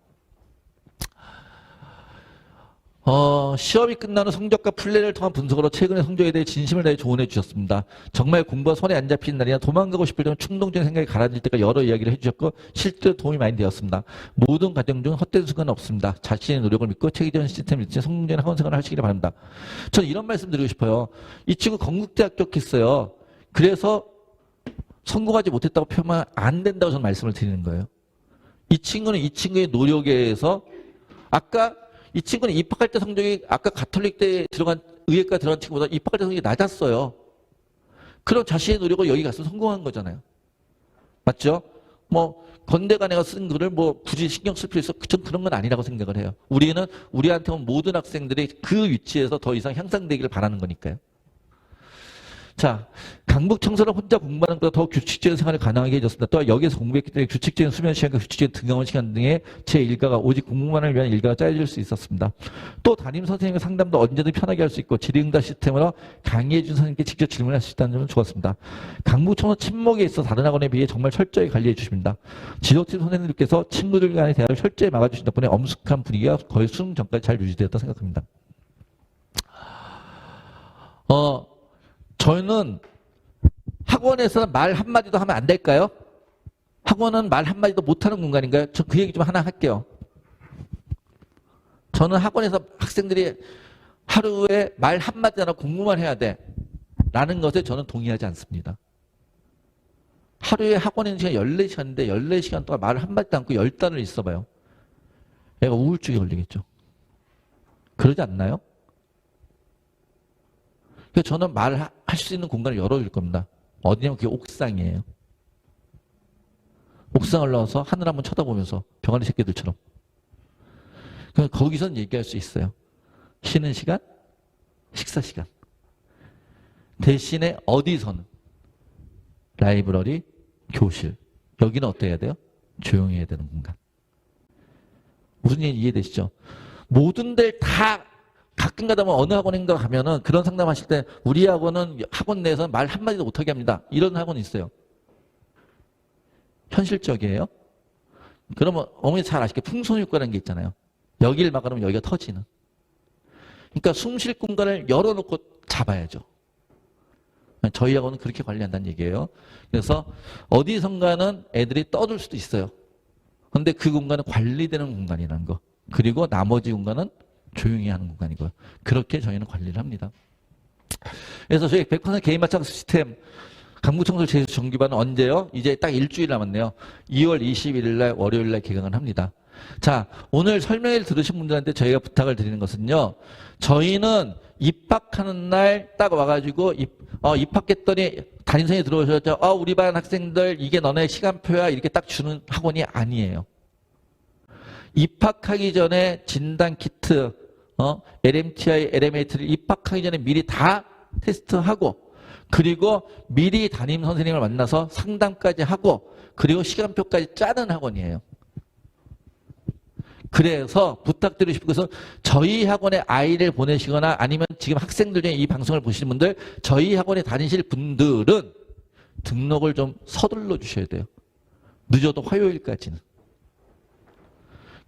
시험이 끝난 후 성적과 플랜을 통한 분석으로 최근의 성적에 대해 진심을 다해 조언해 주셨습니다. 정말 공부가 손에 안 잡히는 날이나 도망가고 싶을 때는 충동적인 생각이 가라앉을 때까지 여러 이야기를 해주셨고 실제로 도움이 많이 되었습니다. 모든 과정 중 헛된 순간은 없습니다. 자신의 노력을 믿고 체계적인 시스템을 믿지 성공적인 학원 생활을 하시기를 바랍니다. 저는 이런 말씀 드리고 싶어요. 이 친구 건국대 합격했어요. 그래서 성공하지 못했다고 표현하면 안 된다고 저는 말씀을 드리는 거예요. 이 친구는 이 친구의 노력에 의해서 아까 이 친구는 입학할 때 성적이 아까 가톨릭대 들어간 의예과 들어간 친구보다 입학할 때 성적이 낮았어요. 그럼 자신의 노력을 여기 가서 성공한 거잖아요. 맞죠? 뭐 건대가 내가 쓴 글을 뭐 굳이 신경 쓸 필요 있어? 전 그런 건 아니라고 생각을 해요. 우리는 우리한테 온 모든 학생들이 그 위치에서 더 이상 향상되기를 바라는 거니까요. 자, 강북 청소년 혼자 공부하는 것보다 더 규칙적인 생활을 가능하게 해줬습니다. 또한 여기에서 공부했기 때문에 규칙적인 수면 시간과 규칙적인 등하원 시간 등의 제 일과가 오직 공부만을 위한 일과가 짜여질 수 있었습니다. 또 담임 선생님의 상담도 언제든 편하게 할 수 있고 질의응답 시스템으로 강의해 준 선생님께 직접 질문할 수 있다는 점은 좋았습니다. 강북 청소년 친목에 있어 다른 학원에 비해 정말 철저히 관리해 주십니다. 지도팀 선생님들께서 친구들 간의 대화를 철저히 막아주신 덕분에 엄숙한 분위기가 거의 수능 전까지 잘 유지되었다고 생각합니다. 저는 학원에서 말 한마디도 하면 안 될까요? 학원은 말 한마디도 못하는 공간인가요? 저 그 얘기 좀 하나 할게요. 저는 학원에서 학생들이 하루에 말 한마디 하나 공부만 해야 돼 라는 것에 저는 동의하지 않습니다. 하루에 학원에 있는 시간 14시간인데 14시간 동안 말 한마디도 않고 10단을 있어봐요. 애가 우울증에 걸리겠죠. 그러지 않나요? 그래서 저는 말할 수 있는 공간을 열어줄 겁니다. 어디냐면 그게 옥상이에요. 옥상 올라와서 하늘 한번 쳐다보면서 병아리 새끼들처럼. 그럼 거기선 얘기할 수 있어요. 쉬는 시간, 식사 시간. 대신에 어디서는 라이브러리, 교실. 여기는 어때야 돼요? 조용히 해야 되는 공간. 무슨 얘기 이해되시죠? 모든 데를 다 가끔 가다 보면 어느 학원인가 가면은 그런 상담하실 때 우리 학원은 학원 내에서 말 한마디도 못하게 합니다. 이런 학원이 있어요. 현실적이에요. 그러면 어머니 잘 아시게 풍선효과라는 게 있잖아요. 여기를 막으면 여기가 터지는. 그러니까 숨 쉴 공간을 열어놓고 잡아야죠. 저희 학원은 그렇게 관리한다는 얘기예요. 그래서 어디선가는 애들이 떠들 수도 있어요. 그런데 그 공간은 관리되는 공간이라는 거. 그리고 나머지 공간은 조용히 하는 공간이고요. 그렇게 저희는 관리를 합니다. 그래서 저희 100% 개인 맞춤 시스템 강북청소 제수 정규반은 언제요? 이제 딱 일주일 남았네요. 2월 21일 날 월요일 날 개강을 합니다. 자, 오늘 설명회를 들으신 분들한테 저희가 부탁을 드리는 것은요. 저희는 입학하는 날 딱 와가지고 입학했더니 담임선생님이 들어오셨죠. 우리 반 학생들 이게 너네 시간표야 이렇게 딱 주는 학원이 아니에요. 입학하기 전에 진단 키트, LMTI, LMAT를 입학하기 전에 미리 다 테스트하고 그리고 미리 담임 선생님을 만나서 상담까지 하고 그리고 시간표까지 짜는 학원이에요. 그래서 부탁드리고 싶은 것은 저희 학원에 아이를 보내시거나 아니면 지금 학생들 중에 이 방송을 보시는 분들 저희 학원에 다니실 분들은 등록을 좀 서둘러 주셔야 돼요. 늦어도 화요일까지는.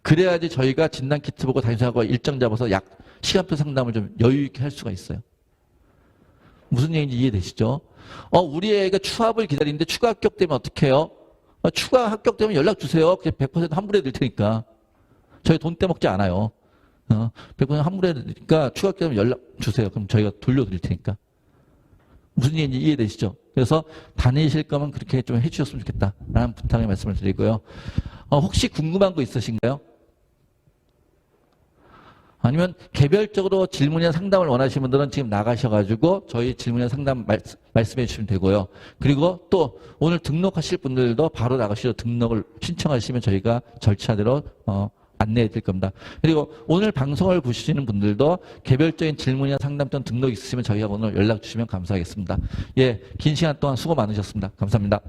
그래야지 저희가 진단키트 보고 담임선생님하고 일정 잡아서 시간표 상담을 좀 여유 있게 할 수가 있어요. 무슨 얘기인지 이해되시죠? 우리 애가 추합을 기다리는데 추가 합격되면 어떻게 해요? 추가 합격되면 연락 주세요. 그냥 100% 환불해 드릴 테니까. 저희 돈 떼먹지 않아요. 100% 환불해 드리니까 추가 합격되면 연락 주세요. 그럼 저희가 돌려드릴 테니까. 무슨 얘기인지 이해되시죠? 그래서 다니실 거면 그렇게 좀 해주셨으면 좋겠다라는 부탁의 말씀을 드리고요. 혹시 궁금한 거 있으신가요? 아니면 개별적으로 질문이나 상담을 원하시는 분들은 지금 나가셔가지고 저희 질문이나 상담 말씀해 주시면 되고요. 그리고 또 오늘 등록하실 분들도 바로 나가시죠. 등록을 신청하시면 저희가 절차대로 안내해 드릴 겁니다. 그리고 오늘 방송을 보시는 분들도 개별적인 질문이나 상담 또는 등록 있으시면 저희가 오늘 연락 주시면 감사하겠습니다. 예, 긴 시간 동안 수고 많으셨습니다. 감사합니다.